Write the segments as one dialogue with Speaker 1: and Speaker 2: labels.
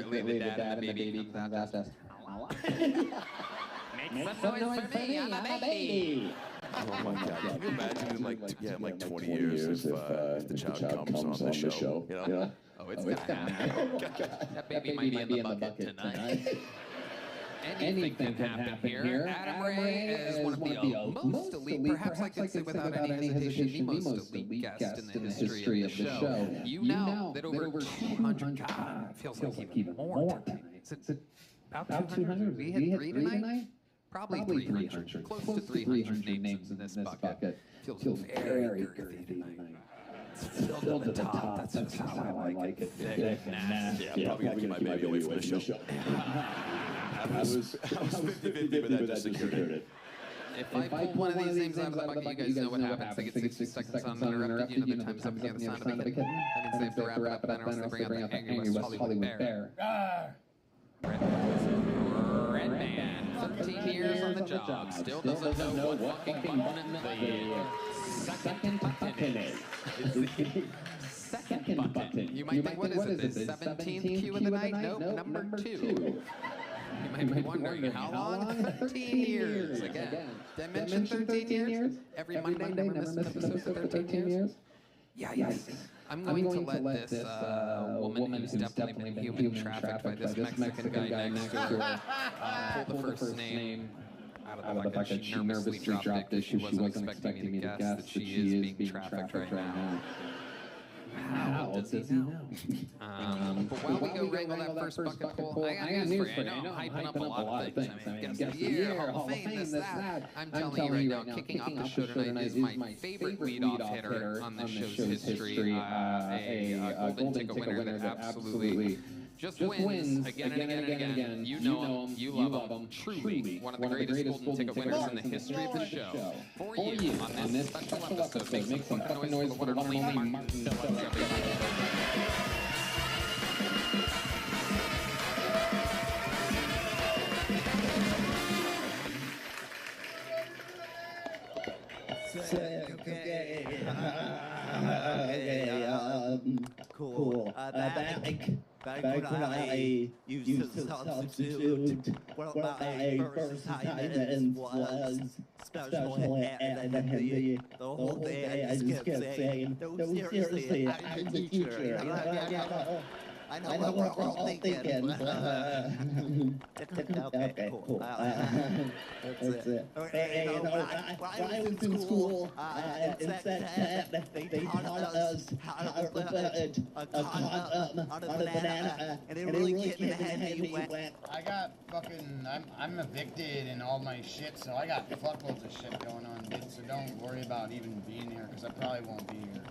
Speaker 1: secretly the dad and the baby comes out to make some noise for me, I'm a baby.
Speaker 2: Oh my God! Can you imagine in like 20 years if the child comes on the show? You know?
Speaker 1: Oh, it's gonna happen. That baby might be in the bucket tonight. Anything can happen here. Adam Ray is one of the most elite, perhaps I could say without any hesitation, the most elite guest in the history of the show. You know that over 200, God, it feels like even more tonight. Is it about 200? We hit 3 tonight? Probably 300. Close to 300 names in this bucket. Feels very girthy tonight. It's filled to the top. That's just how I like it. Thick and nasty.
Speaker 2: Yeah, probably gotta keep my baby away from the show. I was 50-50, but that just secured it.
Speaker 1: If I pull one of these names out of the bucket, you guys know what happens. I get 60 seconds uninterrupted. You know the time's up on the other side of the kitten. That means they have to wrap it up, then or else they bring out the angry West Hollywood bear. Red Man, 13 years on the job, still doesn't know what fucking button the second button is. Second button. You might think, what is it, the 17th cue of the night? Nope, number 2. You might be wondering, how long? 13 years. Again, did I mention 13 years? Every Monday, never miss an episode for 13 years? Yeah, yes. I'm going to let this woman who's definitely been human trafficked by this Mexican guy next to her pull the first name out of the bucket. She nervously dropped it. She wasn't expecting me to guess that she is being trafficked right now. How does he know? But while we go wrangle that first bucket pull, I got news for you. I know I'm hyping up a lot of things. I mean, guess the year, Hall of Fame, this, that. I'm telling you right now, kicking off the show tonight is my favorite lead-off hitter on the show's history. A golden ticket winner that absolutely just wins again and again and again. You know him, you love him. Truly one of the greatest golden ticket winners in the history of the show. For you on this special episode, make some fucking noise for the one and only Martin Phillips, everybody.
Speaker 3: Cool. Back when I used to substitute, one of my first assignments was special ed, and the whole day I just kept saying, no, seriously, I'm the teacher. I know what we're all thinking. Okay, cool. That's it. When I was in school, in Spokane, they taught us how to put a condom on a banana, and it really get in the head and you went.
Speaker 4: I got fucking, I'm evicted and all my shit, so I got fuckloads of shit going on, dude, so don't worry about even being here, because I probably won't be here.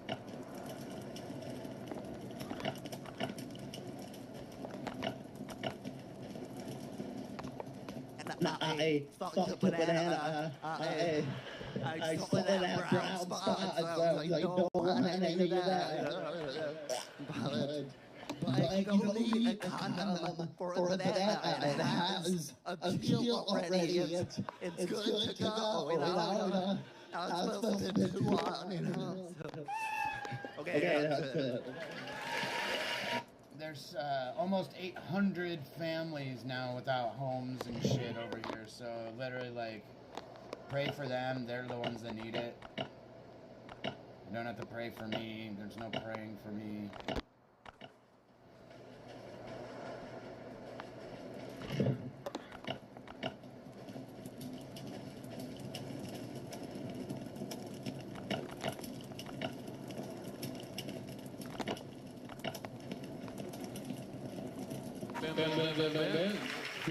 Speaker 3: I sucked a banana. I saw it at brown spots. I was like, don't want any of that. But you don't need a condom for a banana. It has a peel already. It's good to go. Not supposed to do on, Okay, that's it.
Speaker 4: There's almost 800 families now without homes and shit over here, so literally, like, pray for them. They're the ones that need it. You don't have to pray for me. There's no praying for me.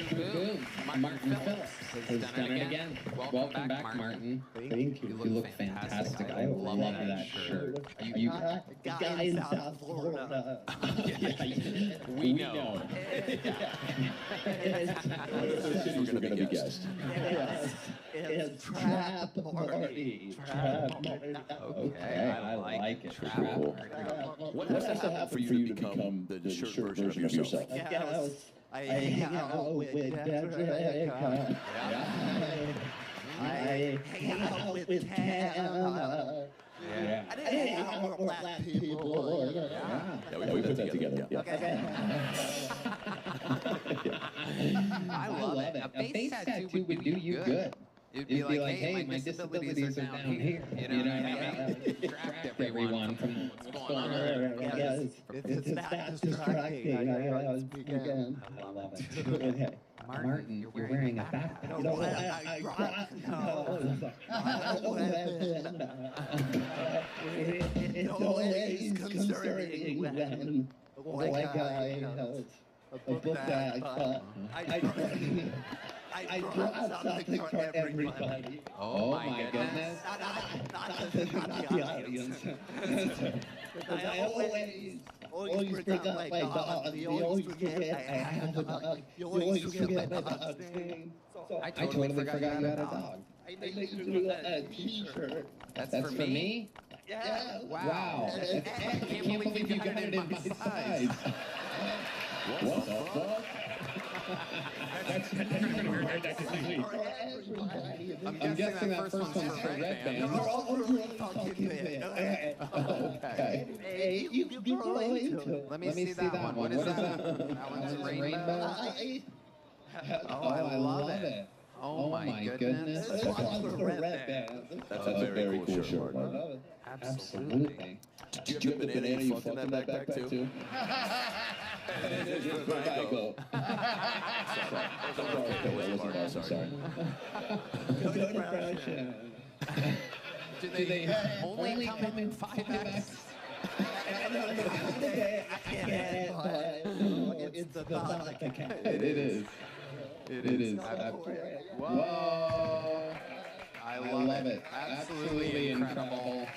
Speaker 1: Boom. Martin Phillips has done it again. Welcome back, Martin.
Speaker 3: Thank you.
Speaker 1: You look fantastic. I love that shirt. You
Speaker 3: guy in South Florida.
Speaker 1: We know.
Speaker 2: We're going to be guests.
Speaker 3: It's Trap Party.
Speaker 1: Okay, I like it. Trap Party.
Speaker 2: What has to happen for you to become the shirt version of yourself?
Speaker 3: I hang out with Patrick. I hang out with Cam.
Speaker 1: Yeah.
Speaker 3: I didn't hang out with black people.
Speaker 2: Yeah, we put that together. Yeah.
Speaker 1: face tattoo would do you good. It'd be like, hey, my disabilities are down here. You know what I mean? Distract everyone from what's going on.
Speaker 3: It's not distracting. I love it. Okay.
Speaker 1: Martin, you're wearing a backpack.
Speaker 3: You know what? It's always concerning when a guy has a book bag, but I brought something for everybody.
Speaker 1: Oh my goodness.
Speaker 3: Not the audience. Because I always bring up my dog. You always forget I have a dog. You always forget my dog's name. So
Speaker 1: I totally forgot you had a dog.
Speaker 3: I made you do a t-shirt.
Speaker 1: That's for me?
Speaker 3: Yeah.
Speaker 1: Wow. I can't believe you got it in my size.
Speaker 2: What the fuck?
Speaker 1: I'm guessing that first one's for Red Band.
Speaker 3: You're all really fucking big.
Speaker 1: Okay.
Speaker 3: Hey, you grow into it.
Speaker 1: Let me see that one. What is that? That one's a rainbow? Oh, I love it. Oh my goodness.
Speaker 3: This one's for Red Band.
Speaker 2: That's a very cool shirt.
Speaker 1: Absolutely.
Speaker 2: Did you have a banana you fucked in that backpack too? Sorry.
Speaker 3: Good impression.
Speaker 1: Do they only come in 5X?
Speaker 3: I can't, but it's the thought that counts.
Speaker 1: It is. It is. Whoa. I love it. Absolutely incredible.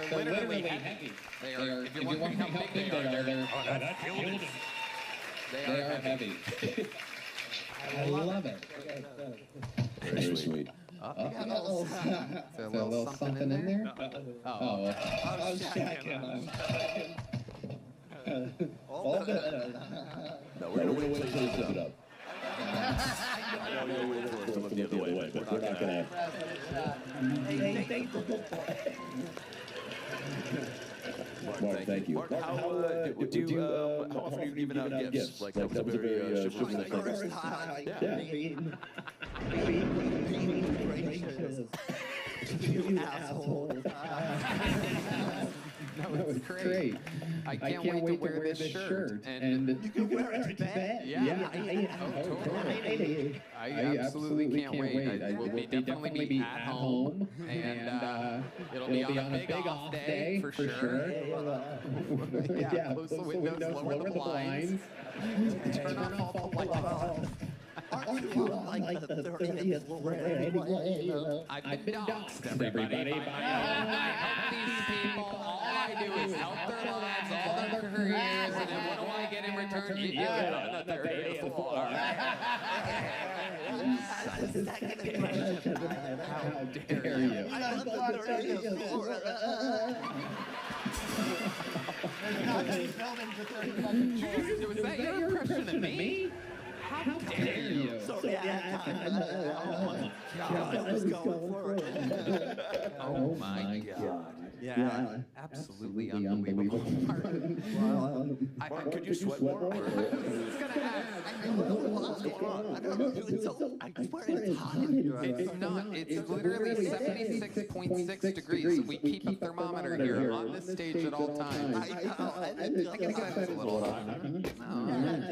Speaker 1: They're literally heavy. They are, if you're wondering how big they are, they are heavy. I love it.
Speaker 2: Very sweet.
Speaker 1: Is there a little something in there? Oh.
Speaker 3: I'm checking.
Speaker 2: No, we're gonna wait till you zip it up. I know you're waiting for it to look the other way, but we're not gonna. Mark, thank you. Mark, how often are you giving out gifts? Like, that was a very short
Speaker 3: First time.
Speaker 2: Yeah.
Speaker 3: You asshole.
Speaker 1: That was great. I can't wait to wear this shirt. And
Speaker 3: You can wear it to bed.
Speaker 1: Yeah. Totally. I absolutely can't wait. I will definitely be at home, and it'll be on a big off day for sure. Yeah, close the windows, lower the blinds, turn off all the lights.
Speaker 3: Aren't you on like the 30th floor anyway?
Speaker 1: I've been doxed, everybody. I help these people. All I do is help their lives, all their careers, and then what do I get in return? You get on the 30th floor. How dare you?
Speaker 3: I'm on the 30th floor. There's not many buildings at 30 fucking floors.
Speaker 1: Was that your impression of me? How dare you?
Speaker 3: So yeah, I was going for it.
Speaker 1: Oh my God.
Speaker 3: Yeah.
Speaker 1: Absolutely unbelievable. Martin,
Speaker 2: Mark, could you sweat more?
Speaker 1: I was gonna ask.
Speaker 3: I swear it's hot.
Speaker 1: It's not. It's literally 76.6 degrees. We keep a thermometer here on this stage at all times. I guess that's a little hot.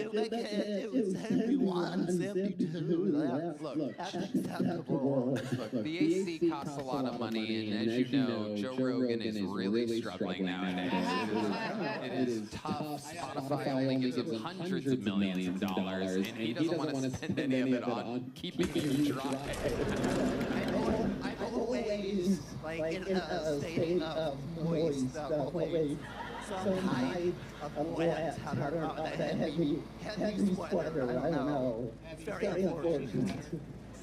Speaker 3: It was 71, 72.
Speaker 1: Look,
Speaker 3: That's acceptable.
Speaker 1: the AC costs a lot of money, and as you know, Joe Rogan is really struggling nowadays. It is tough. Spotify only gives him hundreds of millions of dollars, and he doesn't want to spend any of it on keeping you dry.
Speaker 3: I'm always like in a state of moist, always some type of wet, a heavy sweater, I don't know. It's very important.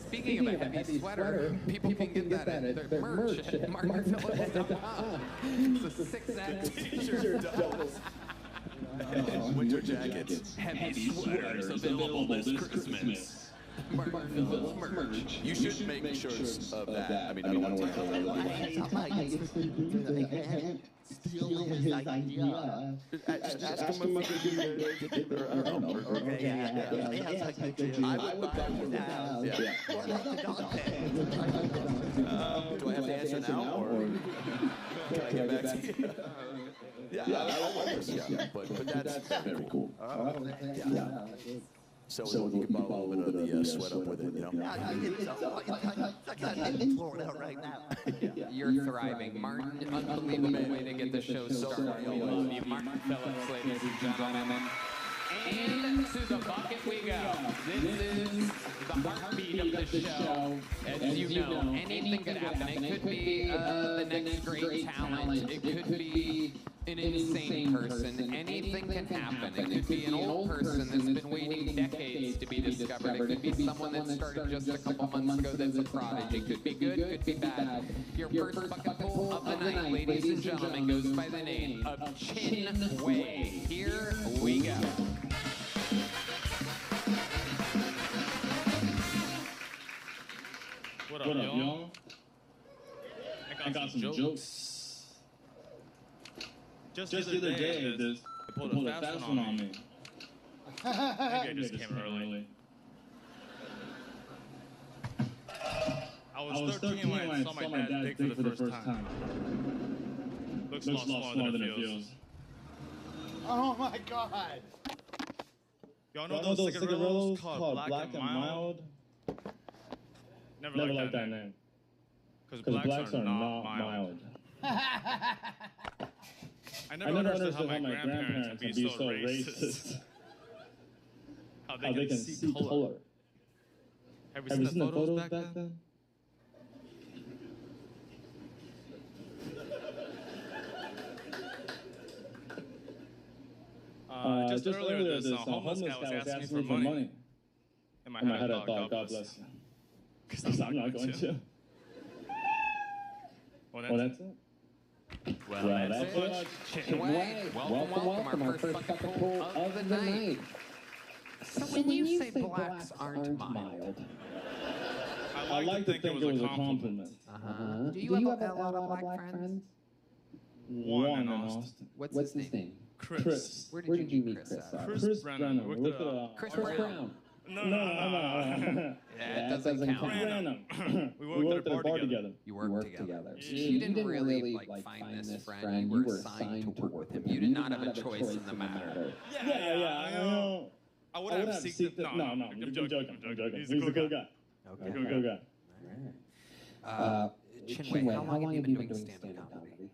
Speaker 1: Speaking of a heavy sweater, people can get that at their merch at martinphillips.com. It's a 6X t-shirt doubles.
Speaker 2: Winter jackets.
Speaker 5: Heavy sweaters available this Christmas.
Speaker 1: Martinville's merch.
Speaker 2: You should make shirts of that. I mean, I don't want to tell you.
Speaker 3: Steal his idea.
Speaker 2: Just ask him if he did or I don't know. I would buy one. Yeah. Do I have to answer now, or can I get back to you? Yeah, I'll wear this. Yeah, but that's very cool. Yeah. So you can bottle a little bit of the sweat up with it, you know?
Speaker 3: I'm pouring out right now.
Speaker 1: You're thriving. Martin, unbelievable way to get the show started. We love you, Martin Phillips, ladies and gentlemen. And to the bucket we go. This is the heartbeat of the show. As you know, anything could happen. It could be the next great talent. It could be an insane person. Anything can happen. It could be an old person that's been waiting decades to be discovered. It could be someone that started just a couple months ago that's a prodigy. It could be good, could be bad. Your first bucket pull of the night, ladies and gentlemen, goes by the name of Chin Wei. Here we go.
Speaker 5: What up, y'all? I got some jokes. Just the other day, they pulled a fast one on me. Maybe I just came early. I was 13 when I saw my dad dig for the first time. Looks a lot smaller than it feels.
Speaker 4: Oh my God!
Speaker 5: Y'all know those cigarillos called Black and Mild? Never liked that name. Because blacks are not mild. I never understood how my grandparents can be so racist. How they can see color. Have you seen the photos back then? Just earlier, this homeless guy was asking me for money. In my head, I thought, God bless you. Because I'm not going to. Well, that's it.
Speaker 1: Well, that's it. Chin Wei. Welcome, our first bucket pull of the night. So when you say blacks aren't mild,
Speaker 5: I like to think it was a compliment.
Speaker 1: do you have a lot of black friends?
Speaker 5: One in Austin.
Speaker 1: What's his name?
Speaker 5: Chris.
Speaker 1: Where did you meet Chris at?
Speaker 5: Chris Brennan.
Speaker 1: Chris Brown.
Speaker 5: No.
Speaker 1: Yeah, it doesn't count.
Speaker 5: Random. We worked at a bar together.
Speaker 1: You worked together. You didn't really find this friend. You were assigned to work with him. You did not have a choice in the matter.
Speaker 5: Yeah. I would have seeked it. No. I'm joking. He's a cool guy.
Speaker 1: Okay.
Speaker 5: Cool guy.
Speaker 1: All right. Chin Wei, how long have you been doing stand-up comedy?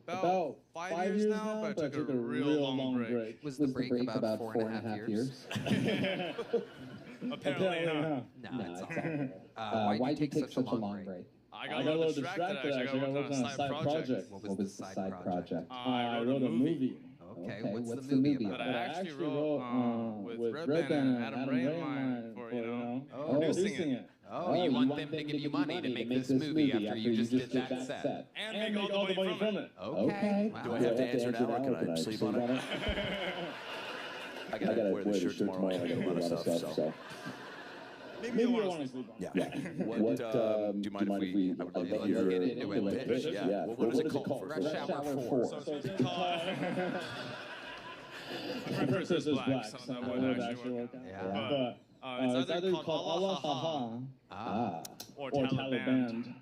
Speaker 5: About 5 years now, but I took a real long break.
Speaker 1: Was the break about 4.5 years?
Speaker 5: Apparently,
Speaker 1: No, it's all right. Why'd you take such a long break?
Speaker 5: I got a little distracted, actually. I got working on a side project.
Speaker 1: What was the side project?
Speaker 5: I wrote a movie.
Speaker 1: Okay, what's the movie about?
Speaker 5: That I actually wrote with Red Band and Adam Ray for producing it.
Speaker 1: Oh, you want them to give you money to make this movie after you just did that set?
Speaker 5: And make all the money from it.
Speaker 1: Okay. Wow.
Speaker 2: Do I have to answer now, or can I sleep on it? I gotta wear the shirt tomorrow. I gotta run a lot of stuff, so.
Speaker 5: Maybe you want to sleep on it.
Speaker 2: Yeah. What, do you mind if we, I would love to hear
Speaker 1: get into it.
Speaker 2: pitch? Yeah. What is it called?
Speaker 1: Rush Hour 4.
Speaker 5: So it's called... Chris is black, so that would actually work out.
Speaker 1: Yeah.
Speaker 5: But it's either called Allah Ha or Taliban.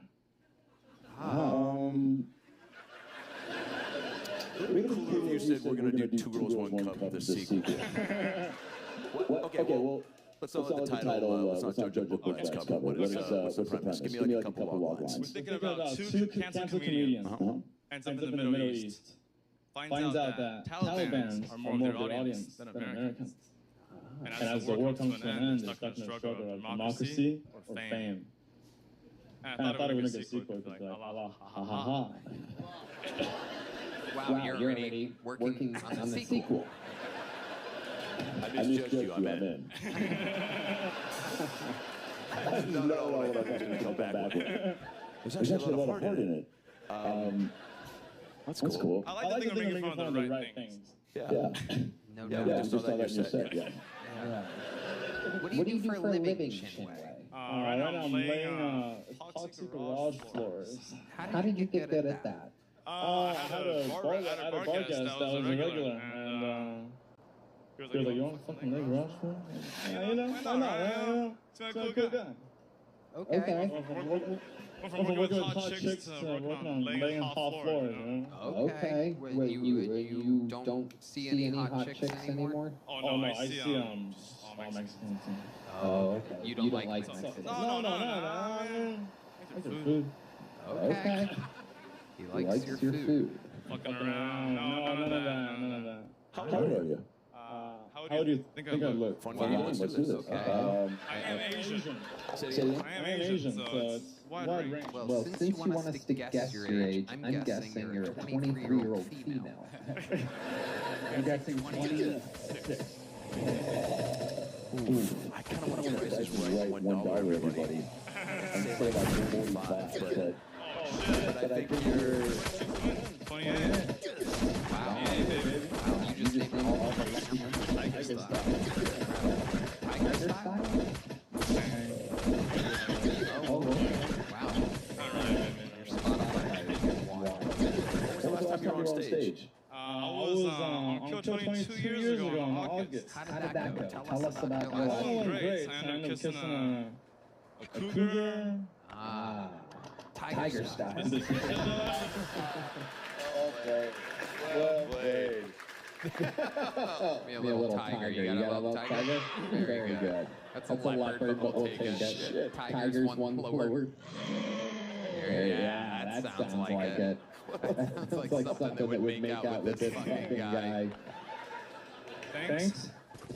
Speaker 2: Really cool if you said we're gonna do 2 Girls, 1 Cup, the sequel. Okay, well, let's not let the title, let's not judge a book by its cover. What's the premise? Give me like a couple log lines.
Speaker 5: We're thinking about 2 canceled comedians ends up in the Middle East. Finds out that Taliban are more of their audience than Americans. And as the war comes to an end, they're stuck in a struggle of democracy or fame. And I thought it would make a sequel. It could be like, Allah, ha, ha, ha.
Speaker 1: Wow, you're already working on the sequel.
Speaker 2: I misjudged you, I'm in. I didn't know what I was going to come back with. There's actually a lot of heart in it. That's cool.
Speaker 5: I like to think I'm making fun of the right things.
Speaker 2: Yeah.
Speaker 1: No,
Speaker 2: just saw that in your set. Yeah.
Speaker 1: What do you do for a living, Chinwei?
Speaker 5: Right now I'm laying epoxy garage floors.
Speaker 1: How did you get good at that?
Speaker 5: I had a bar guest that was a regular, and he was like, you want to fucking lay garage floor? Yeah, you know, why not, you know? It's a cool guy.
Speaker 1: Okay.
Speaker 5: From working with hot chicks to working on laying hot floors, you know?
Speaker 1: Okay. Wait, you don't see any hot chicks anymore?
Speaker 5: Oh no, I see all Mexicans.
Speaker 1: Oh, okay. You don't like Mexicans?
Speaker 5: No. I like their food.
Speaker 1: Okay. He likes your food.
Speaker 5: Fucking around. No, none of that.
Speaker 2: How old are you?
Speaker 5: How do you think I look?
Speaker 2: Wow, let's do this.
Speaker 1: Okay.
Speaker 5: I am Asian. I am Asian, so it's wide range.
Speaker 1: Well, since you want us to guess your age, I'm guessing you're a 23-year-old female.
Speaker 2: I'm guessing 26. I kind of want to price this right $1, everybody. And say like 45, but I think you're
Speaker 5: 28.
Speaker 1: Wow. You just named all the Tiger style. Tiger style? Oh, wow. You're spot on.
Speaker 2: When was the last time you were on stage?
Speaker 5: I was on Kill 22 years ago in August.
Speaker 1: How did that go?
Speaker 4: Tell us about your
Speaker 5: Oh,
Speaker 4: life.
Speaker 5: it went great. I ended up kissing a cougar.
Speaker 1: Tiger style.
Speaker 2: Okay. Well played.
Speaker 1: Be a little tiger. You got a little tiger? Very good. That's a leopard, but we'll take it. Tiger's one blower. Yeah, that sounds like it. Sounds like something that would make out with this fucking guy.
Speaker 5: Thanks.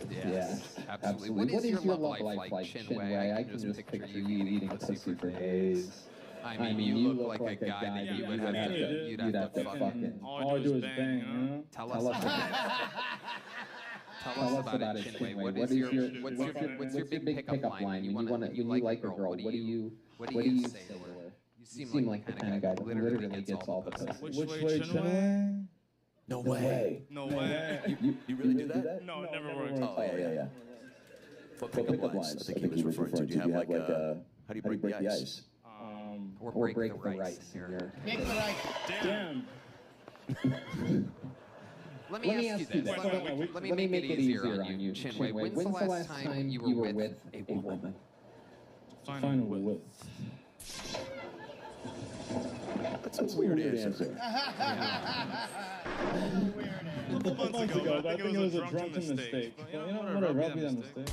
Speaker 1: Yeah, absolutely. What is your love life like, Chinwei? I can just picture you eating pussy for days. I mean, you look like a guy that you would have to, you'd have to fucking.
Speaker 5: All I do is bang, you know?
Speaker 1: Tell us about it, Chinwei. What's your big pickup line? You like a girl. What do you say to her? You seem like the kind of guy that literally gets all the pussy.
Speaker 5: Which way, Chinwei?
Speaker 2: No way.
Speaker 5: No way.
Speaker 2: You really do that?
Speaker 5: No, it never worked.
Speaker 2: Oh, yeah. What pickup lines? I think he was referring to. Do you have like a, how do you break the ice?
Speaker 1: Or break the rice here.
Speaker 4: Make the right.
Speaker 5: Damn.
Speaker 1: Let me ask you this. Let me make it easier on you, Chinwei. When's the last time you were with a woman?
Speaker 5: Final with.
Speaker 2: That's a weird answer.
Speaker 5: A couple months ago, I think it was a drunken mistake. But, you know, whatever, I'll be that mistake.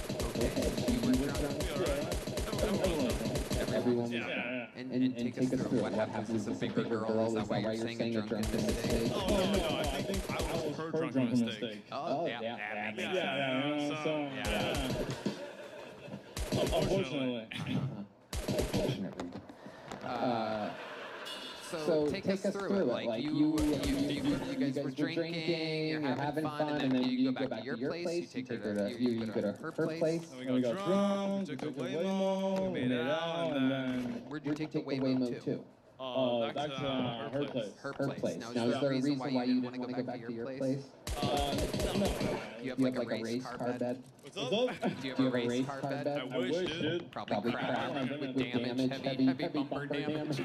Speaker 1: Everyone.
Speaker 5: Yeah.
Speaker 1: And take us through what happens. Is this a bigger girl? Is that why you're saying a drunken mistake?
Speaker 5: Oh, no, I think I was her drunken mistake.
Speaker 1: Oh, yeah.
Speaker 5: Unfortunately.
Speaker 1: So take us through it. Like you guys were drinking, you're having fun, and then you go back to your place. You go to her place.
Speaker 5: We got drunk, took a Waymo, we made it out, and then
Speaker 1: where'd you take the Waymo to?
Speaker 5: Back to her place.
Speaker 1: Her place. Now, is there a reason why you didn't want to go back to your place?
Speaker 5: No.
Speaker 1: You have like a raised car bed?
Speaker 5: What's up?
Speaker 1: Do you have a raised car bed?
Speaker 5: I wish, dude.
Speaker 1: Probably cracked with damage, heavy bumper damage.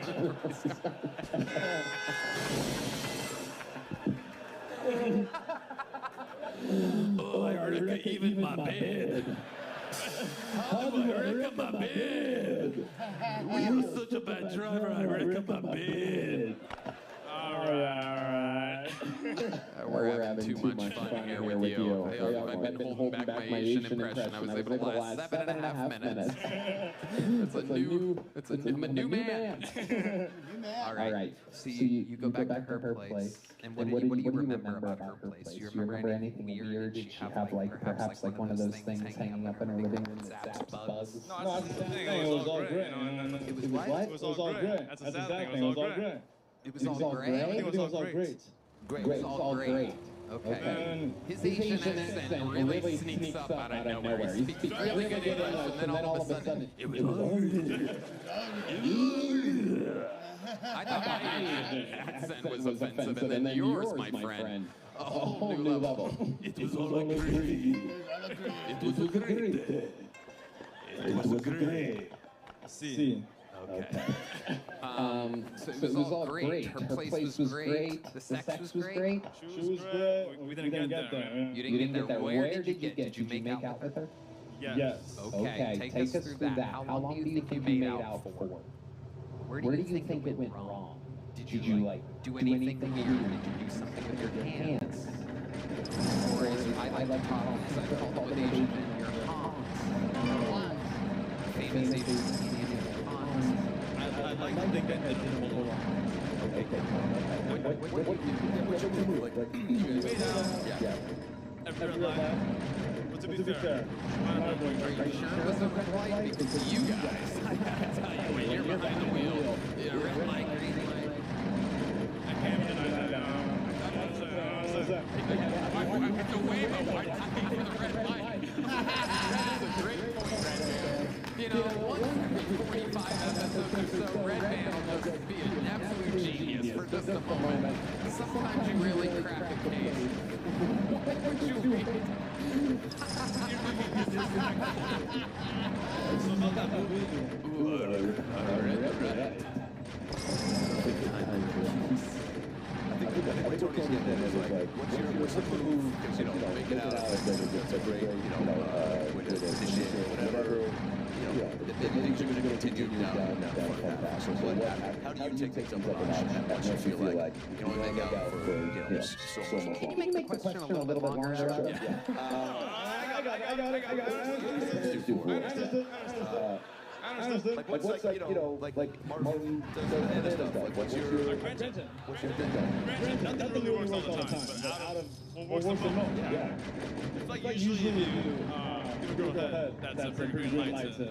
Speaker 2: Oh, I heard even my bed. How do I wreck my bed? You're such a bad driver, I wreck my bed.
Speaker 5: Alright.
Speaker 1: We're having too much fun here with you. I've been holding back my Asian impression. I was able to last 7.5 minutes. I'm a new man. All right. So you go back to her place. And what do you remember about her place? Do you remember anything weird? Did she have like perhaps like one of those things hanging up in her living room that zaps bugs?
Speaker 5: No, that's the thing. It was all great.
Speaker 1: It was what?
Speaker 5: It was all great. That's the sad thing. It was all great.
Speaker 1: It was all great?
Speaker 5: It was all great.
Speaker 1: Great. It was all great. Okay. His Asian accent really sneaks up out of nowhere. He speaks really good English, and then all of a sudden, it was I thought my Asian accent was offensive, and then yours, my friend. A whole new level.
Speaker 2: It was all great. It was a great day.
Speaker 3: It was great.
Speaker 5: See.
Speaker 1: Okay. So it was all great. Her place was great. The sex was great.
Speaker 5: She was great. We didn't get there.
Speaker 1: You didn't get there. Where did you get? Did you make out with her?
Speaker 5: Yes.
Speaker 1: Okay. Take us through that. How long do you think you made out for? Where do you think it went wrong? Did you like do anything weird? Did you do something with your hands? Or is it, I like Tom, because I call them with Asian men, your Hans. Famous Asian Hans.
Speaker 5: I'd like to think that it didn't hold on. Every red light. But to be fair, my boy,
Speaker 1: Are you sure it was a red light? Because you guys, I gotta tell you, when you're behind the wheel, red light, green light.
Speaker 5: I can't deny that.
Speaker 1: It's a wave of white light for the red light. That's a great point right there. You know, once every 45 episodes or so, Red Man will just be an absolute genius for just a moment. Sometimes you really crack a case. What would you read?
Speaker 5: So about that movie.
Speaker 2: I think Tony's getting at is like, what's the move? Because, you know, make it out. It's a great, you know, with initiative, whatever. You know, things are going to continue down that path. So how do you take things up a notch once you feel like you can only make out for, you know, so much?
Speaker 1: Can you make the question a little bit longer?
Speaker 5: I got it.
Speaker 2: Like what's like, you know, like Martin does the end of stuff. Like what's your
Speaker 5: Granted, not that really works all the time, but out of what works the most. Yeah. It's like usually you give a girl a head, that's a pretty green light to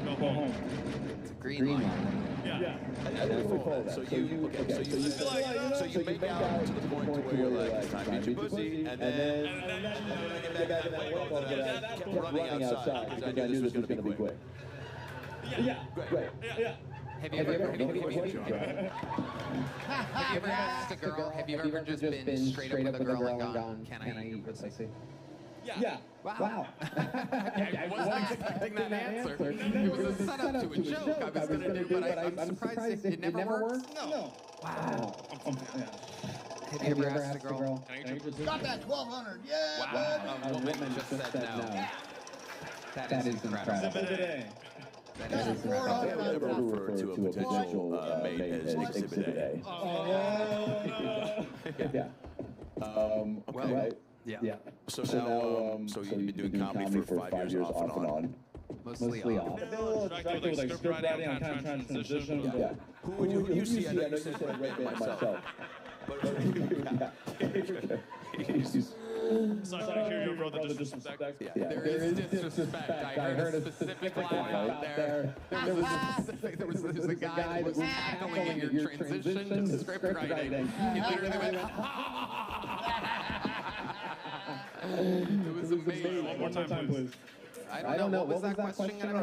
Speaker 5: go home.
Speaker 1: It's a green light.
Speaker 5: Yeah.
Speaker 2: I don't recall that. So you make out to the point where you're like, it's time to eat your pussy, and then get back in that way, but kept running outside because I knew this was going to be quick.
Speaker 5: Yeah.
Speaker 2: Great.
Speaker 5: Yeah.
Speaker 1: Have you ever asked a girl, have you ever just been straight up with a girl and gone, can I eat your pussy?
Speaker 5: Yeah.
Speaker 1: Wow. I wasn't expecting that answer. It was a setup to a joke I was going to do, but I'm surprised it never worked.
Speaker 5: No.
Speaker 1: Wow.
Speaker 5: Yeah.
Speaker 1: Have you ever asked a girl?
Speaker 4: Got that 1,200. Yeah.
Speaker 1: Wow. A woman just said no. That is incredible. That is incredible.
Speaker 2: I would never refer to a potential mate as Exhibit A.
Speaker 3: Yeah.
Speaker 2: Okay.
Speaker 1: Yeah.
Speaker 2: So now, so you've been doing comedy for 5 years off and on.
Speaker 1: Mostly off.
Speaker 5: I've been a little distracted with like script writing, I'm kind of trying to transition.
Speaker 3: Yeah.
Speaker 2: Who would you see? I know you said Red Band myself.
Speaker 5: So I thought I hear your brother disrespect.
Speaker 1: There is disrespect. I heard a specific line out there. There was a guy that was tackling in your transition to script writing. He literally went, it was amazing.
Speaker 5: One more time, please.
Speaker 1: I don't know. What was that question? I don't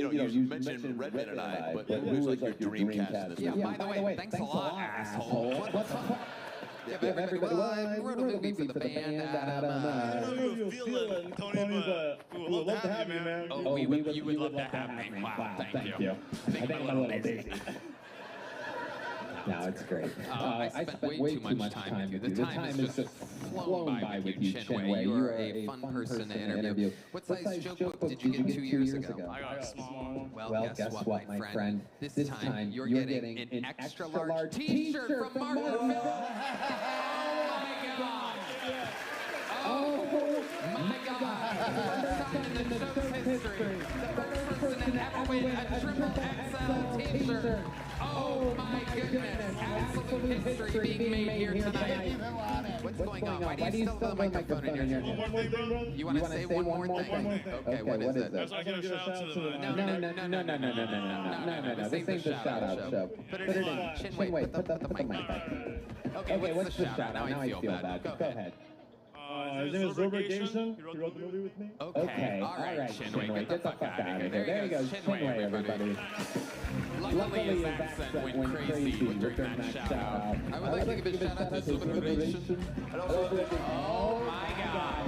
Speaker 1: know.
Speaker 2: You mentioned Red Man and I, but who's like your dream cast in this movie?
Speaker 1: Yeah, by the way, thanks a lot, asshole. What's up? Yeah, everybody, well, I wrote a movie for the band, Adam.
Speaker 5: I don't know if you're feeling, Tony, but we would love to have you, man.
Speaker 1: Oh, you would love to have me. Wow, thank you. I think I'm a little busy. No, it's great. I spent way too much time with you. The time is just flown by with you, Chinwei. You are a fun person to interview. What size joke book did you get 2 years ago?
Speaker 5: I got a small one.
Speaker 1: Well, guess what, my friend? This time, you're getting an extra large t-shirt from Martinville. Oh my God! First time in the show's history, the first person to ever win a triple XL t-shirt. Oh my goodness! Absolute history being made here tonight. What's going on? Why do you still have the microphone in your hand?
Speaker 5: One more thing, bro.
Speaker 1: You want to say one more thing? Okay, what is it?
Speaker 5: I was going to give a shout out to the...
Speaker 3: No. This ain't the shout-out show.
Speaker 1: Put it in. Chinwei, put the mic back. Okay, what's the shout-out? Now I feel bad. Go ahead.
Speaker 5: His name is Zobligation. He wrote the movie with me.
Speaker 1: Okay, all right, Chinwei, get the fuck out of here. There you go, Chinwei, everybody. Luckily, his accent went crazy during that shout-out. I would like to give a shout-out to Zobligation. Oh my God.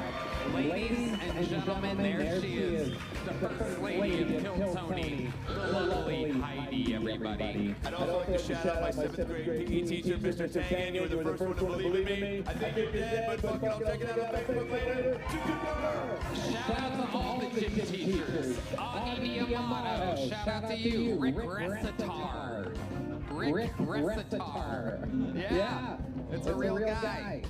Speaker 1: Ladies and gentlemen, there she is. The first lady of Kill Tony. The lovely Heidi, everybody.
Speaker 2: I'd also like to shout out my 7th grade PE teacher, Mr. Tangan. You were the first one to believe in me. I think you're dead, but fuck it, I'll check it out on Facebook later.
Speaker 1: Shout out to all the gym teachers. Augie Yamato, shout out to you. Rick Recitar. Rick Recitar. Yeah, it's a real guy.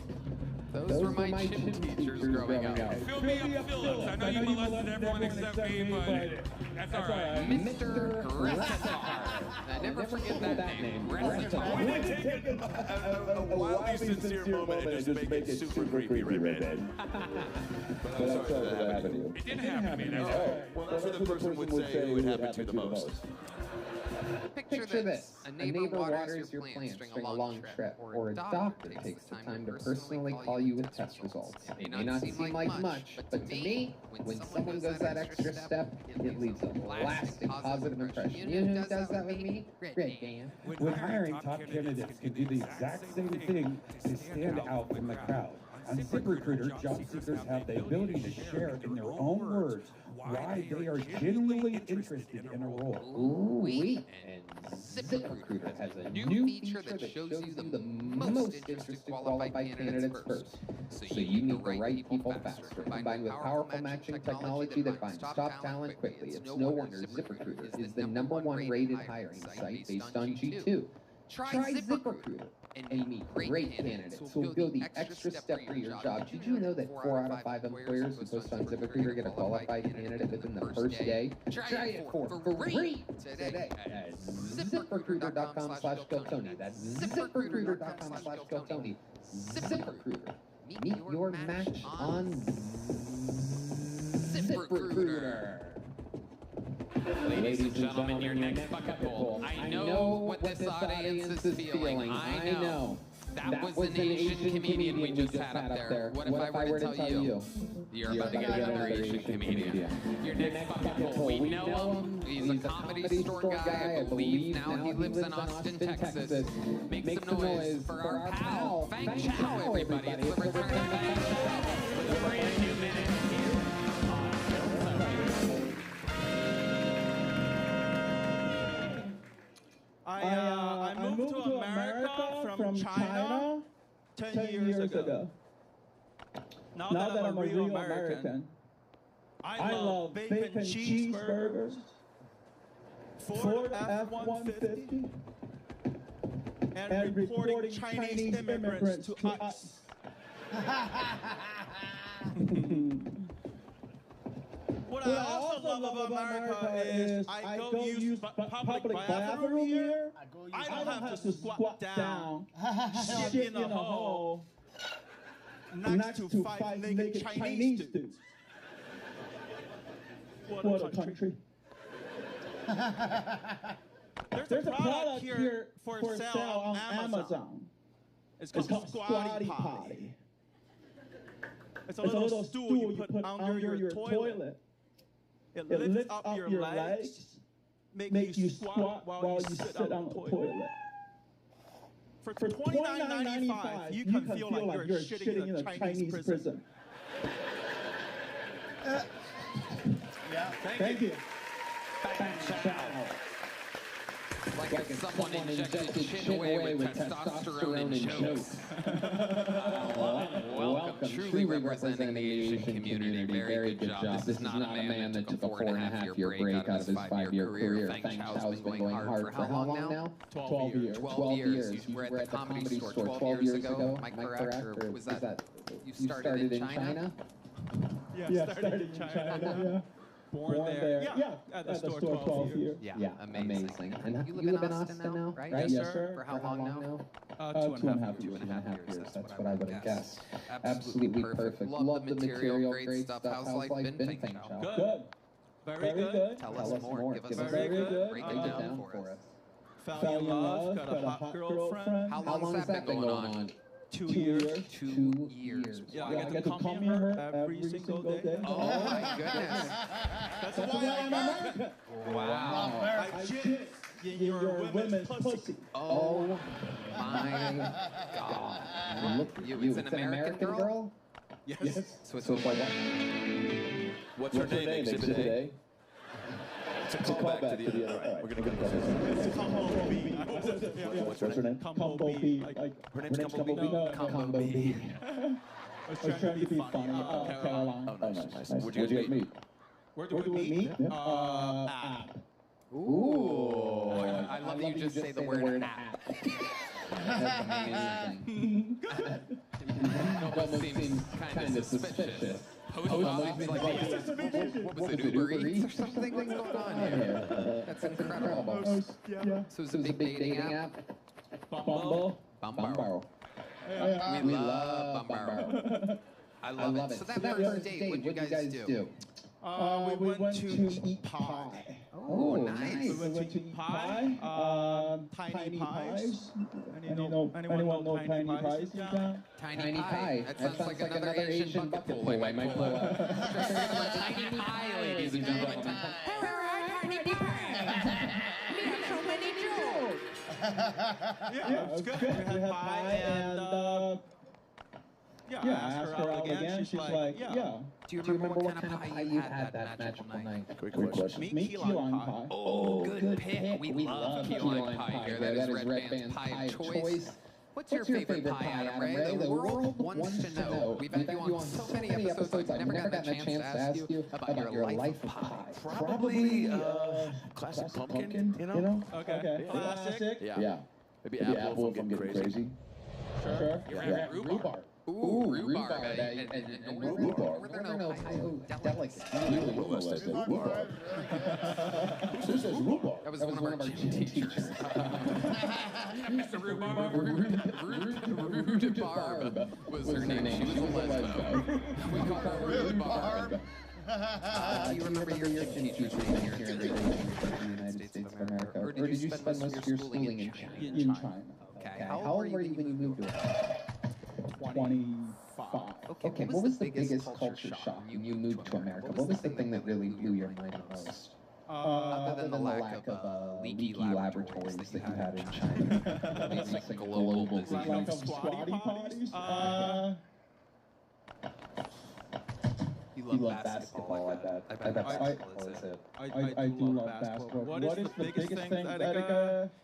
Speaker 1: Those were my gym teachers growing up.
Speaker 6: Fill me up, Phillips. I know you molested everyone except me, but that's all right.
Speaker 1: Mr. Recitar. I never forget that name. Recitar.
Speaker 2: We need to take a wildly sincere moment and just make it super creepy, Redhead. But I'm sorry that happened to you.
Speaker 6: It didn't happen to me. That's all right.
Speaker 2: Well, that's what the person would say who it happened to the most.
Speaker 1: Picture this. A neighbor waters your plants during a long trip, or a doctor takes the time to personally call you with test results. It may not seem like much, but to me, when someone goes that extra step, it leaves a lasting positive impression. You know who does that with me? Greg Dan.
Speaker 7: When hiring top candidates can do the exact same thing to stand out from the crowd. On ZipRecruiter, job seekers have the ability to share in their own words why they are genuinely interested in a role.
Speaker 1: Ooh-wee. And ZipRecruiter has a new feature that shows you the most interested qualified candidates first, so you meet the right people faster. Combined with powerful matching technology that finds top talent quickly, it's no wonder ZipRecruiter is the #1 rated hiring site based on G2. Try ZipRecruiter and meet great candidates who will go the extra step for your job. Did you know that 4 out of 5 employers who post on ZipRecruiter get a qualified candidate within the first day? Try it for free today at ZipRecruiter.com/GoTony. That's ZipRecruiter.com/GoTony. ZipRecruiter. Meet your match on ZipRecruiter. Ladies and gentlemen, your next bucket bowl. I know what this audience is feeling. I know. That was an Asian comedian we just had up there. What if I were to tell you? You're about to get another Asian comedian. Your next bucket bowl. We know him. He's a comedy store guy. I believe now he lives in Austin, Texas. Make some noise for our pal, Fang Chow, everybody. It's the return of Fang Chow with a brand new minute here on Kill Tony.
Speaker 5: I moved to America from China 10 years ago. Now that I'm a real American, I love bacon cheeseburgers, Ford F-150, and reporting Chinese immigrants to us. What I also love about America is I go use public bathroom here. I don't have to squat down, shit in a hole, next to 5 naked Chinese dudes. What a country. There's a product here for sale on Amazon. It's called Squatty Potty. It's a little stool you put under your toilet. It lifts up your legs, make you squat while you sit on the toilet. For $29.95, you can feel like you're shitting in a Chinese prison.
Speaker 4: Yeah.
Speaker 5: Thank you.
Speaker 1: Like if someone injected chin away with testosterone and chokes. Welcome. Truly representing the Asian community. Very good job. This is not a man that took a 4.5-year break out of his 5-year career. Fang Chow's been going hard for how long now?
Speaker 5: 12 years.
Speaker 1: 12 years. You were at the comedy store 12 years ago. Am I correct? Or was that you started in China?
Speaker 5: Yeah, started in China. Yeah. Born there. Yeah, at the store 12 years.
Speaker 1: Yeah, amazing. And you live in Austin now, right?
Speaker 5: Yes, sir.
Speaker 1: For how long now?
Speaker 5: 2.5
Speaker 1: years. 2.5 years. That's what I would have guessed. Absolutely perfect. Love the material. Great stuff. How's life been, Fang Chow?
Speaker 5: Good. Very good.
Speaker 1: Tell us more. Give us
Speaker 5: very good.
Speaker 1: Break it down for us.
Speaker 5: Fell in love. Got a hot girlfriend.
Speaker 1: How long has that been going on?
Speaker 5: 2 years.
Speaker 1: 2 years.
Speaker 5: Yeah, I get to come here every single day.
Speaker 1: Oh my goodness.
Speaker 5: That's why I'm American.
Speaker 1: Wow.
Speaker 5: I shit in your women's pussy.
Speaker 1: Oh my God. Look at you. It's an American girl?
Speaker 2: Yes.
Speaker 1: So it's
Speaker 7: So it's like,
Speaker 2: What's her name? Exhibit A? It's a callback to the other. All right, we're going to go to
Speaker 3: It's Combo B.
Speaker 2: What's her name?
Speaker 3: Combo B.
Speaker 2: Her name's Combo B?
Speaker 3: No,
Speaker 1: Combo B.
Speaker 3: I was trying to be funny. Caroline.
Speaker 2: Oh, nice. Where'd you guys meet?
Speaker 3: Where do we meet? App.
Speaker 1: Ooh. I love that you just say the word app. That's amazing. It almost seems kind of suspicious. What was it, Uber Eats or something? What's going on here? That's incredible. So it's a big dating app?
Speaker 3: Bumble.
Speaker 1: Bumble. We love Bumble. I love it. So that first date, what did you guys do?
Speaker 3: We went to eat pie.
Speaker 1: Oh, nice.
Speaker 3: We went to eat pie. Tiny pies. Anyone know tiny pies in town?
Speaker 1: Tiny pie. That sounds like another Asian bucket pool I might pull up. Tiny pie, ladies and gentlemen. Tiny pie. We have so many jokes.
Speaker 3: Yeah, it was good. We had pie and I asked her out again. She's like, yeah.
Speaker 1: Do you remember what kind of pie you had that magical night?
Speaker 2: Great question.
Speaker 3: Meat key lime pie.
Speaker 1: Oh, good pick. We love key lime pie here. That is Red Band's pie of choice. What's your favorite pie, Adam Ray? The world wants to know. We've had you on so many episodes, I've never gotten a chance to ask you about your life of pie.
Speaker 2: Probably classic pumpkin, you know?
Speaker 3: Okay. Classic.
Speaker 2: Yeah. Maybe apple if I'm getting crazy.
Speaker 3: Sure.
Speaker 1: Rhubarb. Ooh, rhubarb. And rhubarb. No delicacy.
Speaker 2: Rhubarb.
Speaker 7: Who says rhubarb?
Speaker 1: That was one of our gym teachers. Mr. Rhubarb was her name. She was a lesbo. We called her Rhubarb. Do you remember your gym teacher's name here in the United States of America? Or did you spend most of your schooling in China?
Speaker 3: In China.
Speaker 1: Okay. How old were you when you moved to it?
Speaker 3: 25.
Speaker 1: Okay, what was the biggest culture shock when you moved to America? What was the thing that really blew your mind the most? Other than the lack of leaky laboratories that you had in China. It's like global disease.
Speaker 3: Lack of squatty potties?
Speaker 1: You love basketball, I bet. I bet basketball is it.
Speaker 3: I do love basketball. What is the biggest thing that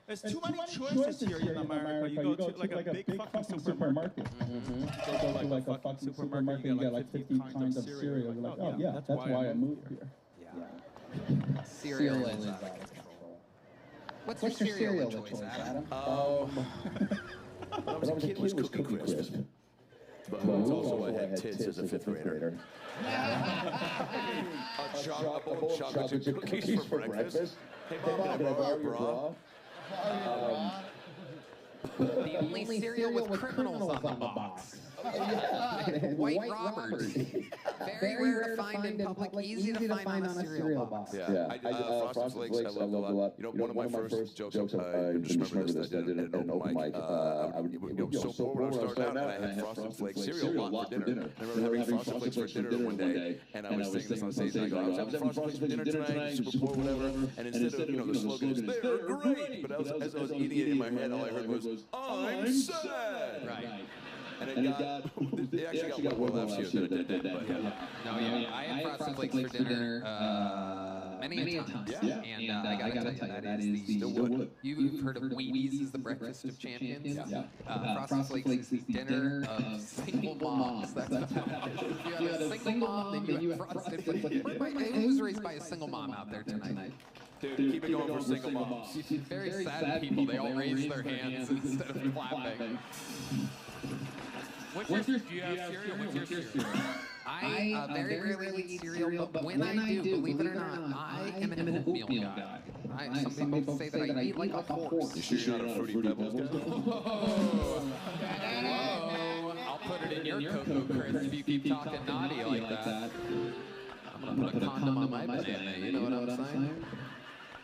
Speaker 3: there's too many choices here in America. You go to like a big fucking supermarket. Go to like a fucking supermarket and get like 50 kinds of cereal. You're like, oh yeah, that's why I moved here.
Speaker 1: Yeah. Cereal is out of control. What's your cereal choice, Adam?
Speaker 2: When I was a kid, it was Cookie Crisp. But also I had tits as a fifth grader. A bowl of chocolate chip cookies for breakfast. Hey, Mom, can I borrow your bra?
Speaker 1: The only cereal with criminals on the box. White robbers. Very rare to find in public, easy to find on a cereal box.
Speaker 2: Yeah. Frosted Flakes, I loved a lot. You know, one of my first jokes, I just remember this, I did it at an open mic. I would, so poor when I was starting out, and I had Frosted Flakes cereal a lot for dinner. I remember having Frosted Flakes for dinner one day, and I was singing this on stage, and I go, I was having Frosted Flakes for dinner tonight, super poor, whatever, and instead of, the slogan is, they're great, but as I was eating it in my head, all I heard was, I'm sad!
Speaker 1: Right.
Speaker 2: And it actually got more laughs here than it did, but yeah.
Speaker 1: No, yeah, I had Frosted Flakes for dinner many a time.
Speaker 2: Yeah.
Speaker 1: And I gotta tell you, that is the still would. You've heard of Wheaties as the breakfast of champions? Yeah. Frosted Flakes is the dinner of single moms. That's what if you had a single mom, then you had Frosted Flakes. Who's raised by a single mom out there tonight?
Speaker 2: Dude, keep it going for single moms.
Speaker 1: Very sad people, they all raise their hands instead of clapping.
Speaker 6: What's your cereal? What's your cereal?
Speaker 1: I very rarely eat cereal, but when I do, believe it or not, I am an oatmeal guy. Some people say that I eat like a horse.
Speaker 2: You sure you're not a Fruity Pebbles guy?
Speaker 1: I'll put it in your Cocoa Crisp if you keep talking naughty like that. I'm gonna put a condom on my banana, you know what I'm saying?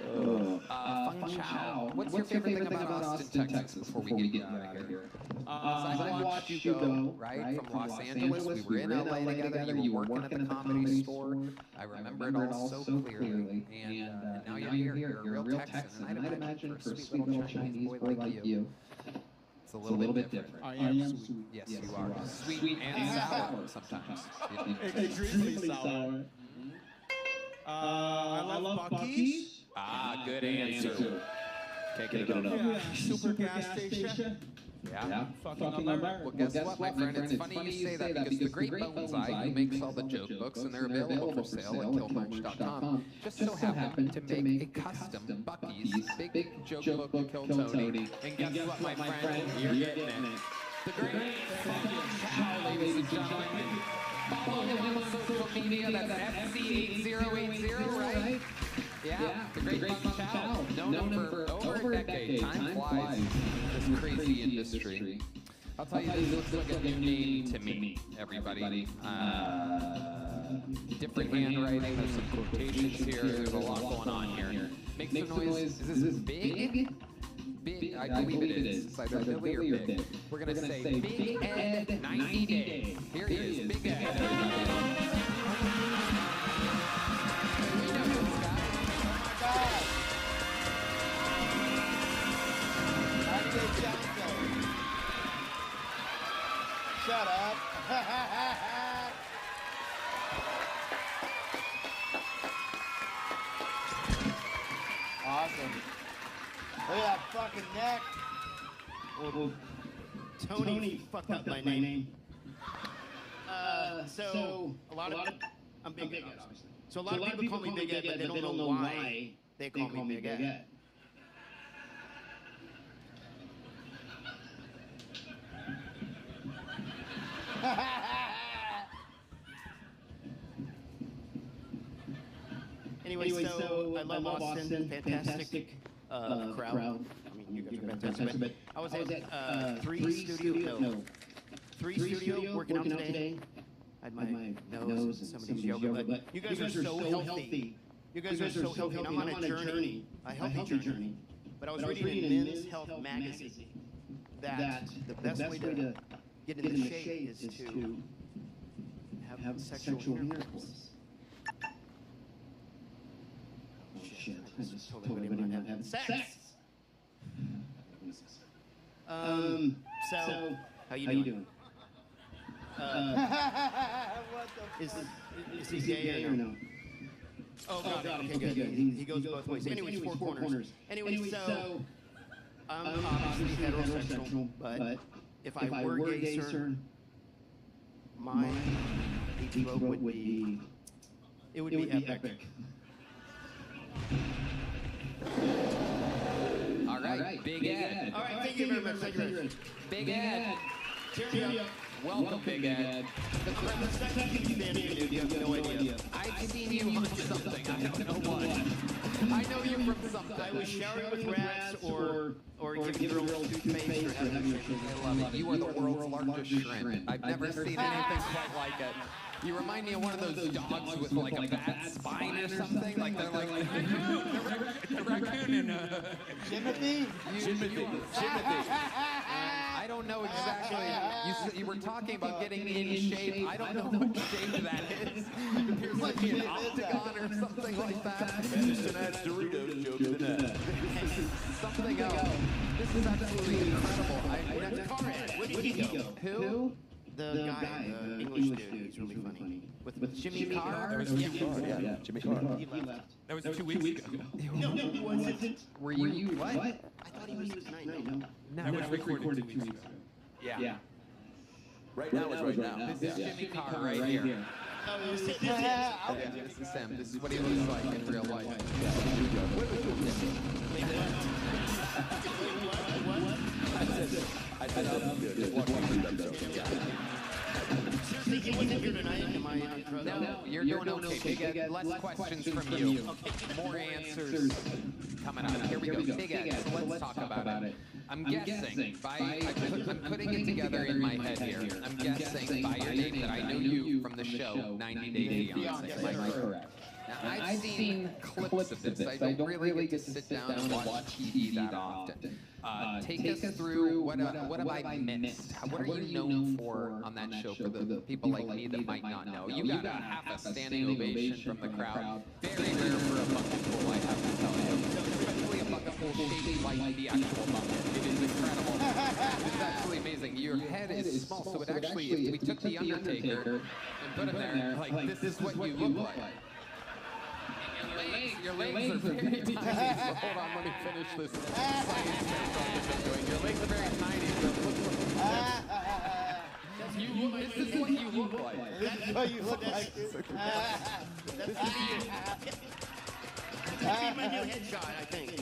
Speaker 1: Fun Chow. What's your favorite thing about Austin, Texas, before we get out of here? I watched you go, right, from Los Angeles. We were in LA together. You were working at the Comedy Store. I remember it all so clearly. And now you're here. You're a real Texan. And I'd imagine for a sweet little Chinese boy like you, It's a little bit different.
Speaker 7: I am sweet.
Speaker 1: Yes, you are. Sweet and sour sometimes.
Speaker 3: Extremely sour. I love Buc-ee's.
Speaker 1: Ah, good answer. Can't get it up.
Speaker 3: Yeah, super gas station.
Speaker 1: Yeah.
Speaker 3: Fucking America.
Speaker 1: Well, guess what, my friend? It's funny you say that because the great Bones Eye, who makes all the joke books, and they're available for sale at killtony.com, just so happened to make a custom Buc-ee's big joke book to Kill Tony. And guess what, my friend? You're getting it. The great Cow, ladies and gentlemen. Follow him on social media. That's FC8080, right? Yeah, the great Buck Chow. Known him for over a decade. Time flies in this crazy industry. I'll tell you, this looks like a new name to me, everybody. Different handwriting, there's some quotations here, there's a lot going on here. Make some noise. Is this big? Big, I believe it is. It's either Billy or Big. We're going to say Big Ed 90 Day. Here he is, Big Ed.
Speaker 8: Shut up. Awesome. Look at that fucking neck.
Speaker 3: Well, Tony fucked up my name. So a lot of I'm Big Ed, obviously. So a lot of people call me Big Ed, but they don't know why they call me Big Ed. Anyway, so I love Austin. Fantastic crowd. I mean, you guys are fantastic. But I was at 3 Studio working out today. I had my nose and somebody's yoga. But you guys are so healthy. You guys are so healthy. And I'm on a journey, a healthy journey. But I was reading in Men's Health magazine that the best way to get in the shade is to have sexual intercourse. Oh shit, I just told everybody I'm not having sex. So, how you doing?
Speaker 8: What the
Speaker 3: Is he gay or no? Oh, God, okay, good. He goes both ways. Anyways, four corners. Anyway, so, I'm obviously heterosexual, but if I were gay, sir, my pt2 would be, it would be epic.
Speaker 1: All right, Big Ed.
Speaker 3: All right, thank you very much.
Speaker 1: Big Ed.
Speaker 3: Cheerio.
Speaker 1: Welcome, Big Ed.
Speaker 3: The second you have no idea.
Speaker 1: I've seen you on something. I don't know what. I know you from something.
Speaker 3: I was showering with rats or giving girls toothpaste or having your children.
Speaker 1: I love it. You are the world's largest shrimp. I've never seen anything quite like it. You remind me of one of those dogs with like a bad spine or something. Like they're like
Speaker 6: The raccoon in
Speaker 8: Timothy?
Speaker 1: Timothy. I don't know exactly. You were talking about getting in shape. I don't know what shape that is. It appears like an octagon or something like that.
Speaker 2: Cincinnati Doritos joke of the net.
Speaker 1: Something else. This is absolutely incredible.
Speaker 3: Where did he go?
Speaker 1: Who?
Speaker 3: The guy, the English dude, he's really funny. With
Speaker 1: Jimmy Carr?
Speaker 2: That was Jimmy Carr, yeah. Jimmy Carr.
Speaker 3: He left.
Speaker 6: That was 2 weeks ago.
Speaker 3: No, he wasn't.
Speaker 1: Were you what?
Speaker 3: I thought he was tonight. No.
Speaker 6: That was recorded 2 weeks ago.
Speaker 1: Yeah.
Speaker 2: Right now is right now.
Speaker 1: This is Jimmy Carr right here.
Speaker 3: Oh, this is
Speaker 1: Yeah, this is him. This is what he looks like in real life.
Speaker 2: I said, just walk through them.
Speaker 3: Seriously, he wasn't here tonight. Am I on drugs?
Speaker 1: No, you're doing okay. Big Ed, less questions from you. More answers coming up. Here we go. Big Ed, so let's talk about it. I'm guessing I'm putting it together in my head here. I'm guessing by your name that I know you from the show 90 Day Fiancé. Am I correct? Now, I've seen clips of this. I don't really get to sit down and watch TV that often. Take us through what have I missed? What are you known for on that show for the people like me that might not know? You got half a standing ovation from the crowd. Very rare for a bucket pool, I have to tell you. Especially a bucket apple shaped like the actual bucket. It is incredible. It's absolutely amazing. Your head is small, so it actually, if we took the Undertaker and put him there, like, this is what you look like. Your legs are very tiny. Hold on, let me finish this science test I'm doing. Your legs are very tiny. This is what you look like.
Speaker 8: This is what you look like.
Speaker 9: This would be my new headshot, I think.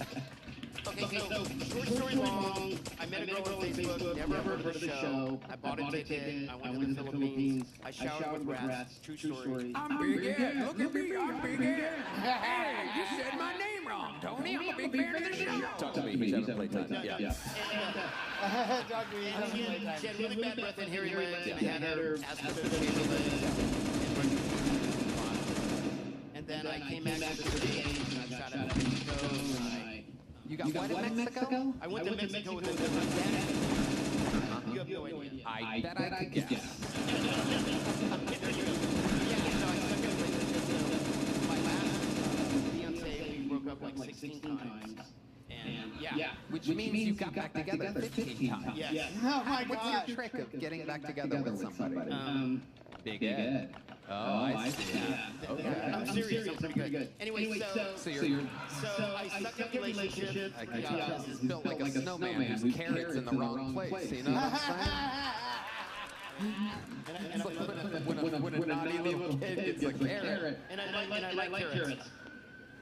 Speaker 9: Okay, so short story long. I met a girl on Facebook, never heard of the show. I bought a ticket. I went to the Philippines. I showered with rats. True story.
Speaker 1: I'm big Ed. Look at me, I'm big Ed. Hey, you said my name wrong, Tony. I'm a big fan of the show.
Speaker 2: Talk to me. He's having playtime. Yeah.
Speaker 8: Talk to me.
Speaker 9: She had really bad breath and hairy legs, and I had her ask her to shave her legs. And then I came back to the States, and I shot at Mexico, and
Speaker 1: You got what in Mexico?
Speaker 9: I went to Mexico with a different dad. You have no idea.
Speaker 1: I bet I could guess.
Speaker 9: Yeah, so I stuck in a relationship. My last fiance, we broke up like 16 times. And yeah.
Speaker 1: Which means you got back together 15 times.
Speaker 9: Yes.
Speaker 8: Oh my
Speaker 1: What's
Speaker 8: God.
Speaker 1: your trick of getting back together with somebody? Big Ed. Oh, I see. Yeah. Okay.
Speaker 9: I'm serious. I'm pretty good. Anyway, so I stuck in a relationship.
Speaker 1: I can tell this is built like a snowman whose carrot's in the wrong place. You know what I'm saying? It's like when a naughty little kid gets a carrot.
Speaker 9: And I like carrots.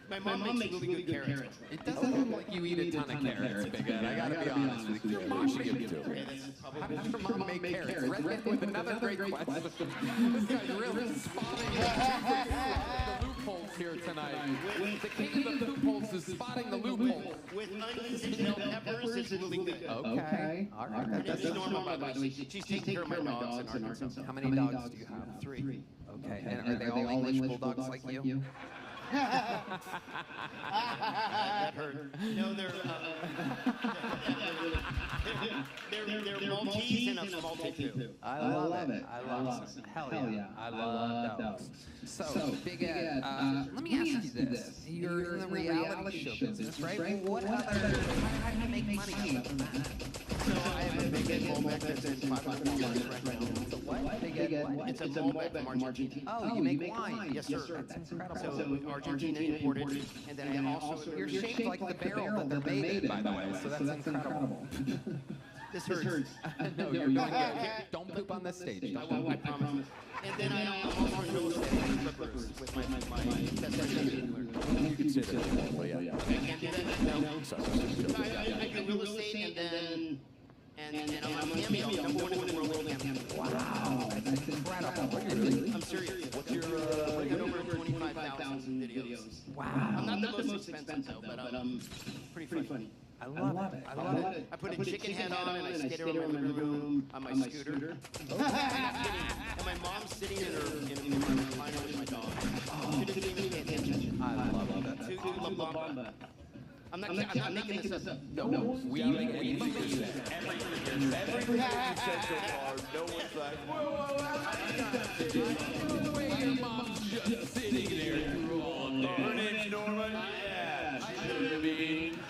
Speaker 9: My mom makes really good carrots.
Speaker 1: It doesn't look like you eat a ton of carrots, Big Ed. I gotta be honest with you. Your mom should give it to her. How does your mom make carrots? Redhead with another great question. This guy's really spotting the loopholes here tonight. The king of the loopholes is spotting the loopholes.
Speaker 9: With onions and bell peppers, it's really good.
Speaker 1: Okay. All right.
Speaker 9: This is Norma, by the way. She's taking care of my dogs in Arkansas.
Speaker 1: How many dogs do you have?
Speaker 9: 3.
Speaker 1: Okay. And are they all English bulldogs like you?
Speaker 9: That hurt. No, they're Maltese and a small pt2.
Speaker 1: I love it. I love it. Hell yeah. I love dogs. So, Big Ed, let me ask you this. You're in the reality show business, right? What other, how do you make money from that?
Speaker 9: So I have a Big Ed Malbec that's in 500 wines right now.
Speaker 1: It's a what? Big Ed what?
Speaker 9: It's a Malbec from Argentina.
Speaker 1: Oh, you make wine?
Speaker 9: Yes, sir.
Speaker 1: That's incredible.
Speaker 9: So Argentina imported, and then I also...
Speaker 1: You're shaped like the barrel that they're made in, by the way, so that's incredible.
Speaker 9: This hurts.
Speaker 1: No, you're doing good. Don't poop on this stage.
Speaker 9: I promise. And then I also in real estate flippers with my best friend.
Speaker 2: You can say that. Well, yeah.
Speaker 9: I can't do that. No. So I do real estate and I'm on Cameo. Number one in the world on Cameo.
Speaker 1: Wow, that's incredible. Really?
Speaker 9: I'm serious. What's your? I got over 25,000 videos.
Speaker 1: Wow.
Speaker 9: I'm not the most expensive though, but pretty funny.
Speaker 1: I love it. I love it.
Speaker 9: I put a chicken head on and I skate around my living room on my scooter. And my mom's sitting in my recliner with my dog. She doesn't even pay attention.
Speaker 1: I love that.
Speaker 9: To La Bamba. I'm not making this up.
Speaker 2: No, we believe that. Everything you said so far, no one's like, whoa,
Speaker 1: The way your mom's just sitting there through all day.
Speaker 2: her name's Norma.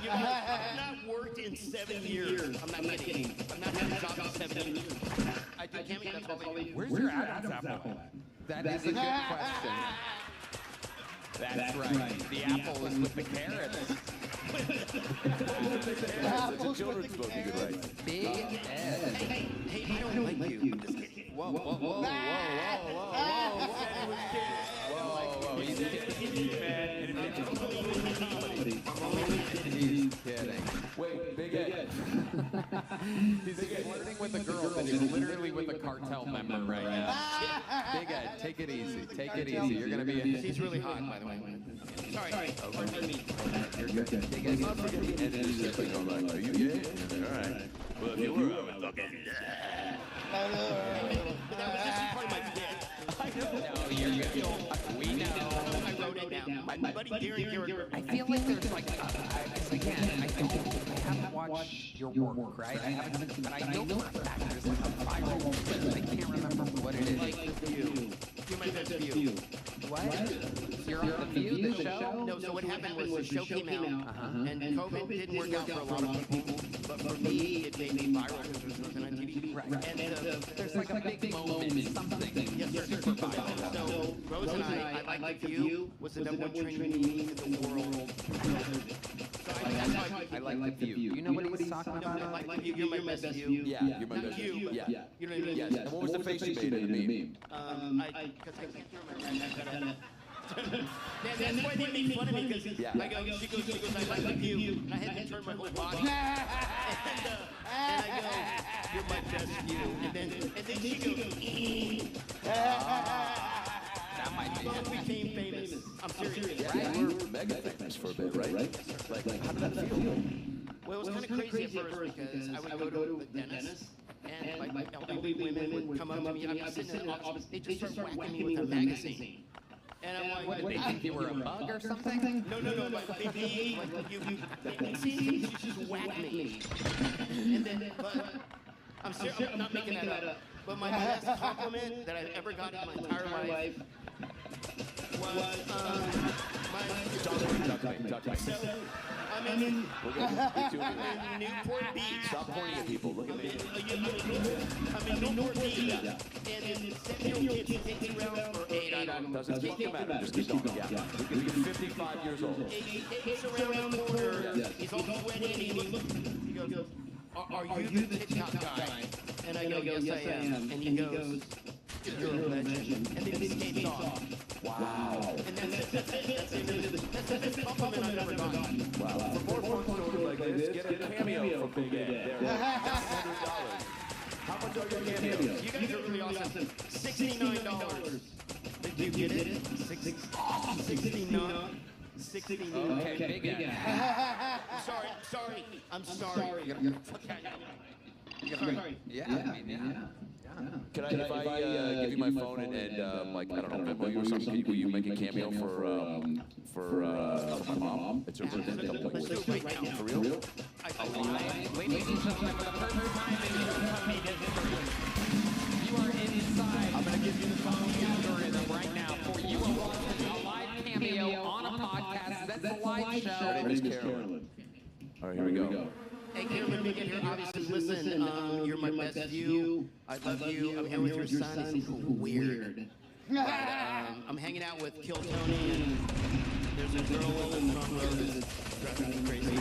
Speaker 2: Yeah,
Speaker 9: I've not worked in 7 years. I'm not kidding. I'm not having a job in 7 years. I do camping, that's all I do.
Speaker 1: Where's your Adam's apple at? That is a good question. That's right. The apple is with the carrots.
Speaker 2: It's a children's book, you could write.
Speaker 1: Big Ed.
Speaker 9: Hey, I don't like you. I'm just kidding.
Speaker 1: Whoa. He's kidding.
Speaker 2: Wait, Big Ed.
Speaker 1: He's flirting with a girl that is literally with a cartel member right now. Big Ed, take it easy. Take it easy. You're going to be a...
Speaker 9: She's really hot, by the way. Sorry. Pardon me.
Speaker 1: You're good. Big Ed,
Speaker 2: Not forgetting the editing is just like, I'm like, are you? Yeah. All right. Well, if you were, I would fucking
Speaker 9: But that was just part of my bit.
Speaker 1: No, you're good. We know.
Speaker 9: I wrote it down. My buddy Darren Garrett.
Speaker 1: I feel like there's like, again, I haven't watched your work, right? I haven't, but I know for a fact there's like a viral clip. I can't remember what it is.
Speaker 9: Like The View. You're my best view.
Speaker 1: What? You're on The View, the show?
Speaker 9: No, so what happened was the show came out, and COVID didn't work out for a lot of people, but for me, it made me viral because there was nothing on TV.
Speaker 1: Right.
Speaker 9: And
Speaker 1: There's like a big moment, something.
Speaker 9: Yes, super viral. So Rose and I Like the View was the number one trending meme in the world. So
Speaker 1: I like the view. You know what he's talking about?
Speaker 9: I like the view. You're my best view.
Speaker 2: Yeah, you're my best view. Yeah.
Speaker 9: You know what I mean?
Speaker 2: Yes. And what was the face you made in the meme?
Speaker 9: Because I can't remember. That's why they made fun of me because she goes, I like the view. And I had to turn my whole body. And I go, you're my best view. And then she goes,
Speaker 1: That might be
Speaker 9: both became famous. I'm serious.
Speaker 2: Yeah, you were mega famous for a bit, right? Like, how did that feel?
Speaker 9: Well, it was kind of crazy at first because I would go to the dentist and like elderly women would come up to me and I'd be sitting in the office. They just start whacking me with a magazine. And I'm like,
Speaker 1: What, they think you were a bug or something?
Speaker 9: No, like they see me, you just whack me. And then, but I'm not making that up. But my best compliment that I've ever got in my entire life was
Speaker 2: Talk to me.
Speaker 9: So, I'm in Newport Beach.
Speaker 2: Stop pointing at people. Look at me.
Speaker 9: I'm in Newport Beach. And 7-year-old kids take around for 8. I don't know.
Speaker 2: Doesn't matter. Just keep going. Yeah. You're 55 years old.
Speaker 9: He's around the corner. He's all sweaty and he goes, are you the TikTok guy? And I go, yes, I am. And he goes, you're a legend. And then he skates off.
Speaker 2: Wow.
Speaker 9: And that's the best compliment I've ever gotten.
Speaker 2: Wow. For more fun stories like this, get a cameo from Big Ed. $100. How much are your cameos?
Speaker 9: You guys are really awesome. $69. Did you get it? 69. 69.
Speaker 1: Okay, big guy.
Speaker 9: Sorry. I'm sorry.
Speaker 1: Sorry. Yeah, I mean, yeah.
Speaker 2: Can I, if I give you my phone and like, I don't know, Venmo you or something, will you make a cameo for my mom? It's her birthday.
Speaker 9: Let's do it right now.
Speaker 2: For real?
Speaker 1: Ladies and gentlemen, for the first time in your company history, you are inside. I'm going to give you the phone algorithm right now for you are watching a live cameo on a podcast. That's a live show.
Speaker 2: Her name is Carolyn. All right, here we go.
Speaker 9: Hey, Carolyn, we get here. Obviously, listen, you're my best view. I love you. I'm here with your son. He's weird. I'm hanging out with Kill Tony, and there's a girl in the front row that's driving me crazy.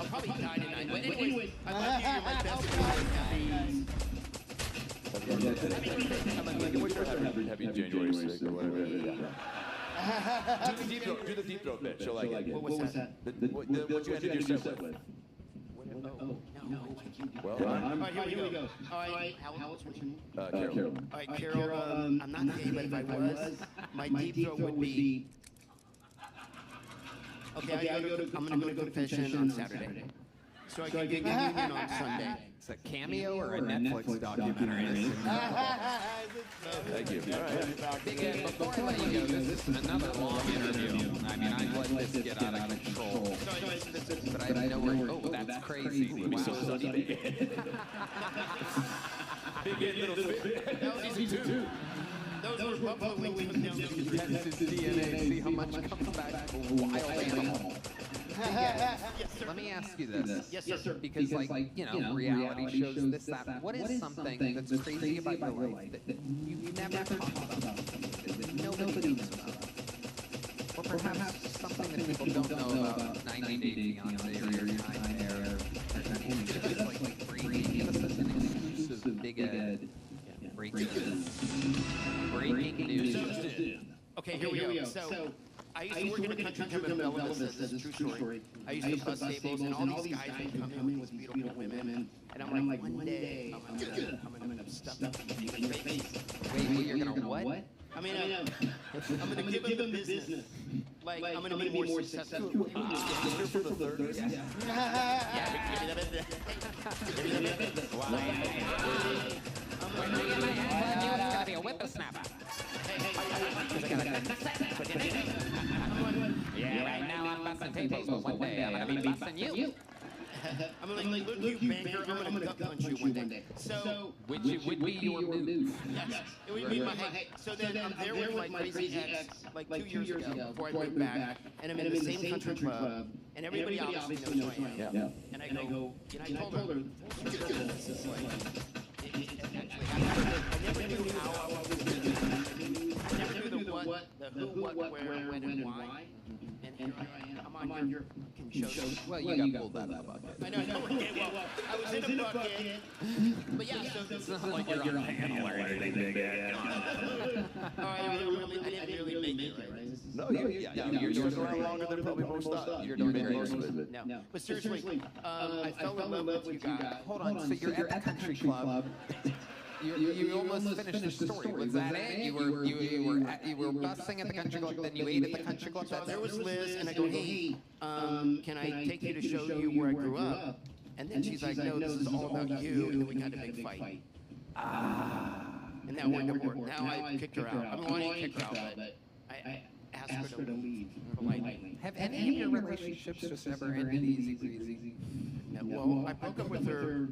Speaker 9: I'll probably die tonight. But anyway, I love you. You're my best view.
Speaker 2: Happy January 6th or whatever. Do the deep throat bit. She'll like it.
Speaker 9: What was that?
Speaker 2: What you ended your set with? Well,
Speaker 9: All right, here we go. All right, what's your name?
Speaker 2: Carolyn.
Speaker 9: All right, Carol, I'm not gay, but if I was, my deep throat would be... Okay, I'm going to go to confession on Saturday. So I can get communion on Sunday.
Speaker 1: It's a cameo or a Netflix documentary?
Speaker 2: Thank you. All right.
Speaker 1: Big Ed, before I let you go, this is another long interview. I mean, I've let this get out of control. But I know where, oh, that's crazy. Wow.
Speaker 2: So Big Ed, little bit.
Speaker 9: That was easy too. Those were buffalo wings down the street.
Speaker 1: Test his DNA, see how much comes back. Wild animal. Let me ask you this.
Speaker 9: Yes, sir.
Speaker 1: Because, like, you know, reality shows, this, that. What is something that's crazy about your life that you never talk about, that nobody knows about? Or perhaps something that people don't know about 90 Day Fiancé or your time there. Give us, like, give us an exclusive Big Ed breaking news.
Speaker 9: Okay, here we go. So, I used to work in a country club in Bella Vista. This is a true story. I used to bus tables, and all these guys would come in with beautiful women. And I'm like, one day, I'm gonna stuff them in your face.
Speaker 1: Wait, you're gonna what?
Speaker 9: I mean, I'm gonna give them the business. Like, I'm gonna be more successful.
Speaker 2: From the 30s?
Speaker 9: Yeah. Give me the business. Give me the business.
Speaker 1: When I get my hands on you, it's gonna be a whippersnapper. Yeah, right now I'm busting tables, but one day I'm gonna be busting you.
Speaker 9: I'm gonna look you, banker. I'm gonna gut punch you one day. So,
Speaker 1: Which would be your move.
Speaker 9: yes, it would be my height. So then I'm there with my crazy ex, like 2 years ago, before I moved back, and I'm in the same country club, and everybody obviously knows who I am.
Speaker 2: Yeah.
Speaker 9: And I go, and I told her, this is like, I never knew how I was going to do it. I never knew the what, the who, what, where, when, and why. And here I am. I'm on your show.
Speaker 1: Well, you got pulled out of the bucket.
Speaker 9: I know. Okay, well, I was in a bucket. But yeah, so
Speaker 1: It's not like you're on a panel or anything big.
Speaker 9: I didn't really make it, right?
Speaker 2: No, you're doing around longer than probably most of.
Speaker 1: You're doing great.
Speaker 2: most of it.
Speaker 9: No. But seriously, I fell in love with you guys.
Speaker 1: Hold on, so you're at the country club. You almost finished the story. Was that it? You were busing at the country club, then you ate at the country club.
Speaker 9: So there was Liz, and I go, hey, can I take you to show you where I grew up? And then she's like, no, this is all about you. And then we got a big fight. And now we're divorced. Now I kicked her out. I mean, well, I didn't kick her out, but I asked her to leave politely.
Speaker 1: Have any of your relationships just never ended easy breezy?
Speaker 9: No, well, I broke up with her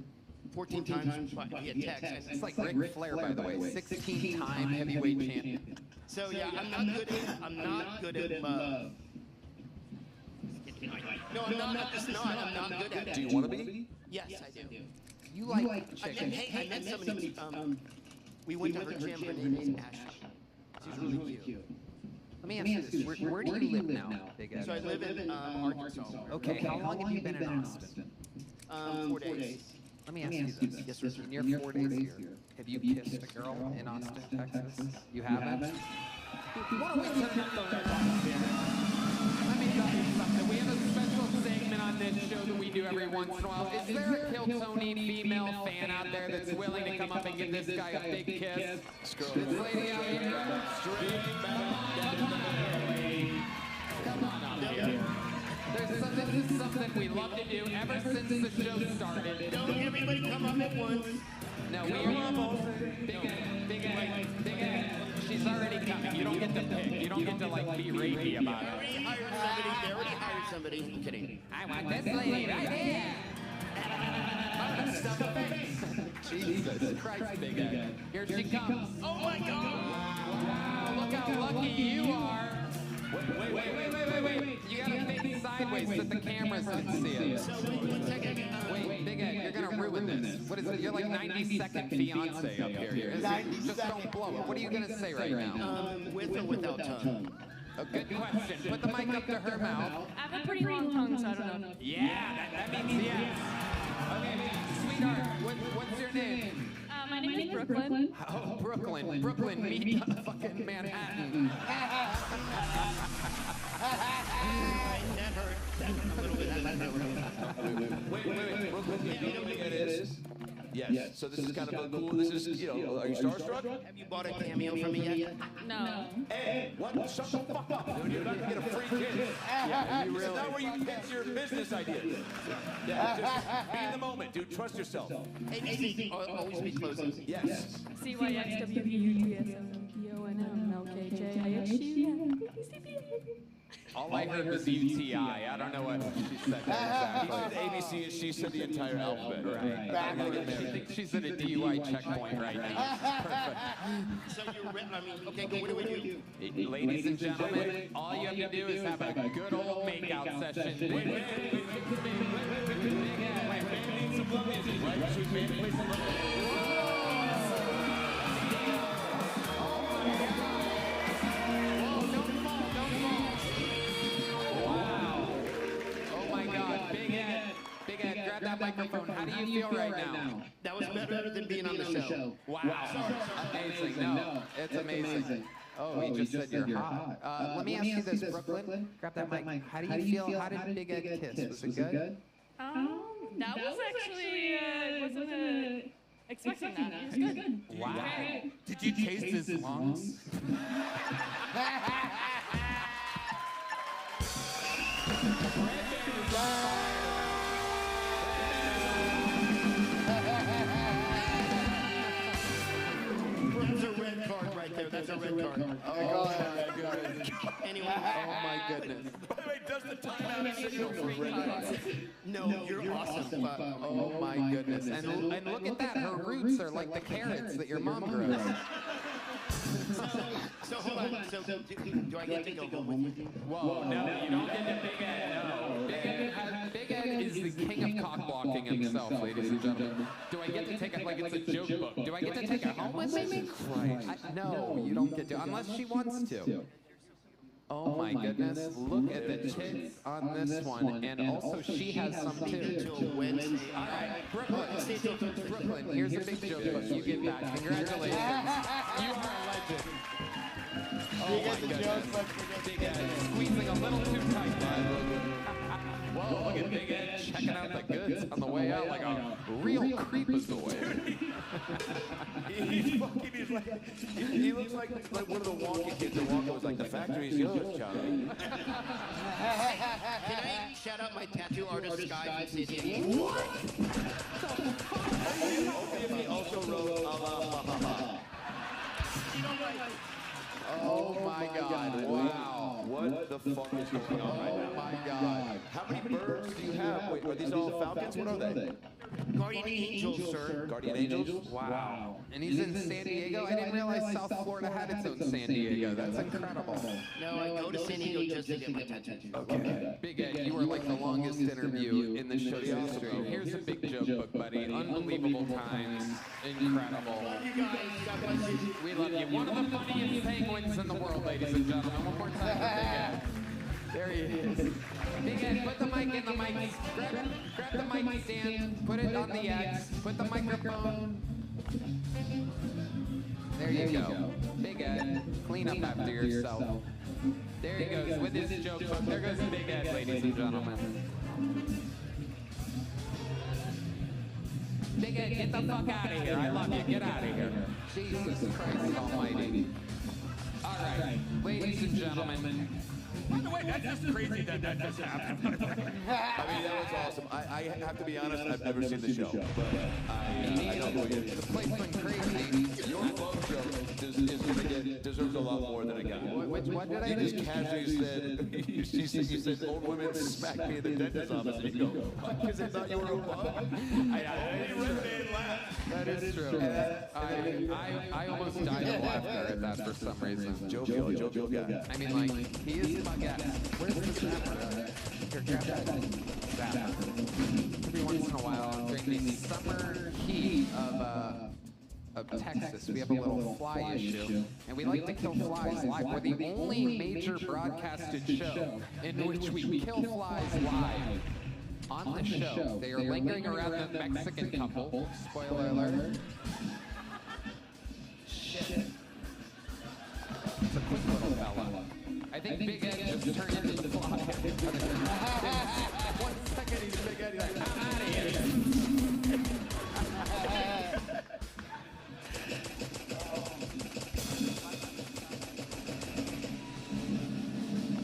Speaker 9: 14 times via text. And
Speaker 1: It's like Ric Flair, by the way, 16-time heavyweight champion.
Speaker 9: So yeah, I'm not good at love. No, I'm not just not. I'm not good at it.
Speaker 2: Do you want to be?
Speaker 9: Yes, I do.
Speaker 1: You like chicken.
Speaker 9: Hey, I met somebody. We went to her gym. Her name is Ashley. She's really cute.
Speaker 1: Let me ask you this. Where do you live now, Big Ed?
Speaker 9: So I live in Arkansas.
Speaker 1: Okay, how long have you been in Austin?
Speaker 9: 4 days.
Speaker 1: Let me ask you this.
Speaker 9: Yes, sir.
Speaker 1: In your 4 days here, have you kissed a girl in Austin, Texas? You haven't? Why don't we turn up the red button here? Let me tell you something. We have a special segment on this show that we do every once in a while. Is there a Kill Tony female fan out there that's willing to come up and give this guy a big kiss? This lady out here? Come on out here. This is something we love to do ever since the show started.
Speaker 9: Don't everybody come up at once.
Speaker 1: No, we are almost. Big Ed. She's already coming. You don't get to pick. You don't get to, like, be rapey about it.
Speaker 9: They already hired somebody. I'm kidding.
Speaker 1: I want this lady right here. Jesus Christ, Big Ed. Here she comes.
Speaker 9: Oh my God!
Speaker 1: Wow, look how lucky you are. Wait. You gotta face sideways so that the cameras can see it.
Speaker 9: So wait 1 second.
Speaker 1: Wait, Big Ed, you're gonna ruin this. What is it? You're like 90-second fiance up here. Just don't blow it. What are you gonna say right now?
Speaker 9: With or without tongue?
Speaker 1: A good question. Put the mic up to her mouth.
Speaker 10: I have a pretty long tongue, so I don't know.
Speaker 1: Yeah, that means yes. Okay, sweetheart, what's your name?
Speaker 10: My name is Brooklyn.
Speaker 1: Oh, Brooklyn, meet fucking Manhattan.
Speaker 9: That hurt. That a little bit.
Speaker 2: Wait. You know what it is? Yes. So this is kind of a cool. This is, are you starstruck?
Speaker 9: Have you bought a cameo from me yet?
Speaker 10: No.
Speaker 2: Hey, what? Shut the fuck up, dude. You're about to get a free kiss. Yeah, this is not where you pitch your business ideas. Yeah, just be in the moment, dude. Trust yourself.
Speaker 9: ABC, always be closing.
Speaker 2: Yes.
Speaker 1: All I heard was UTI. I don't know what she said there
Speaker 2: He
Speaker 1: exactly.
Speaker 2: said ABC and she said the entire alphabet.
Speaker 1: Right. She thinks she's at a DUI checkpoint right now. Perfect.
Speaker 9: So you're written. I mean, okay, go. What do we do?
Speaker 1: Ladies and gentlemen, all you have to do is have a good old makeout session. Wait. Big Ed, grab that microphone. How do you feel right now?
Speaker 9: That was better than being on the show.
Speaker 1: Wow. Amazing. No, it's amazing. Oh, he just said you're hot. Let me ask you this, Brooklyn. Grab that mic. How do you feel? How did Big Ed kiss? Was it good?
Speaker 10: That was actually, wasn't expecting that. It was good.
Speaker 1: Wow. Did you taste his lungs?
Speaker 9: That's a red card right there. That's a red card.
Speaker 1: Oh my goodness.
Speaker 9: Anyway.
Speaker 1: Oh my goodness.
Speaker 2: By the way, does the timeout signal for red card?
Speaker 9: No, you're awesome.
Speaker 1: Oh my goodness. And look at that. Her roots are like the carrots that your mom grows.
Speaker 9: So hold on. So do I get to go home with you?
Speaker 1: Whoa, no, you don't get to Big Ed. No. Big Ed is the king of cock blocking himself, ladies and gentlemen. Do I get to take it like it's a joke book? Do I get to take it home with me? No, you don't get to, unless she wants to. Oh my goodness, look at the tits on this one, and also she has some too. All right, Brooklyn, here's a big joke book. You get that. Congratulations. You are a legend. Oh my goodness. Big Ed squeezing a little too tight, bud. Whoa, look at Big Ed checking out the goods on the way out like a real creepazoid.
Speaker 2: He looks like one of the Wonka kids that Wonka was like, the factory's yours, Charlie.
Speaker 9: Can I shout out my tattoo artist, Sky from San Diego? What?
Speaker 2: He also wrote,
Speaker 1: Oh my God, wow.
Speaker 2: What the fuck is going on right now?
Speaker 1: Oh my God.
Speaker 2: How many birds do you have? Wait, are these all falcons? What are they?
Speaker 9: Guardian Angels, sir.
Speaker 2: Guardian Angels?
Speaker 1: Wow. And he's in San Diego? I didn't realize South Florida had its own San Diego. That's incredible.
Speaker 9: No, I go to San Diego just to get my tattoo.
Speaker 2: Okay.
Speaker 1: Big Ed, you were like the longest interview in the show's history. Here's a big joke book, buddy. Unbelievable times. Incredible. We love you. One of the funniest penguins in the world, ladies and gentlemen. One more time for Big Ed. There he is. Big Ed, put the mic in the mic. Grab the mic stand. Put it on the X. Put the microphone. There you go. Big Ed, clean up after yourself. There he goes with his joke book. There goes Big Ed, ladies and gentlemen. Big Ed, get the fuck out of here. I love you. Get out of here. Jesus Christ almighty. All right, ladies and gentlemen.
Speaker 6: By the way, that's just crazy that just happened.
Speaker 2: I mean, that was awesome. I have to be honest, I've never seen the show, but I know who it is.
Speaker 1: The place went crazy.
Speaker 2: Your love joke deserves a lot more than a guy.
Speaker 1: What did I
Speaker 2: You
Speaker 1: do?
Speaker 2: just casually said, you said old women smack me in the dentist's office, and you go, because they thought you were a bug?
Speaker 1: That is true. I almost died of laughter at that for some reason.
Speaker 2: Jovial guy.
Speaker 1: I mean, like, he is Baguette. Where's the zapper? Here, grab that zapper. Every once in a while, during the summer heat of Texas, we have a little fly issue, and we like to kill flies live. We're the only major broadcasted show in which we kill flies live. On the show, they are lingering around the Mexican couple. Spoiler alert. Shit. It's a quick little fella. I think Big Ed just turned into the fly. 1 second, he's Big Ed. He's like, I'm out of here.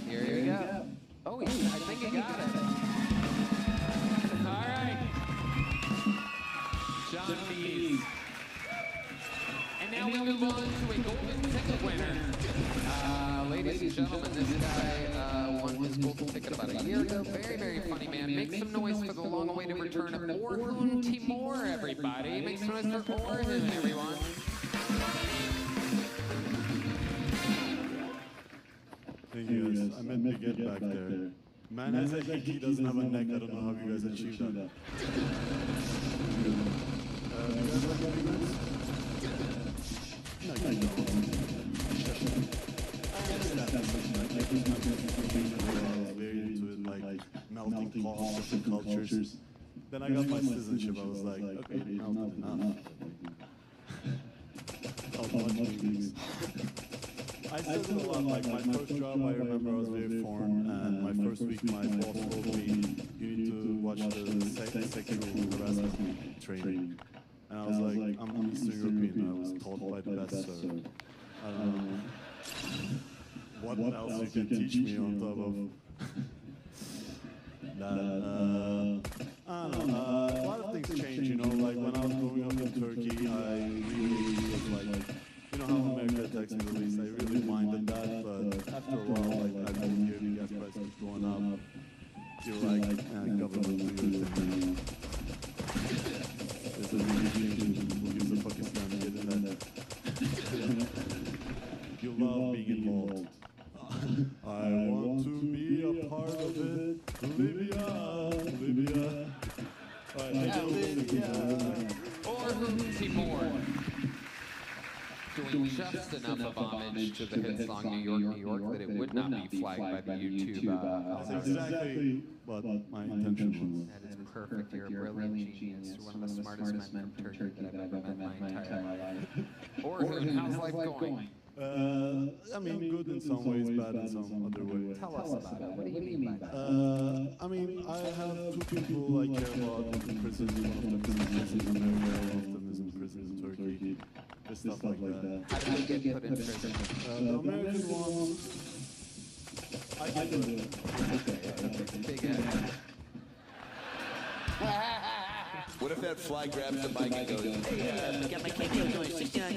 Speaker 1: Here you go. Oh, I think he got it. All right. John Bees. And now we move on to a golden ticket winner. Ladies and gentlemen, this guy won his golden ticket about a year ago. Very, very funny man. Make some noise for the long-awaited return of Orhun Timur, everybody. Make some noise for Orhun, everyone.
Speaker 11: Thank you guys. I meant to get back there. Man has a heat, he doesn't have a neck. I don't know how you guys achieved that. You guys like arguments? No, you don't. Very into it, like melting pots, different cultures. Then I got my citizenship. I was like, okay, melted enough. I still do a lot. Like my first job, I remember I was very foreign, and my first week, my boss told me, you need to watch the sexual harassment training. And I was like, I'm Eastern European. I was taught by the best, so I don't know what else you can teach me on top of that. I don't know. A lot of things change, you know. Like when I was growing up in Turkey, I really was like, you know how America attacks the Middle East. I really minded that, but after a while, like I moved here, the gas prices going up. You're like, government, do your Libya. All right, Libya.
Speaker 1: Or Timor. Doing just enough of homage to the hit song New York, that it would not be flagged by the YouTube.
Speaker 11: That's exactly what my intention was.
Speaker 1: That is perfect. You're a brilliant genius. You're one of the smartest men from Turkey that I've ever met my entire life. Orhun, how's life going?
Speaker 11: I mean, good in some ways, bad in some other ways.
Speaker 1: Tell us about it. What do you mean by that?
Speaker 11: I mean, I have two people I care about in prison. One of them is in prison in America, one of them is in prison in Turkey. Just stuff like that.
Speaker 1: How did they get put in prison?
Speaker 11: The American one, I can do it.
Speaker 1: Big head.
Speaker 2: What if that fly grabs the mic and goes, hey,
Speaker 9: Got my KPO going 69.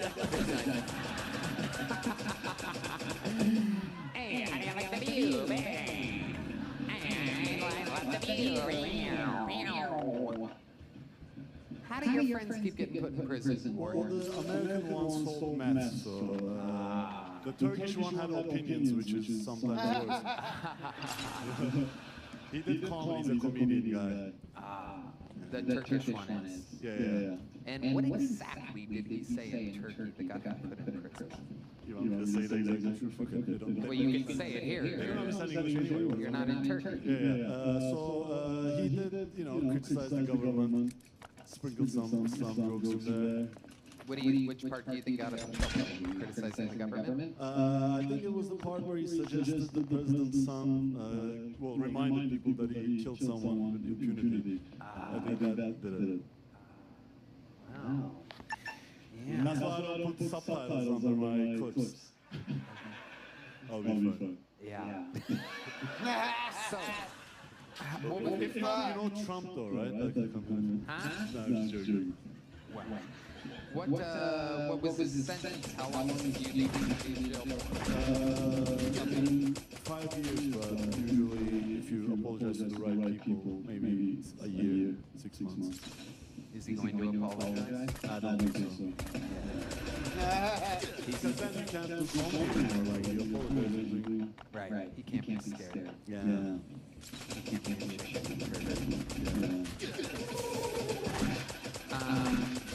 Speaker 9: Hey, I like the view, man. I like the view.
Speaker 1: How do your friends keep getting put in prison?
Speaker 11: Well, the American ones sold meth, so the Turkish one had opinions, which is sometimes worse. He did comedy, he's a comedian guy.
Speaker 1: The Turkish one is.
Speaker 11: Yeah.
Speaker 1: And what exactly did he say in Turkey that got him put in prison?
Speaker 11: You want me to say the exact truth? Okay, they don't.
Speaker 1: Well, you can say it here.
Speaker 11: They don't understand English anyway.
Speaker 1: You're not in Turkey.
Speaker 11: Yeah. So he did, criticize the government, sprinkle some jokes in there.
Speaker 1: Which part do you think got him in trouble? Criticizing the government?
Speaker 11: I think it was the part where he suggested the president's son, reminded people that he killed someone with impunity. I think that did it.
Speaker 1: Wow.
Speaker 11: Yeah. That's why I don't put subtitles under my clips. I'll be fine.
Speaker 1: Yeah. So,
Speaker 11: If not, you know Trump though, right? Huh? No, I'm just joking.
Speaker 1: Wow. What was his sentence? How long did you think he was in jail for?
Speaker 11: I mean, 5 years, but usually if you apologize to the right people, maybe a year, 6 months.
Speaker 1: Is he going to apologize?
Speaker 11: I don't think so. Because then you can't do comedy anymore, like you apologize.
Speaker 1: Right, he can't be scared.
Speaker 11: Yeah.
Speaker 1: He can't be ashamed.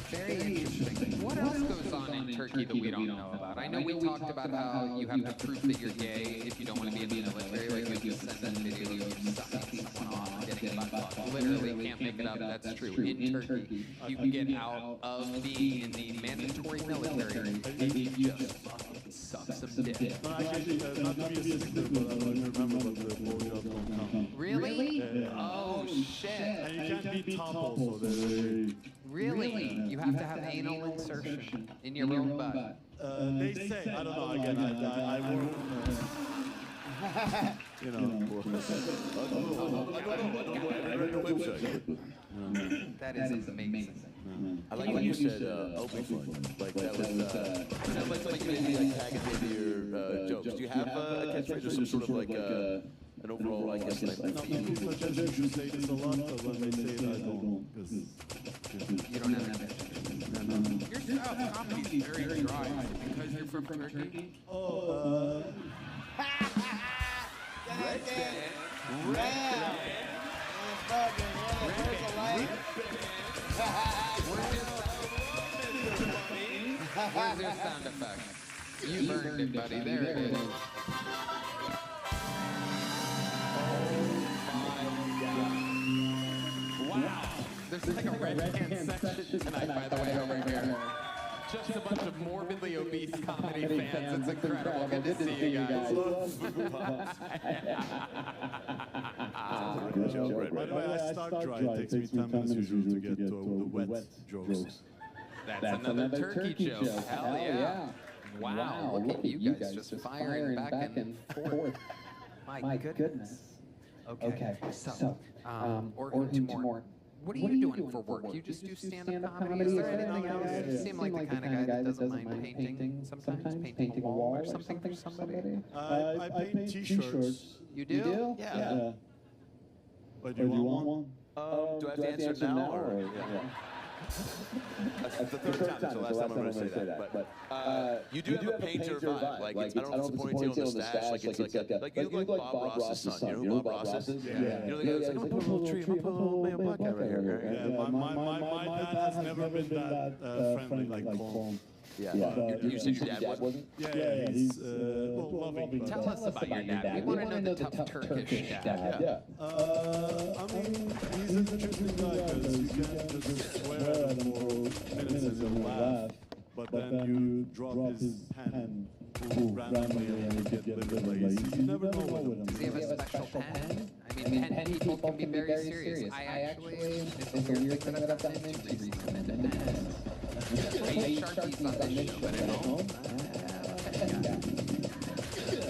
Speaker 1: Very interesting. What else goes on in Turkey that we don't know about? I know we talked about how you have to prove that you're gay if you don't want to be in the military. Like you have to send a video of you sucking someone off and getting butt fucked. Literally can't make it up. That's true. In Turkey, you can get out of being in the mandatory military if you just fucking suck some dick.
Speaker 11: No, actually, not to be a stickler, but I don't remember what the blowjob don't count.
Speaker 1: Really?
Speaker 11: Yeah.
Speaker 1: Oh shit.
Speaker 11: And you can't be top also.
Speaker 1: Really? You have to have anal insertion in your own butt.
Speaker 11: They say, I don't know, again, I work
Speaker 1: That is amazing.
Speaker 2: I like when you said open fun. Like that was, sounds like something maybe like tag it into your jokes. Do you have a catchphrase or some sort of like an overall, I guess, like
Speaker 11: people suggest you say this a lot, but when they say it, I don't.
Speaker 1: You don't have that. Your style of comedy is very dry. Is it because you're from Turkey?
Speaker 11: Oh,
Speaker 1: Where's your sound effect? You burned it, buddy. There it is. Wow. There's like a red can section tonight, by the way, over here. Just a bunch of morbidly obese comedy fans. It's incredible. Good to see you guys.
Speaker 11: By the way, I start dry. It takes me 10 minutes usually to get to the wet jokes.
Speaker 1: That's another turkey joke. Hell yeah. Wow, look at you guys just firing back and forth. My goodness. Okay, so, Orhun Timur, what are you doing for work? You just do stand-up comedy? Is there anything else? You seem like the kind of guy that doesn't mind painting sometimes, painting a wall or something for somebody.
Speaker 11: I paint t-shirts.
Speaker 1: You do?
Speaker 11: Yeah. But do you want one?
Speaker 2: Do I have to answer now? Or? That's the third time. That's the last time I'm going to say that. But you do have a painter vibe. Like, I don't know if it's a ponytail and the stash. Like, it's like you look like Bob Ross's son. You know who Bob Ross is? Yeah. You know the guy who's like, I'm going to put a little tree. I'm going to put a little black guy right here.
Speaker 11: Yeah, my dad has never been that friendly like Colm.
Speaker 2: Yeah. You said your dad wasn't?
Speaker 11: Yeah, he's loving.
Speaker 1: Tell us about your dad. We want to know the tough Turkish dad.
Speaker 11: Yeah. I mean, he's an interesting guy because you can't just swear at him for minutes and laugh, but then you drop his pen randomly and you get literally. You never know with him.
Speaker 1: Does he have a special pen? I mean, pen people can be very serious. I actually, it's a weird thing that I've done recently. I use Sharpies on this show, but at home,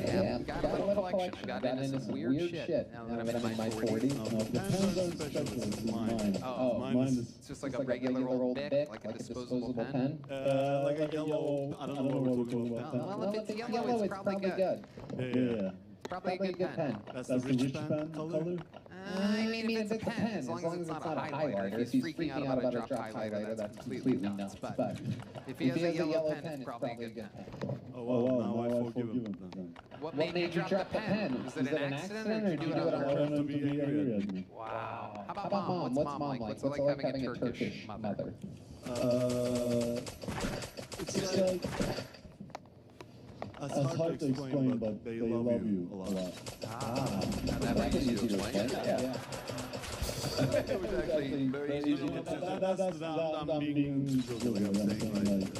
Speaker 1: yeah, got a little collection. I got into some weird shit now that I'm in my 40s. Mine's just like a regular old Bic, like a disposable pen.
Speaker 11: Like a yellow, I don't know what we're talking about.
Speaker 1: Well, if it's yellow, it's probably good.
Speaker 11: Yeah.
Speaker 1: Probably a good pen.
Speaker 11: That's the rich pen color?
Speaker 1: I mean, it's a pen, as long as it's not a highlighter. If he's freaking out about a drop highlighter, that's completely nuts. But if he has a yellow pen, it's probably a good pen.
Speaker 11: Oh, well, now I forgive him.
Speaker 1: What made you drop the pen? Was it an accident, or did you do it on purpose? Wow. How about mom? What's mom like? What's it like having a Turkish mother?
Speaker 11: It's like... It's hard to explain, but they love you a lot.
Speaker 1: That's easy to explain. Yeah.
Speaker 2: It was actually very easy to explain.
Speaker 11: I'm being really saying, like,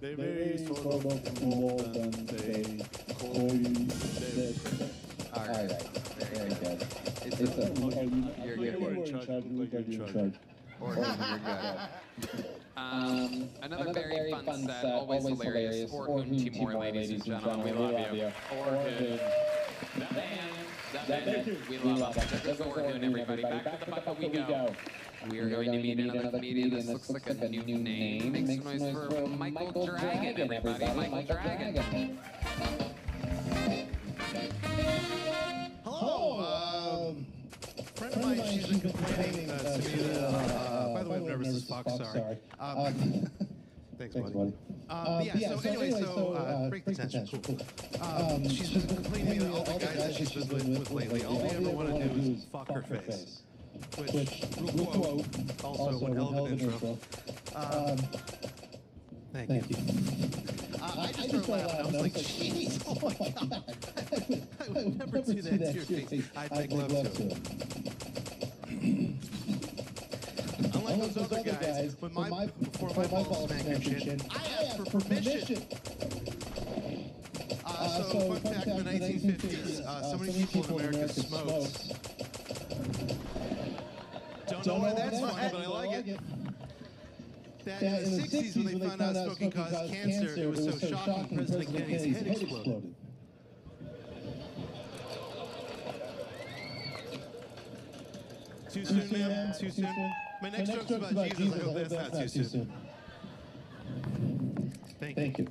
Speaker 11: they're very sort of involved and they call you.
Speaker 1: All right. Very good.
Speaker 11: You're in charge.
Speaker 1: Or you're good. Another very fun set, always hilarious. Orhun Timor, ladies and gentlemen, we love you. Orhun. That band, we love it. There goes Orhun, everybody. Back to the bucket we go. We are going to meet another comedian. This looks like a new name. Make some noise for Michael Dragon, everybody. Michael Dragon.
Speaker 12: Hello. A friend of mine, she's been complaining to me that, by the way, I'm nervous as fuck, sorry. Thanks, buddy. So break the tension, cool. She's been complaining to me that all the guys that she's been with lately, all they ever want to do is fuck her face. Which, real quote, also one hell of an intro. Thank you. I just started laughing. I was like, jeez, oh my God. I would never do that to your face. I'd make love to it. Unlike those other guys, before my balls smack your chin, I asked for permission. So, fun fact, in the 1950s, so many people in America smoked. Don't know why that's funny, but I like it. That in the 60s, when they found out smoking caused cancer, it was so shocking, President Kennedy's head exploded. Too soon, ma'am? Too soon? My next joke's about Jesus. I hope that's not too soon. Thank you.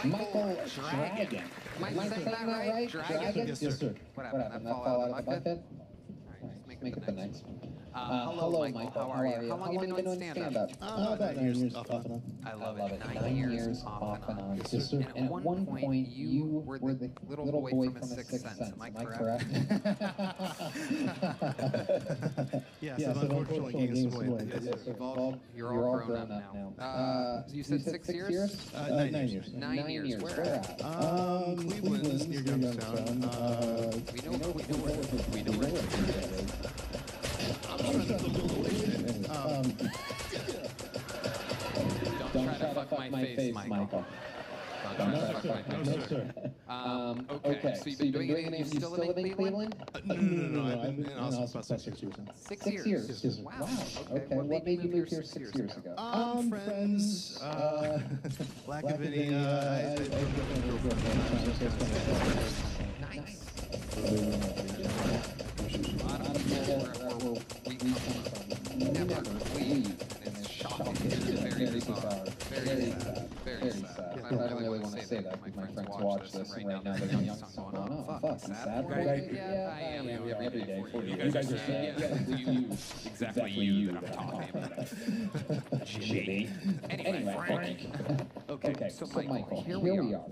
Speaker 1: Michael Dragon. Am I saying that right? Dragon?
Speaker 12: Yes, sir.
Speaker 1: What happened? That fall out of the bucket? All right, just make it the next one. Hello, Michael. How are you? How long have you been doing stand-up?
Speaker 12: About 9 years off and on.
Speaker 1: I love it. 9 years off and on.
Speaker 12: Yes, sir.
Speaker 1: And at one point, you were the little boy from A Sixth Sense. Am I correct?
Speaker 12: Yes, I've unfortunately gained some weight.
Speaker 1: You're all grown up now. You said 6 years?
Speaker 12: 9 years.
Speaker 1: 9 years. Where at?
Speaker 12: Cleveland is near Youngstown.
Speaker 1: We know where it is.
Speaker 12: I'm trying to build a relationship.
Speaker 1: Don't try to fuck my face, Michael. Don't try to fuck my face.
Speaker 12: No, sir.
Speaker 1: Okay, so you've been doing it, and you still live in Cleveland?
Speaker 12: No. I've been in Austin for about 6 years now.
Speaker 1: 6 years? Wow. Okay. What made you move here 6 years ago?
Speaker 12: Friends, lack of any,
Speaker 1: Nice. A lot of people where we come from never leave, and it's shocking. It's very bizarre. Very sad. Very sad. I don't really want to say that because my friends watch this, and right now they're young, so going, oh, fuck, fuck, sad for you? Yeah, I am every day for you. You guys are sad. Yeah, you, exactly you that I'm talking about. Jimmy. Anyway, Frank. Okay, so Michael, here we are.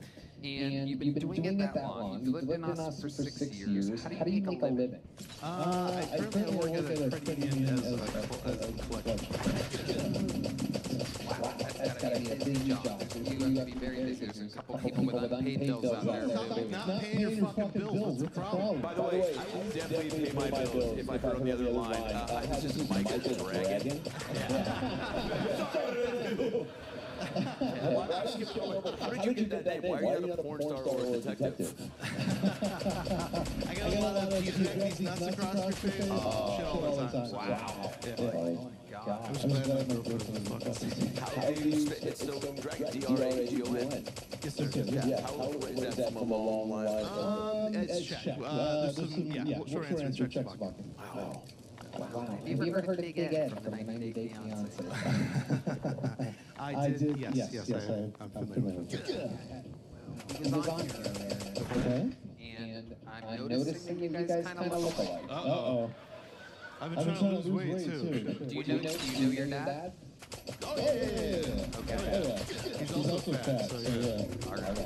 Speaker 1: And you've been doing it that long. You've lived in us for 6 years. How do you make a living?
Speaker 12: I currently work at a credit union as a collector.
Speaker 1: Wow, that's gotta be a busy job. You have to be very busy. There's a couple people with unpaid bills out there.
Speaker 12: Not paying your fucking bills. What's the problem?
Speaker 2: By the way, I would definitely pay my bills if I heard on the other line. This is Michael Dragon. How did you get that name? Why are you not a porn star or a detective?
Speaker 12: I got a lot of these nuts across your face. Shit all the time.
Speaker 1: Wow.
Speaker 12: God. I'm just glad my girlfriend was fucking.
Speaker 2: How do you spit it? So Dragon, D-R-A-G-O-N.
Speaker 12: Yes, sir.
Speaker 2: Yeah. How is that from a long line?
Speaker 12: It's check. There's some, short answer, check Spokane.
Speaker 2: Wow.
Speaker 1: Wow. Have you ever heard of Big Ed from the 90 Day Fiancé?
Speaker 12: I did. Yes, I'm familiar with it.
Speaker 1: He was on here, and I'm noticing you guys kind of look alike.
Speaker 12: Uh-oh. I've been trying to lose weight, too.
Speaker 1: Do you know your dad?
Speaker 12: Oh, yeah.
Speaker 1: Okay.
Speaker 12: He's also fat, so yeah.
Speaker 1: All right.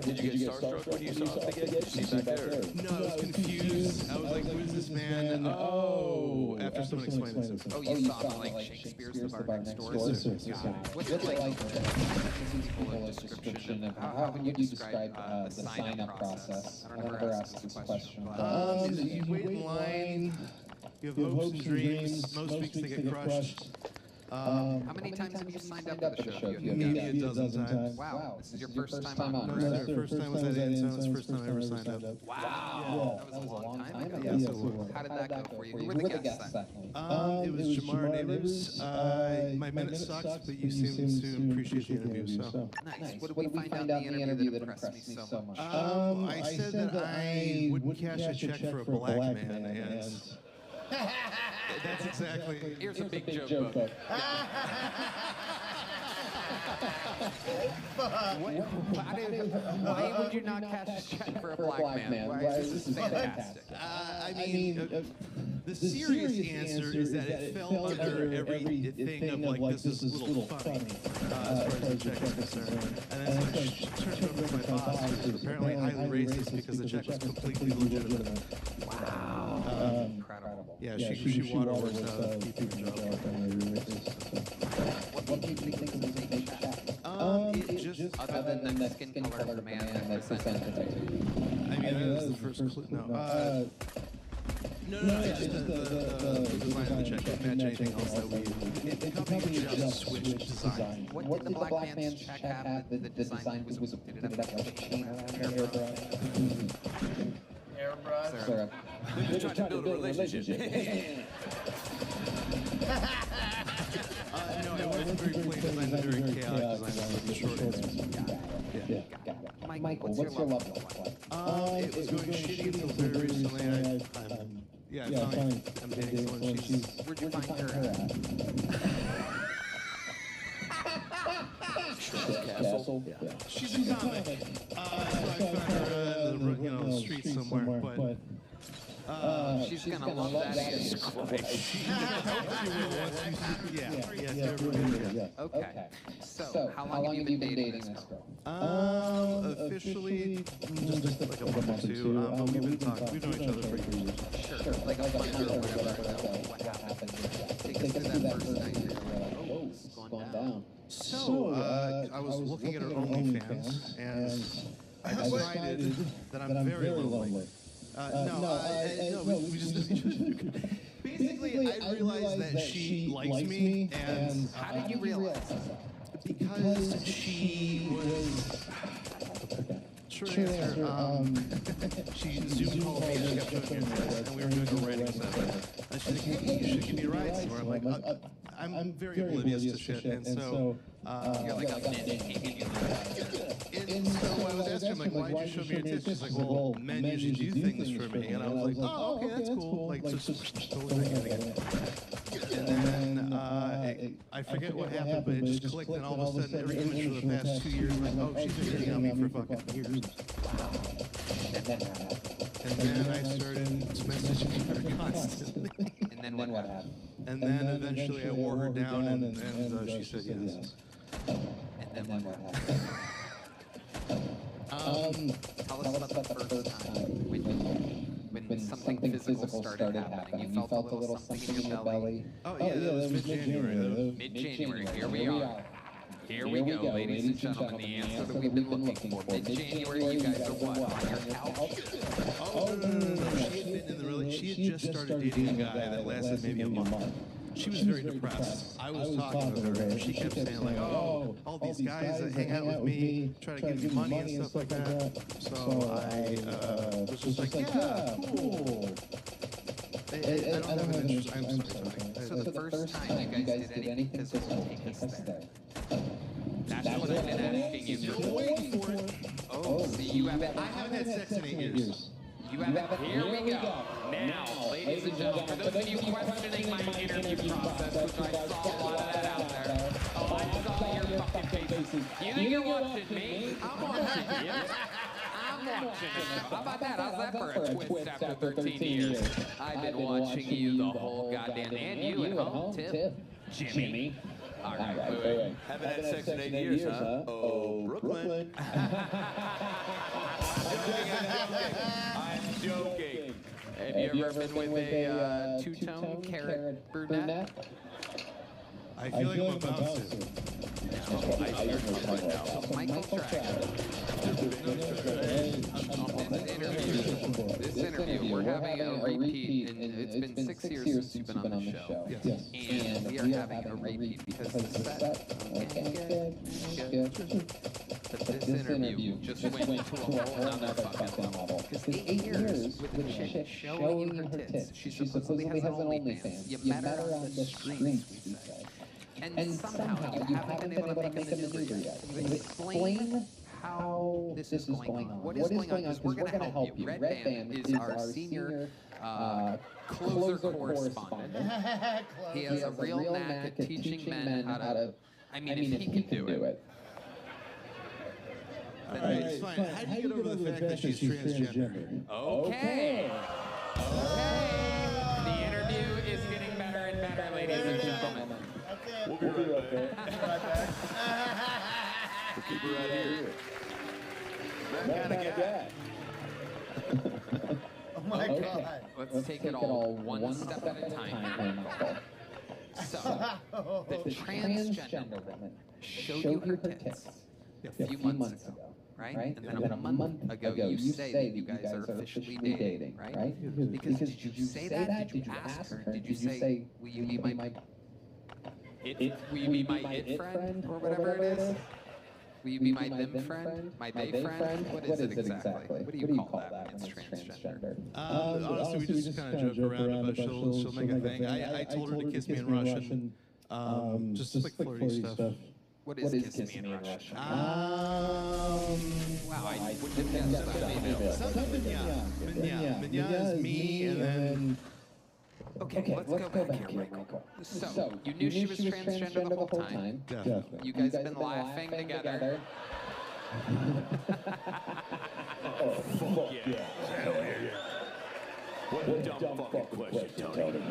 Speaker 2: Did you get starstruck when you saw us again? Did you see back there?
Speaker 12: No, I was confused. I was like, who is this man? Oh, after someone explained it to me.
Speaker 1: Oh, you saw him like Shakespeare's The Bar Next Door? What's it like? People a description of how would you describe the sign-up process? I don't ever ask this question.
Speaker 12: You wait in line, you have hopes and dreams, most weeks they get crushed.
Speaker 1: How many times have you signed up for the show?
Speaker 12: Maybe a dozen times.
Speaker 1: Wow, this is your first time on.
Speaker 12: No, sir. First time was at Antone's, first time I ever signed up.
Speaker 1: Wow, that was a long time ago.
Speaker 12: Yes, it was.
Speaker 1: How did that go for you? Who were the guests that night?
Speaker 12: It was Jamar Neighbors. My minute sucked, but you seemed to appreciate the interview, so.
Speaker 1: Nice. What did we find out in the interview that impressed me so much?
Speaker 12: I said that I wouldn't cash a check for a black man, and that's exactly.
Speaker 1: Here's a big joke book. Why would you not cash a check for a black man? Why is this fantastic?
Speaker 12: I mean, the serious answer is that it fell under everything of like, this is a little funny as far as the check is concerned. And then I turned over to my boss, who was apparently highly racist because the check was completely legitimate.
Speaker 1: Wow. Incredible.
Speaker 12: Yeah, she waterworks keeping the job.
Speaker 1: What do you think of the fake check?
Speaker 12: Just
Speaker 1: other than the skin color of the man and the percentage.
Speaker 12: I mean, that was the first clue. No. No, just the design of the check didn't match anything else that we. The company just switched design.
Speaker 1: What did the black man's check have? The design was did it have like a chain around airbrush?
Speaker 8: Airbrush.
Speaker 2: They're just trying to build a relationship.
Speaker 12: No, it wasn't very clean design, very chaotic design. The short answer.
Speaker 1: Yeah. Got it. Michael, what's your love life like?
Speaker 12: It was going shitty until very recently. I'm dating someone.
Speaker 1: Where'd you find her at?
Speaker 2: Castle? Yeah.
Speaker 12: She's a comic. So I found her in the streets somewhere, but.
Speaker 1: She's gonna love that. Okay. So, how long have you been dating this girl?
Speaker 12: Officially, just like a month or two. But we've been talking. We've known each other for years.
Speaker 1: Sure. Like a month or whatever. What happened? Take us through that first night. Oh, it's gone down.
Speaker 12: So, I was looking at her OnlyFans, and I decided that I'm very lonely. We just basically, I realized that she likes me, and
Speaker 1: how did you realize that?
Speaker 12: Because she was. Short answer. She Zoom called me, she kept showing me this, and we were doing a writing session. And she's like, hey, you should give me a ride somewhere. I'm like, I'm very oblivious to shit, and so
Speaker 1: You're like a ninja.
Speaker 12: and so I was asking him, like, why'd you show me your tits? She's like, well, men usually do things for me, and I was like, oh, okay, that's cool. Like, just totally forgetting it. And then I forget what happened, but it just clicked, and all of a sudden, every image for the past 2 years, like, oh, she's been hitting on me for fucking years. And then I started messaging her constantly.
Speaker 1: And then what happened?
Speaker 12: And then eventually I wore her down, and she said yes.
Speaker 1: And then what happened? Tell us about the first time when something physical started happening. You felt a little something in your belly.
Speaker 12: Oh yeah, that was mid-January.
Speaker 1: Mid-January, here we are. Here we go, ladies and gentlemen, the answer that we've been looking for. Mid-January, you guys are what, on your couch?
Speaker 12: Oh, no. She had just started dating a guy that lasted maybe a month. She was very depressed. I was talking to her, and she kept saying, like, oh, all these guys that hang out with me try to give me money and stuff like that. So I was just like, yeah, cool. I don't have an interest. I'm sorry, Tony.
Speaker 1: So the first time you guys did anything physical, take us there. That's what I've been asking you.
Speaker 12: You're waiting for it.
Speaker 1: Oh, see, you haven't.
Speaker 12: I haven't had sex in 8 years.
Speaker 1: You haven't. Here we go. Now, ladies and gentlemen, for those of you questioning my interview process, which I saw a lot of that out there. Oh, I saw your fucking faces. You think you're watching me? I'm watching you. I'm watching it. How about that? How's that for a twist after 13 years? I've been watching you the whole goddamn, and you at home, Tim. Jimmy. All right, wait.
Speaker 2: Haven't had sex in 8 years, huh? Oh, Brooklyn. I'm joking.
Speaker 1: Have you ever been with a two-tone carrot brunette?
Speaker 12: I feel like I'm about to.
Speaker 1: Michael Tracker. This interview, we're having a repeat, and it's been 6 years since you've been on the show.
Speaker 12: Yes.
Speaker 1: And we are having a repeat because the set, but this interview just went to a whole other fucking level. Because 8 years with the chick showing her tits. She supposedly has an OnlyFans. You met her on the streets, we say. And somehow you haven't been able to make a maneuver yet. Explain how this is going on. What is going on? Because we're going to help you. Red Band is our senior closer correspondent. He has a real knack at teaching men how to, I mean, if he can do it.
Speaker 12: All right, it's fine. How do you get over the fact that she's transgender?
Speaker 1: Okay. The interview is getting better and better, ladies and gentlemen.
Speaker 2: We'll be right back. We'll keep her right here. That kind of guy.
Speaker 8: Oh my God.
Speaker 1: Let's take it all one step at a time. So, the transgender woman showed you her tits a few months ago, right? And then a month ago, you say that you guys are officially dating, right? Because did you say that? Did you ask her? Did you say, will you be my will you be my it friend or whatever it is? Will you be my them friend? My they friend? What is it exactly? What do you call that when it's transgender?
Speaker 12: Honestly, we just kind of joke around, but she'll make a thing. I told her to kiss me in Russian. Just like flirty stuff.
Speaker 1: What is kiss me in Russian? Wow, I wouldn't have guessed that.
Speaker 12: Something Minya. Minya is me, and then...
Speaker 1: Okay, let's go back here, Michael. So, you knew she was transgender the whole time.
Speaker 12: Definitely.
Speaker 1: You guys have been laughing together.
Speaker 2: Oh, fuck yeah. Hell yeah. What a dumb fucking question, Tony.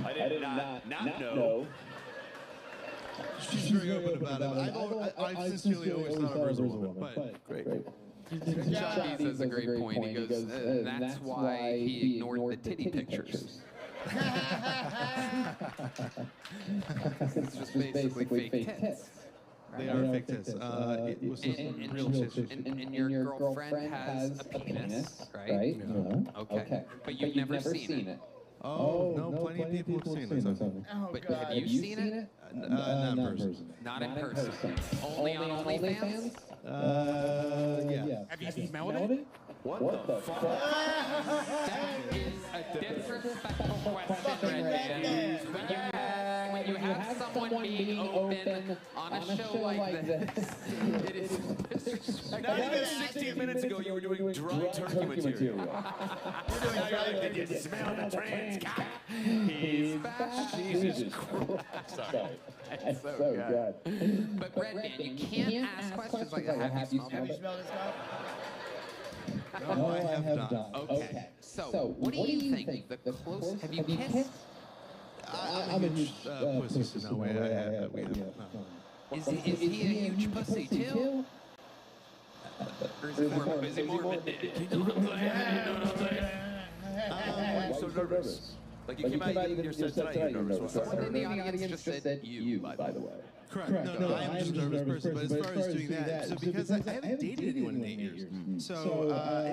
Speaker 2: I did not know.
Speaker 12: She's very open about it. I've sincerely always thought of her as a woman, but
Speaker 2: Great.
Speaker 1: John B says a great point. He goes, that's why he ignored the titty pictures. It's just basically fake tits.
Speaker 12: They are fake tits. It was real tits.
Speaker 1: And your girlfriend has a penis, right?
Speaker 12: Yeah.
Speaker 1: Okay. But you've never seen it.
Speaker 12: Oh, no, plenty of people have seen this.
Speaker 1: But have you seen it?
Speaker 12: Not in person.
Speaker 1: Not in person. Only on OnlyFans?
Speaker 12: Yeah.
Speaker 6: Have you smelled it?
Speaker 2: What the fuck?
Speaker 1: That is a disrespectful question, Red. When you have someone being open on a show like this, it is disrespectful.
Speaker 2: Not even 16 minutes ago, you were doing dry turkey material. You're doing dry. Did you smell the trans cock?
Speaker 1: He's back.
Speaker 2: Jesus Christ. Sorry.
Speaker 1: That's so good. But Red Man, you can't ask questions like that. Have you smelled it?
Speaker 8: Smell this guy?
Speaker 12: No, I have not.
Speaker 1: Okay. So, what do you think? The close? Have you kissed?
Speaker 12: I'm a huge pussy, so no way. We have no.
Speaker 1: Is he a huge pussy too? Or is it more of a busy morbid dick? You know what I'm saying?
Speaker 2: Why are you so nervous? Like you came out of your set tonight, you're nervous.
Speaker 1: Someone in the audience just said you, by the way.
Speaker 12: Correct. No, I am just a nervous person. But as far as doing that, so because I haven't dated anyone in 8 years. So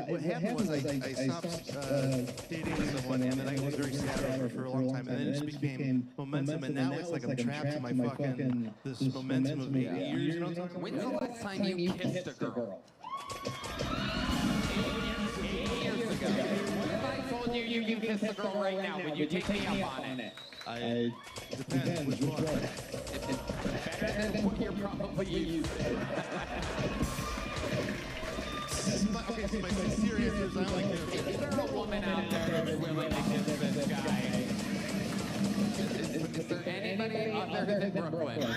Speaker 12: what happened was I stopped dating someone, and then I was very sad about it for a long time, and then it just became momentum, and now it's like I'm trapped in my fucking this momentum of 8 years. You know what I'm talking about?
Speaker 1: When's the last time you kissed a girl? 8 years ago. If I told you you can kiss a girl right now, would you take me up on it?
Speaker 12: I depends which one.
Speaker 1: Better than what you're probably used to.
Speaker 12: Okay, so my serious is I like
Speaker 1: Is there a woman out there that's willing to kiss this guy? Is there anybody other than Brooklyn?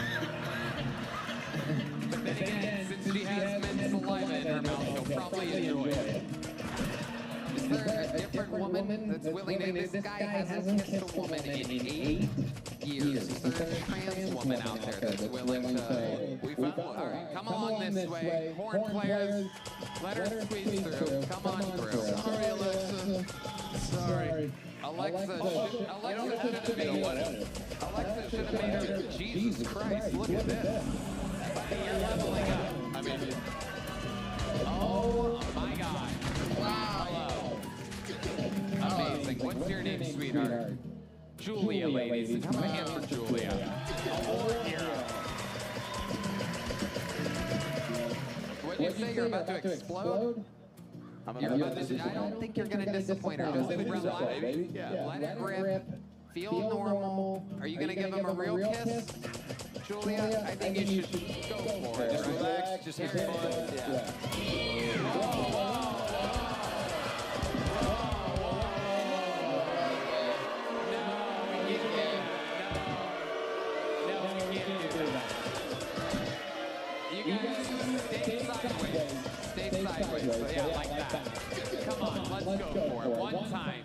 Speaker 1: But then again, since she has men's saliva in her mouth, she'll probably enjoy it. Is there a different woman that's willing to? This guy hasn't kissed a woman in 8 years. Is there a trans woman out there that's willing to? We found one. All right, come on this way. Horn players, let her squeeze through. Come on through.
Speaker 12: Sorry, Alexa. Sorry.
Speaker 1: Alexa should have made her. Jesus Christ, look at this. You're leveling up. I mean, oh my God. Wow. Hello. Amazing. What's your name, sweetheart? Julia, ladies. Come on, hand for Julia. What did you say? You're about to explode? I don't think you're going to disappoint her. Just relax. Let it rip. Feel normal. Are you going to give him a real kiss? Julia, I think you should go for it.
Speaker 2: Just relax, just have fun. Yeah.
Speaker 1: Stay sideways. Yeah, like that. Come on, let's go for it. One time.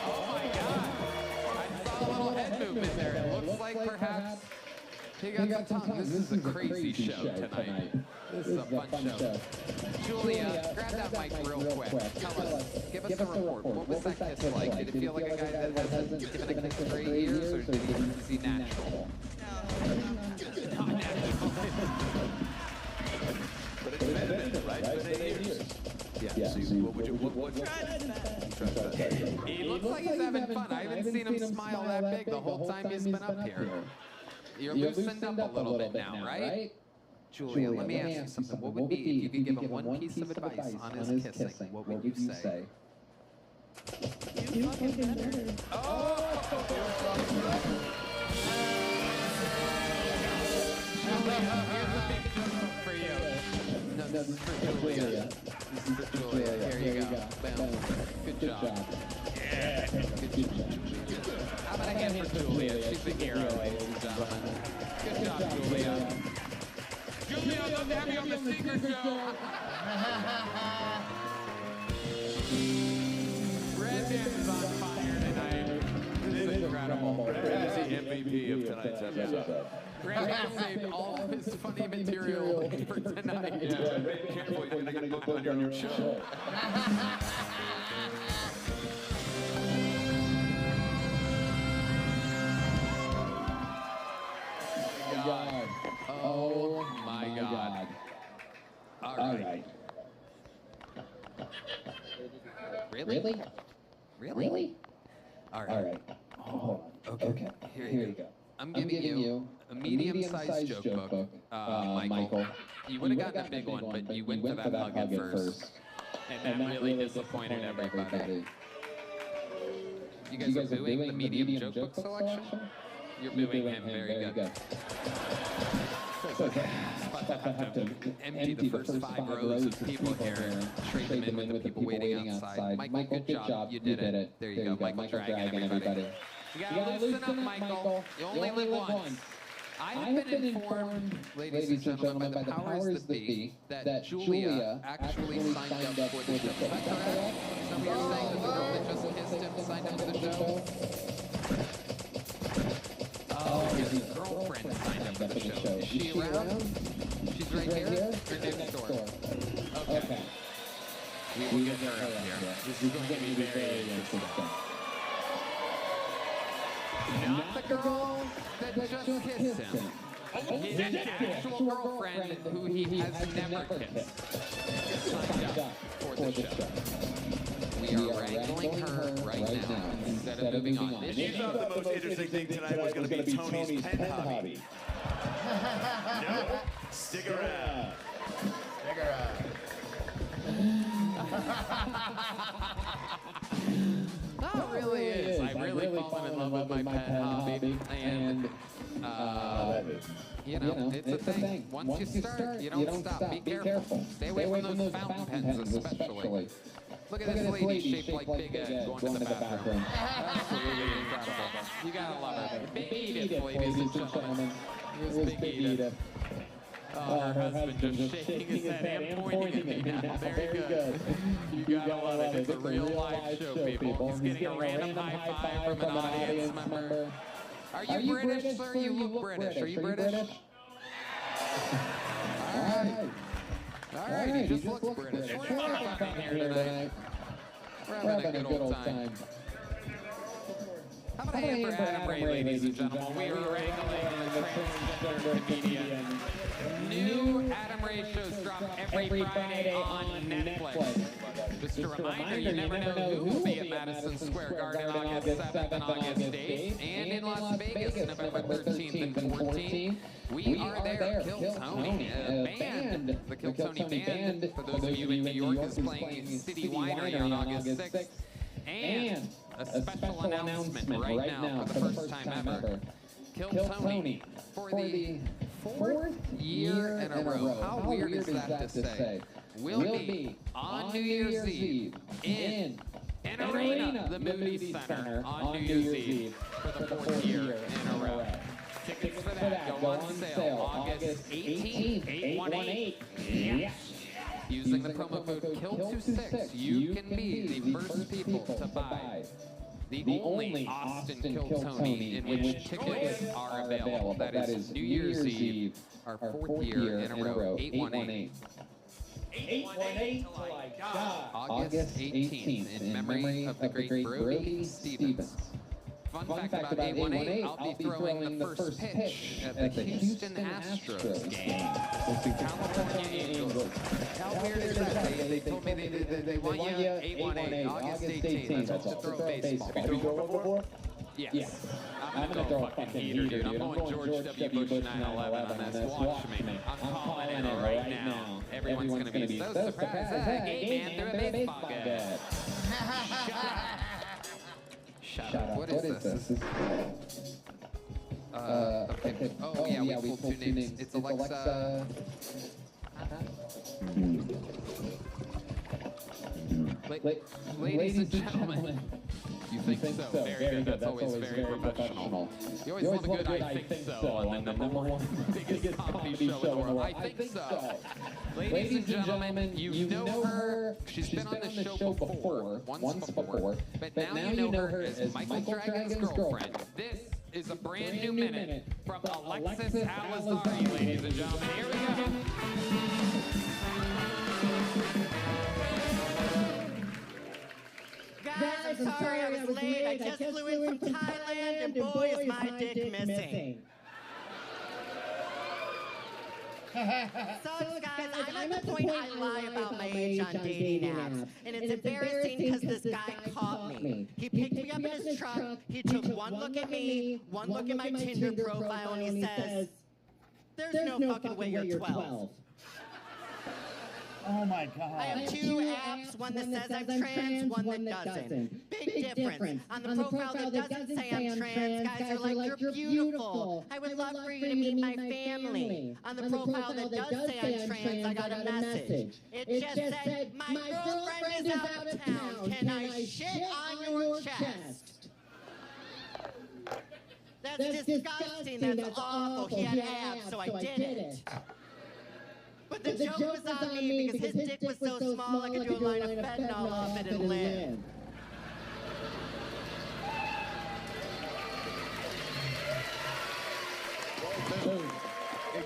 Speaker 1: Oh my God. I saw a little head movement there. It looks like perhaps he got some tongue. This is a crazy show tonight. This is a fun show. Julia, grab that mic real quick. Tell us, give us a report. What was that kiss like? Did it feel like a guy that hasn't given a kiss for 8 years, or is he natural? Not natural.
Speaker 2: But it's been a minute, right? It's been 8 years. Yeah. So what would you?
Speaker 1: He looks like he's having fun. I haven't seen him smile that big the whole time he's been up here. You're loosened up a little bit now, right? Julia, let me ask you something. What would be, if you could give him one piece of advice on his kissing, what would you say?
Speaker 10: You fucking better.
Speaker 1: Oh! Here's a big joke for you. No, this is for Julia. This is for Julia. Here you go. Boom. Good job. Yeah. Good job. How about a hand for Julia? She's the hero, ladies and gentlemen. Good job, Julia. Julia, I'd love to have you on the Secret Show. Red Man is on fire tonight. This is incredible.
Speaker 2: Red is the MVP of tonight's episode.
Speaker 1: Red Man saved all of his funny material for tonight.
Speaker 2: Yeah, be careful, you're going to get booked on your own show.
Speaker 1: God. Oh my God. All right. Really? Really? All right. Oh, okay. Here you go. I'm giving you a medium-sized joke book, Michael. You would have gotten a big one, but you went for that hug at first. And that really disappointed everybody. You guys are booing the medium joke book selection? You're booing him, very good. About to have to empty the first 5 rows of people here and trade them in with the people waiting outside. Michael, good job. You did it. There you go. Michael Dragon, everybody. You gotta loosen up, Michael. You only live once. I have been informed, ladies and gentlemen, by the powers that be, that Julia actually signed up for the show. Is that correct? So we are saying that the girl that just kissed him signed up for the show? Oh, his girlfriend signed up for the show. Is she around? She's right here? Or next door? Okay. We will get her up here. This is going to be very interesting. Not the girl that just kissed him. His actual girlfriend who he has never kissed. Signed up for the show. We are wrangling her right now instead of moving on.
Speaker 2: You thought the most interesting thing tonight was going to be Tony's pen hobby. No, stick around.
Speaker 4: Stick around.
Speaker 1: That really is. I really fallen in love with my pet hobby. And, you know, it's a thing. Once you start, you don't stop. Be careful. Stay away from those fountain pens especially. Look at this lady shaped like Big Ed going to the bathroom. Absolutely incredible. You gotta love her. Big Edith, ladies and gentlemen. Here's Big Edith. Her husband just shaking his head and pointing at me now. Very good. You gotta love it. It's a real live show, people. He's getting a random high five from an audience member. Are you British, sir? You look British. Are you British? All right, he just looks British. We're having fun here tonight. We're having a good old time. How about a hand for Adam Ray, ladies and gentlemen? We are wrangling the transgender comedian. New Adam Ray shows drop every Friday on Netflix. Just a reminder, you never know who will be at Madison Square Garden August 7th and August 8th, and in Las Vegas November 13th and 14th. We are there. Kill Tony, band. The Kill Tony Band, for those of you in New York, is playing City Winery on August 6th. And a special announcement right now for the first time ever. Kill Tony for the 4th year in a row. How weird is that to say? We'll be on New Year's Eve in an arena, the Moody Center, on New Year's Eve for the 4th year in a row. Tickets for that go on sale August 18th, 818. Yes. Using the promo code KILL26, you can be the first people to buy the only Austin Kill Tony in which tickets are available. That is New Year's Eve, our 4th year in a row, 818.
Speaker 5: 818 till I die.
Speaker 1: August 18th, in memory of the great Brody Stevens. Fun fact about 818, I'll be throwing the first pitch at the Houston Astros game. The California Angels. How weird is that? They told me they want you 818, August 18th. That's to throw a baseball.
Speaker 11: Have you thrown one before?
Speaker 1: Yes. I'm gonna throw a fucking heater, dude. I'm going George W. Bush 9/11 on this. Watch me. I'm calling it right now. Everyone's gonna be so surprised. Hey, man, threw a baseball bat. Shut up. What is this? Okay. Oh, yeah, we pulled 2 names. It's Alexa. Ladies and gentlemen. You think so? Very good. That's always very professional. You always love a good I think so on the number 1 biggest comedy show in the world. I think so. Ladies and gentlemen, you know her. She's been on the show before, once before, but now you know her as Michael Dragon's girlfriend. This is a brand new minute from Alexis Alizari, ladies and gentlemen. Here we go.
Speaker 13: Guys, I'm sorry I was late. I just flew in from Thailand, and boy, is my dick missing. So, guys, I'm at the point, I lie about my age on dating apps. And it's embarrassing because this guy caught me. He picked me up in his truck. He took one look at me, one look at my Tinder profile, and he says, "There's no fucking way you're 12.
Speaker 4: Oh my God.
Speaker 13: I have two apps, one that says I'm trans, one that doesn't. Big difference. On the profile that doesn't say I'm trans, guys are like, "You're beautiful. I would love for you to meet my family." On the profile that does say I'm trans, I got a message. It just said, "My girlfriend is out of town. Can I shit on your chest?" That's disgusting. That's awful. He had abs, so I did it. But the joke was on me because his dick was so small I could do a line of fentanyl off it and live.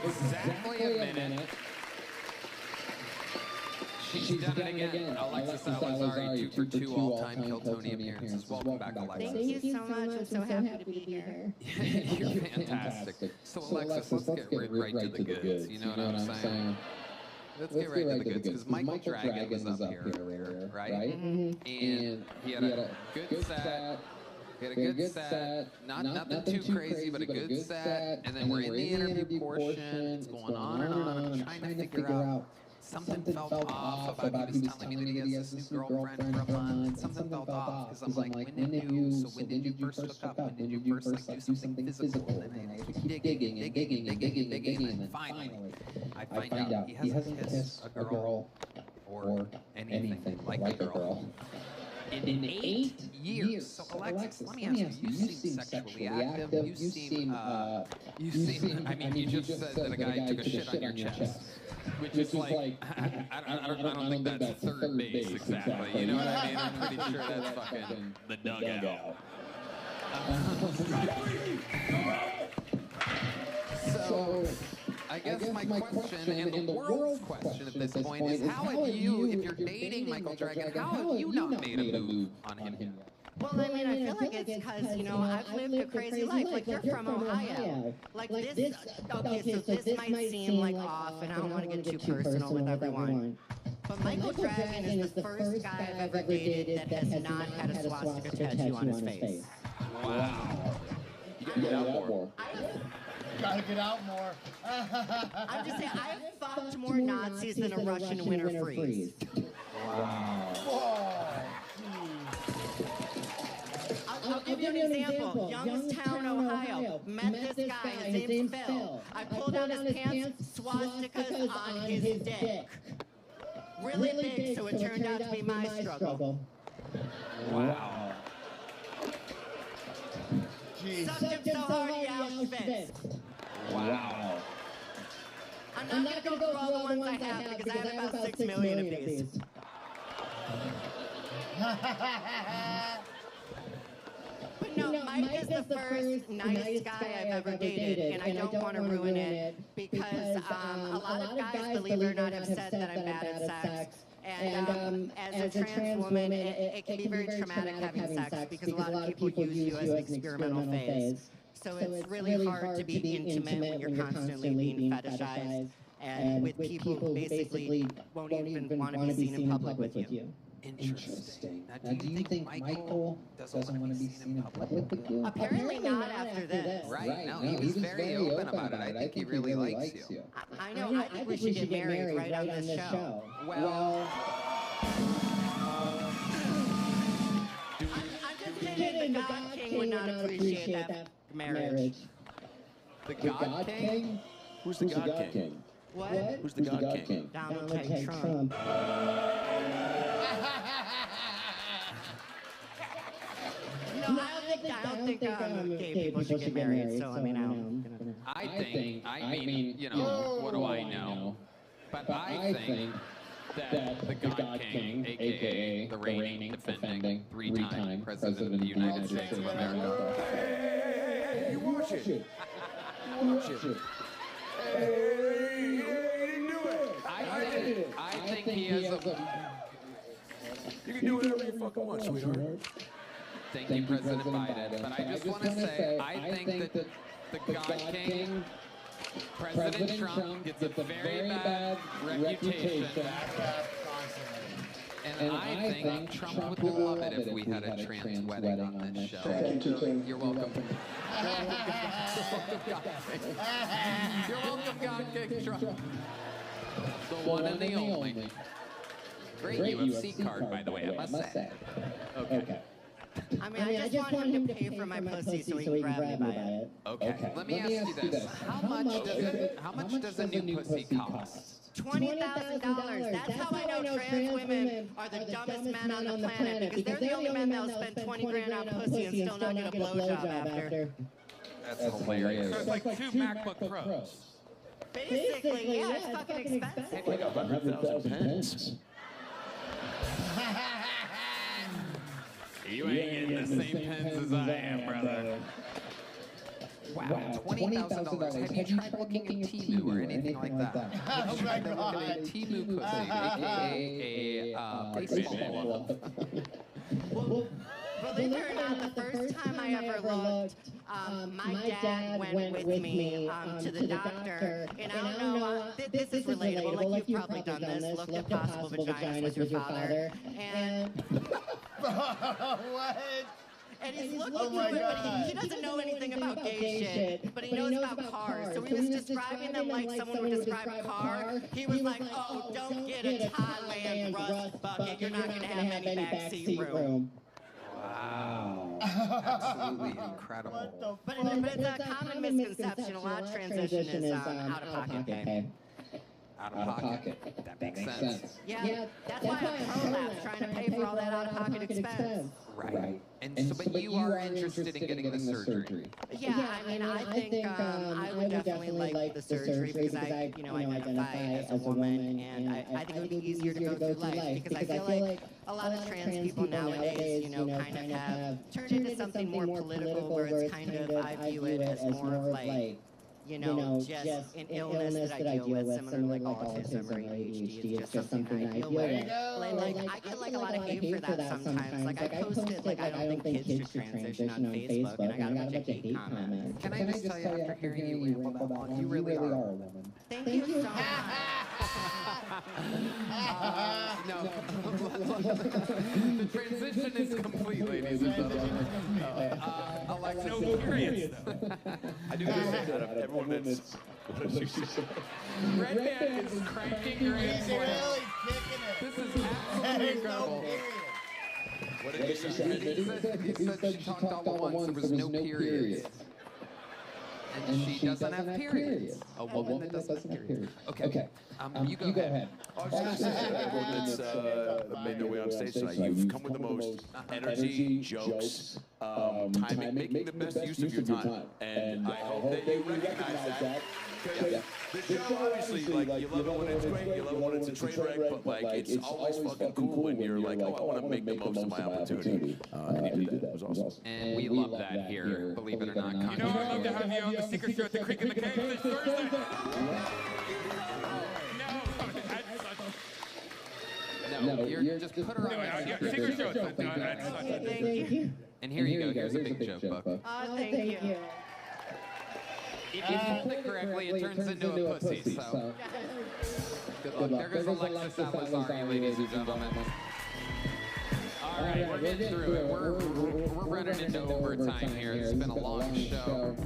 Speaker 1: Exactly a minute. She's done it again. Alexis Salazari, 2 for 2 all-time Kiltony appearances. Welcome back, Alexis.
Speaker 13: Thank you so much. I'm so happy to be here.
Speaker 1: You're fantastic. So, Alexis, let's get right to the goods. You know what I'm saying? Let's get right to the goods, because Michael Dragon was up here earlier, right? And he had a good set. He had a good set. Nothing too crazy, but a good set. And then we're in the interview portion. It's going on and on. I'm trying to figure out. Something felt off about he was telling me that he has this new girlfriend for a month. Something felt off because I'm like, when did you first hook up? When did you first like do something physical? And then I keep digging and digging and digging and digging, and then finally I find out he hasn't kissed a girl or anything like a girl in 8 years. So Alexis, let me ask you, you seem sexually active. You seem, I mean, you just said that a guy took a shit on your chest. Which is like, I don't think that's third base exactly. You know what I mean? I'm pretty sure that's fucking the dugout. So, I guess my question, and the world's question at this point, is how have you, if you're dating Michael Dragon, how have you not made a move on him yet?
Speaker 13: Well, I mean, I feel like it's because, you know, I've lived a crazy life. Like, you're from Ohio. Like, this, okay, so this might seem like off, and I don't want to get too personal with everyone. But Michael Dragon is the first guy I've ever dated that has not had a swastika tattoo on his face.
Speaker 1: Wow. You gotta get out more.
Speaker 4: Gotta get out more.
Speaker 13: I'm just saying, I've fucked more Nazis than a Russian winter freeze.
Speaker 1: Wow.
Speaker 4: Whoa.
Speaker 13: I'll give you an example. Youngstown, Ohio. Met this guy. His name's Phil. I pulled out his pants, swastikas on his dick. Really big, so it turned out to be my struggle.
Speaker 1: Wow.
Speaker 13: Sucked him so hard he Auschwitz.
Speaker 1: Wow.
Speaker 13: I'm not going to go through all the ones I have because I have about 6 million of these. But no, Mike is the first nice guy I've ever dated, and I don't want to ruin it because a lot of guys, believe it or not, have said that I'm bad at sex. And as a trans woman, it can be very traumatic having sex because a lot of people use you as an experimental phase. So it's really hard to be intimate when you're constantly being fetishized and with people who basically won't even want to be seen in public with you.
Speaker 1: Interesting. Now, do you think Michael doesn't want to be seen in public with you?
Speaker 13: Apparently not after this.
Speaker 1: Right. No, he was very open about it. I think he really likes you.
Speaker 13: I know. I think we should get married right on this show.
Speaker 1: Well,
Speaker 13: I'm just kidding. The God King would not appreciate that marriage.
Speaker 1: The God King?
Speaker 2: Who's the God King?
Speaker 13: What?
Speaker 2: Who's the God King?
Speaker 13: Donald J. Trump. No, I don't think gay people should get married. So I mean,
Speaker 1: I mean, you know, what do I know? But I think that the God King, aka the reigning, defending, 3-time President of the United States of America.
Speaker 2: Hey, you watch it. You watch it. Hey, you didn't do it.
Speaker 1: I think he has a...
Speaker 2: You can do whatever you fucking want, sweetheart.
Speaker 1: Thank you, President Biden. But I just want to say, I think that the God King President Trump gets a very bad reputation. And I think Trump would love it if we had a trans wedding on this show. You're welcome. You're welcome, God King Trump. The one and the only. Great UFC card, by the way, I must say. Okay.
Speaker 13: I mean, I just want him to pay for my pussy so he can grab me by it.
Speaker 1: Okay. Let me ask you this. How much does a new pussy cost?
Speaker 13: $20,000. That's how I know trans women are the dumbest men on the planet, because they're the only men that'll spend 20 grand on pussy and still not get a blowjob after.
Speaker 1: That's hilarious.
Speaker 6: So it's like 2 MacBook Pros.
Speaker 13: Basically, yeah, it's fucking expensive.
Speaker 2: Like 100,000 pence.
Speaker 1: You ain't getting the same pens as I am, brother. Wow, $20,000. Have you tried looking at Temu or anything like that?
Speaker 8: Oh my God.
Speaker 1: Temu pussy, aka a baseball glove.
Speaker 13: Well, believe it or not, the first time I ever looked, my dad went with me to the doctor, and I don't know, this is relatable, like you've probably done this, looked at possible vaginas with your father, and...
Speaker 8: What?
Speaker 13: And he's looking through it, but he doesn't know anything about gay shit, but he knows about cars. So he was describing them like someone would describe a car. He was like, oh, don't get a Thailand rust bucket. You're not going to have any backseat room.
Speaker 1: Wow. Absolutely incredible.
Speaker 13: But it's a common misconception. A lot of transition is out-of-pocket pay.
Speaker 1: Out of pocket. That makes sense.
Speaker 13: Yeah, that's why I'm prolapse, trying to pay for all that out-of-pocket expense.
Speaker 1: Right. And so, but you are interested in getting the surgery.
Speaker 13: Yeah, I mean, I think I would definitely like the surgery because I, identify as a woman, and I think it would be easier to go through life because I feel like a lot of trans people nowadays, kind of have turned into something more political where it's kind of, I view it as more of like, just an illness that I deal with, similar like autism or ADHD. It's just something I deal with. Like, I get like a lot of hate for that sometimes. Like, I posted like, I don't think kids should transition on Facebook, and I got a bunch of hate comments.
Speaker 1: Can I just tell you, after hearing you ramble that long, you really are a woman.
Speaker 13: Thank you so much.
Speaker 1: No. The transition is complete, ladies and gentlemen. Alexis,
Speaker 6: No periods.
Speaker 2: I do this out of everyone that's... What did you say?
Speaker 1: Red Man is cranking great.
Speaker 8: He's really kicking it.
Speaker 1: This is absolutely incredible.
Speaker 2: What did you say?
Speaker 1: He said she talked all at once, there was no periods. And she doesn't have periods. A woman that doesn't have periods. Okay. You go ahead.
Speaker 2: I was going to say, everyone that's made their way on stage tonight, you've come with the most energy, jokes, time, making the best use of your time. And I hope that you recognize that. Because the show, obviously, like, you love it when it's great, you love it when it's a train wreck, but, like, it's always fucking cool when you're like, oh, I want to make the most of my opportunity. And you did that. It was awesome.
Speaker 1: And we love that here, believe it or not.
Speaker 6: You know, I'd love to have you on the secret show at the Creek in the Cave this Thursday.
Speaker 1: No, you're just put her on the
Speaker 6: secret show.
Speaker 13: Thank you.
Speaker 1: And here you go. Here's a big joke book.
Speaker 13: Oh, thank you.
Speaker 1: If you fold it correctly, it turns into a pussy, so good luck. There goes Alexis Salazar, ladies and gentlemen. All right, we're getting through it. We're running into overtime here. It's been a long show.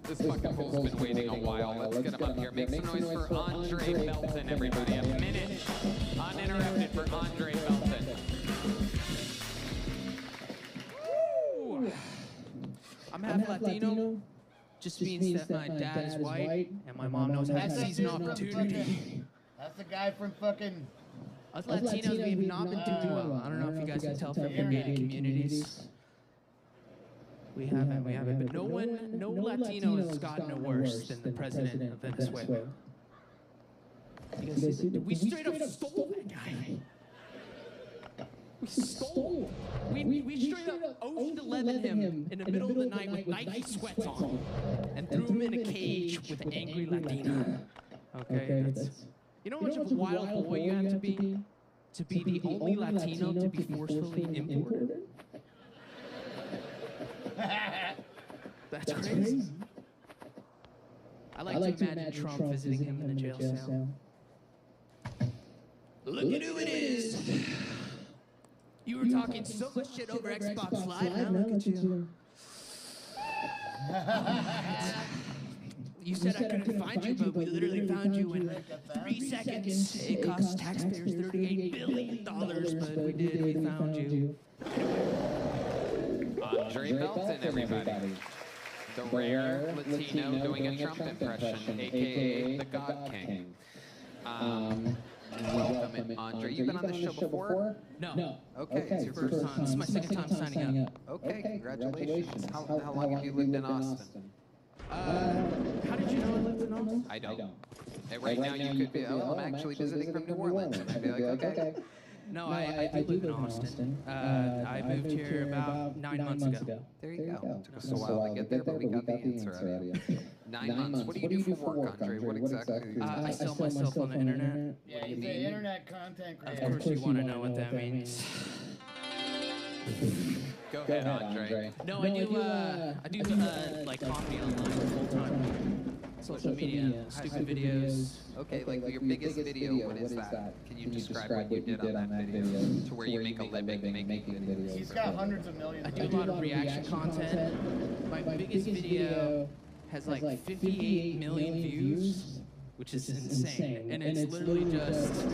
Speaker 1: This fucking fool's been waiting a while. Let's get him up here. Make some noise for Andre Belton, everybody. A minute uninterrupted for Andre Belton.
Speaker 14: I'm half Latino, just means that my dad is white and my mom knows how to seize an opportunity.
Speaker 8: That's the guy from fucking...
Speaker 14: Us Latinos, we have not been doing well. I don't know if you guys can tell from your gated communities. We haven't, but no Latino has gotten it worse than the president of Venezuela. Because we straight up stole that guy. We stole him. We straight up Ocean 11 him in the middle of the night with Nike sweats on and threw him in a cage with an angry Latina. Okay, that's... You know how much of a wild boy you have to be the only Latino to be forcefully imported? That's crazy. I like to imagine Trump visiting him in a jail cell. Look at who it is. You were talking so much shit over Xbox Live, now look at you. You said I couldn't find you, but we literally found you in 3 seconds. It cost taxpayers $38 billion, but we did. We found you.
Speaker 1: Andre Belton, everybody. The rare Latino doing a Trump impression, a.k.a. the God King. Welcome, Andre. You've been on this show before?
Speaker 14: No.
Speaker 1: Okay, it's your first time.
Speaker 14: This is my second time signing up.
Speaker 1: Okay, congratulations. How long have you lived in Austin?
Speaker 14: How did you know I lived in Austin?
Speaker 1: I don't. Right now you could be, I'm actually visiting from New Orleans. And I'd be like, okay.
Speaker 14: No, I do live in Austin. I moved here about 9 months ago.
Speaker 1: There you go. Took us a while to get there, but we got the answer out of you. 9 months. What do you do for work, Andre? What exactly?
Speaker 14: I sell myself on the internet.
Speaker 8: Yeah, he's an internet content creator.
Speaker 14: Of course you want to know what that means.
Speaker 1: Go ahead, Andre.
Speaker 14: No, I do like comedy online full time. Social media, stupid videos.
Speaker 1: Okay, like your biggest video, what is that? Can you describe what you did on that video? To where you make a living making videos.
Speaker 8: He's got hundreds of millions.
Speaker 14: I do a lot of reaction content. My biggest video has like 58 million views, which is insane. And it's literally just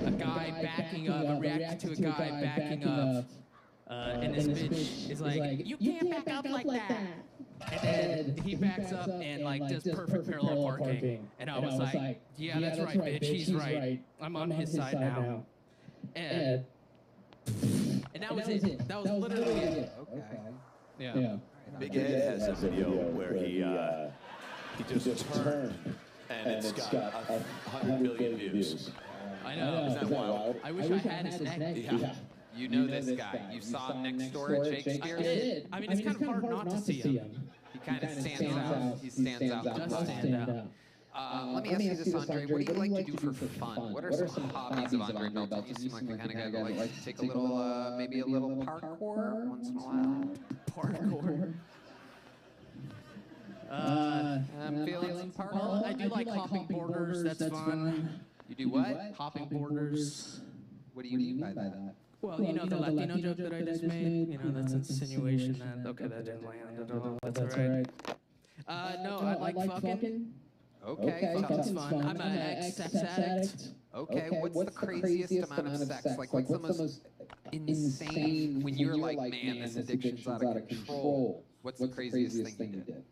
Speaker 14: a guy backing up, a reaction to a guy backing up. And this bitch is like, you can't back up like that. And then he backs up and like does perfect parallel parking. And I was like, yeah, that's right, bitch, he's right. I'm on his side now. And that was it. That was literally it.
Speaker 1: Okay.
Speaker 14: Yeah.
Speaker 2: Big Ed has a video where he just turned and it's got 100 million views.
Speaker 14: I know.
Speaker 2: Is that wild?
Speaker 14: I wish I had his neck.
Speaker 2: Yeah.
Speaker 1: You know this guy. You saw him next door at Shakespeare?
Speaker 14: I did. I mean, it's kind of hard not to see him.
Speaker 1: He kind of stands out. He stands out.
Speaker 14: Does stand out.
Speaker 1: Let me ask you this, Andre. What do you like to do for fun? What are some hobbies of Andre Belton? You seem like the kind of guy that likes to take a little, maybe a little parkour once in a while.
Speaker 14: Parkour.
Speaker 1: I'm feeling some parkour.
Speaker 14: Well, I do like hopping borders. That's fun.
Speaker 1: You do what?
Speaker 14: Hopping borders.
Speaker 1: What do you mean by that?
Speaker 14: Well, you know the Latino joke that I just made? You know, that's insinuation that, okay, that didn't land at all. That's all right. No, I like fucking.
Speaker 1: Okay,
Speaker 14: Fucking's fun. I'm an ex-sex addict.
Speaker 1: Okay, what's the craziest amount of sex? Like, what's the most insane when you're like, man, this addiction's out of control? What's the craziest thing you did?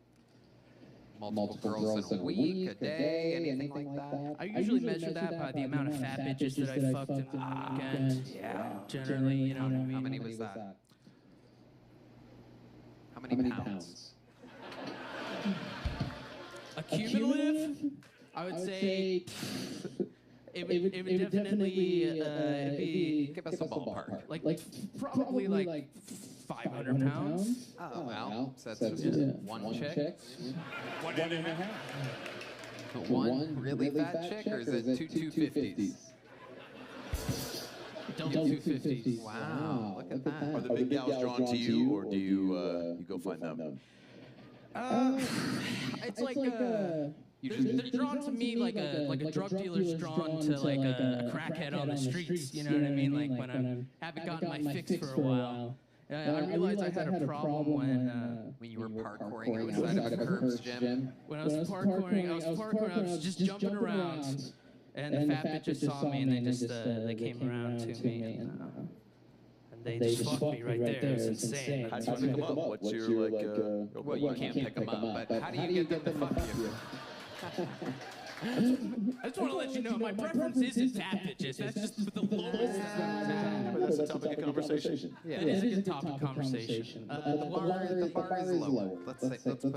Speaker 1: Multiple girls in a week, a day, anything like that?
Speaker 14: I usually measure that by the amount of fat bitches that I fucked in the weekend. Yeah, generally, you know what I mean?
Speaker 1: How many was that? How many pounds?
Speaker 14: A cumulative? I would say it would definitely be.
Speaker 1: Give us a ballpark.
Speaker 14: Like probably like 500 pounds.
Speaker 1: Oh, well, so that's one chick?
Speaker 12: 1.5.
Speaker 1: One really fat chick, or is it two 250s?
Speaker 14: Double 250s.
Speaker 1: Wow, look at that.
Speaker 2: Are the big gals drawn to you, or do you go find them?
Speaker 14: It's like they're drawn to me like a drug dealer's drawn to like a crackhead on the streets. You know what I mean? Like when I haven't gotten my fix for a while. I realized I had a problem
Speaker 1: when you were parkouring outside of Curb's gym.
Speaker 14: When I was parkouring, I was just jumping around, and the fat bitches saw me, and they came around to me, and they just fucked me right there. It was insane.
Speaker 2: How do you pick them up? What's your
Speaker 1: well, you can't pick them up, but how do you get them to fuck you?
Speaker 14: I just want to let you know my preference isn't fat bitches. That's just the lowest.
Speaker 2: That's a topic of conversation.
Speaker 14: Yeah, it is a good topic of conversation.
Speaker 1: The bar is lower. Let's put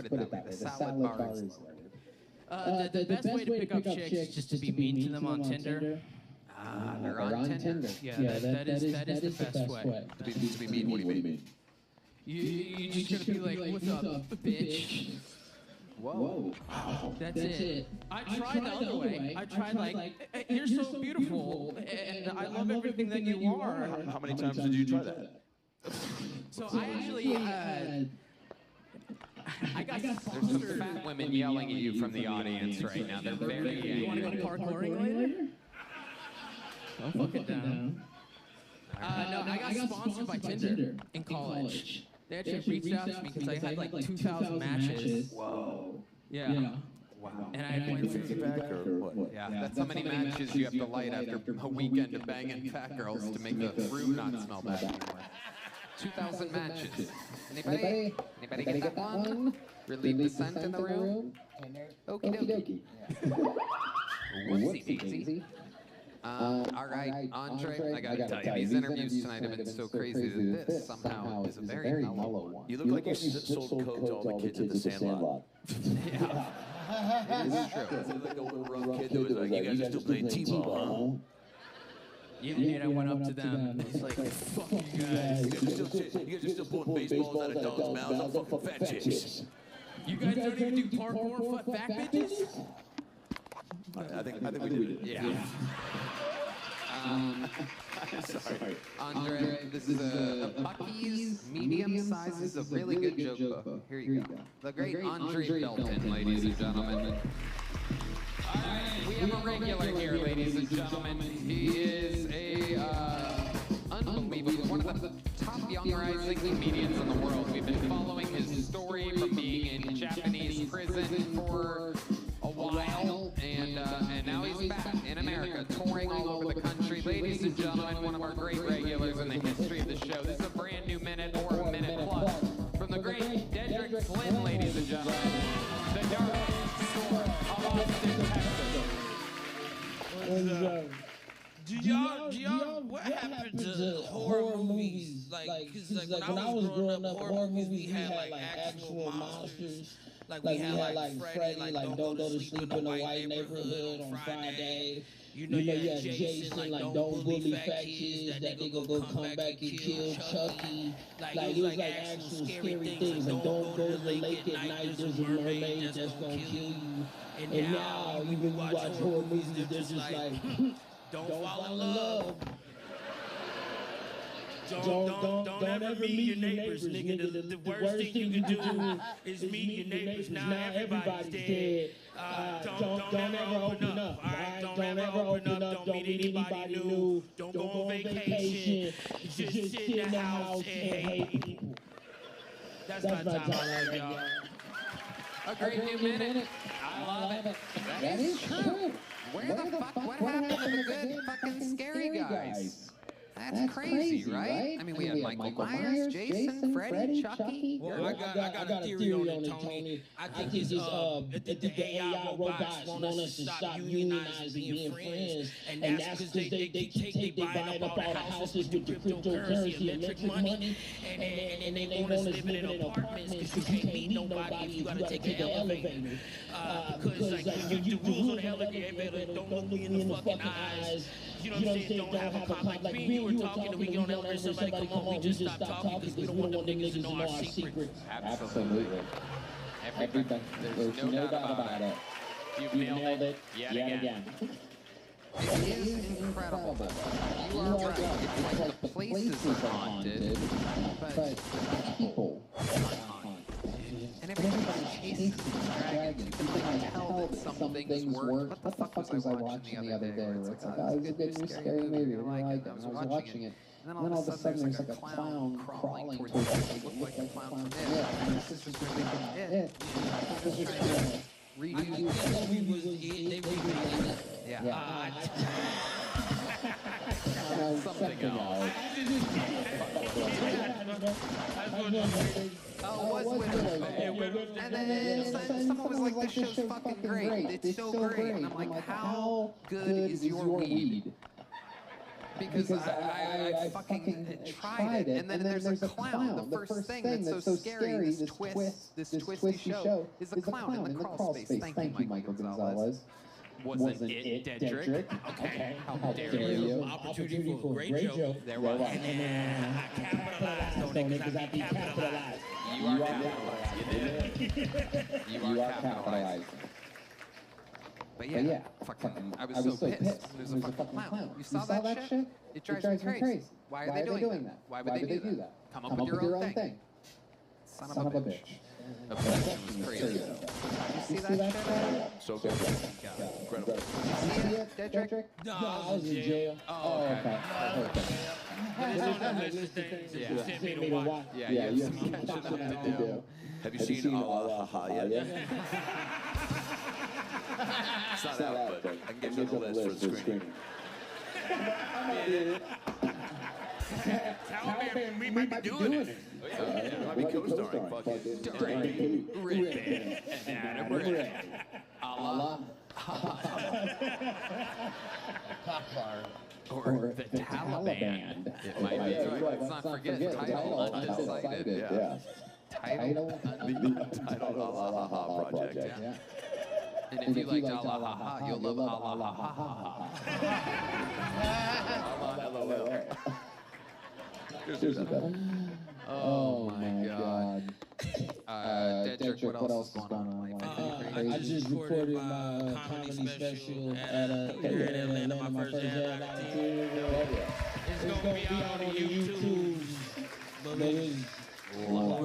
Speaker 1: it that way. The salad bar is lower.
Speaker 14: The best way to pick up chicks is just to be mean to them on Tinder.
Speaker 1: They're on Tinder.
Speaker 14: Yeah, that is the best way.
Speaker 2: To be mean, what do you mean?
Speaker 14: You just gotta be like, what's up, bitch?
Speaker 1: Whoa.
Speaker 14: That's it. I tried the other way. I tried like, you're so beautiful, and I love everything that you are.
Speaker 2: How many times did you try that?
Speaker 14: So I actually, I got
Speaker 1: There's some fat women yelling at you from the audience right now. They're very angry.
Speaker 14: You want to go parkouring later? I'm fucking down. No, I got sponsored by Tinder in college. They actually reached out to me because I had like 2,000 matches.
Speaker 2: Whoa.
Speaker 14: Yeah.
Speaker 2: Wow.
Speaker 14: And I had went through.
Speaker 1: Yeah, that's how many matches you have to light after a weekend of banging fat girls to make the room not smell bad anymore. 2,000 matches. Anybody? Anybody get that one? Relieve the scent in the room? Okie dokie. Whoopsie daisy. All right, Andre, I gotta tell you, these interviews tonight have been so crazy that this somehow is a very mellow one.
Speaker 2: You look like you sold coke to all the kids at the Sandlot.
Speaker 1: Yeah. It is true.
Speaker 2: It's like the little rough kid that was like, you guys are still playing T-ball, huh?
Speaker 14: Yeah, and I went up to them. It's like, fuck you guys.
Speaker 2: You guys are still pulling baseballs out of dogs' mouths on fucking fat chicks.
Speaker 14: You guys don't even do parkour for fat bitches?
Speaker 2: I think we did.
Speaker 1: Yeah. Sorry. Andre, this is a Bucky's medium sizes of really good joke book. Here you go. The great Andre Belton, ladies and gentlemen. All right, we have a regular here, ladies and gentlemen. He is unbelievable, one of the top young rising comedians in the world. We've been following his story from being in Japanese prison for a while, and now he's back in America, touring all over the country. Ladies and gentlemen, one of our great regulars in the history of the show. This is a brand new minute or a minute plus from the great Dedrick Flynn, ladies and gentlemen. The dark store of Austin, Texas.
Speaker 15: Do y'all, what happened to horror movies? Like, when I was growing up, horror movies, we had like actual monsters. Like we had like Freddy, like don't go to sleep in a white neighborhood on Friday. You know, you had Jason, like don't bully fat kids, that nigga gonna come back and kill Chucky. Like it was like actual scary things, like don't go to the lake at night, there's a mermaid that's gonna kill you. And now, even when you watch horror movies, they're just like, don't fall in love. Don't ever meet your neighbors, nigga. The worst thing you can do is meet your neighbors. Now everybody's dead. Don't ever open up. Don't ever open up. Don't meet anybody new. Don't go on vacation. Just sit in the house and hate people. That's my time, y'all.
Speaker 1: A great new minute. I love it. That is true. Where the fuck? What happened to the good fucking scary guys? That's crazy, right? I mean, we had Michael Myers, Jason, Freddy, Chucky.
Speaker 15: Well, I got a theory on it, Tony. I think it's the AI robots want us to stop unionizing being friends, and that's because they buying up all the houses with the cryptocurrency, electric money, and they want us living in apartments because you can't meet nobody if you gotta take the elevator. Because like when you do rules on the elevator, don't look me in the fucking eyes. You know what I'm saying? Don't have a cop. Like me and we were talking and we get on the elevator, somebody come on, we just stop talking because we don't want them niggas to know our secrets.
Speaker 1: Absolutely. Everything. There's no doubt about it. You've nailed it yet again. It is incredible. You are right. It's like the places are haunted, but people are haunted. And everybody's chasing dragons. You can tell that some things work. What the fuck was I watching the other day? Where it's like, oh, it was a good new scary movie. I really liked it. I was watching it. And then all of a sudden there's like a clown crawling towards you. It looked like a clown from It. And my sister's thinking, It. My sister's trying to redo it. Yeah. Something else. Oh, it was Widows. And then someone was like, this show's fucking great. It's so great. And I'm like, how good is your weed? Because I fucking tried it. And then there's a clown. The first thing that's so scary, this twisty show, is the clown in the crawl space. Thank you, Michael Gonzalez. Wasn't it Dedrick? Okay. How dare you?
Speaker 15: Opportunity for a great joke.
Speaker 1: There was.
Speaker 15: And I capitalized on it because I capitalized.
Speaker 1: You are capitalized. You did. You are capitalized. But yeah, fucking, I was so pissed. There's a fucking clown. You saw that shit? It drives me crazy. Why are they doing that? Why would they do that? Come up with your own thing. Son of a bitch. obsession was crazy. You see that shit?
Speaker 2: So good. Incredible.
Speaker 1: You see it, Dedrick?
Speaker 15: No, I was in jail.
Speaker 1: Oh, okay.
Speaker 15: But it's on the list of things that you sent me to watch.
Speaker 1: Yeah, you have some catching up to do.
Speaker 2: Have you seen Allah Ha Ha yet? It's not out, but I can get you on the list for the screening.
Speaker 6: Taliban, we might be doing it.
Speaker 2: I might be co-starring fucking
Speaker 1: Allah. Or the Taliban. It might be. Let's not forget title undecided.
Speaker 2: Yeah.
Speaker 1: Title
Speaker 2: Title Allah Ha Ha Project.
Speaker 1: Yeah. And if you liked Allah Ha Ha, you'll love Allah Ha Ha Ha.
Speaker 2: LOL.
Speaker 1: Oh my God. Dedrick, what else is going on in life?
Speaker 15: I just recorded my comedy special at here in Atlanta, my first day. It's gonna be out on YouTube. But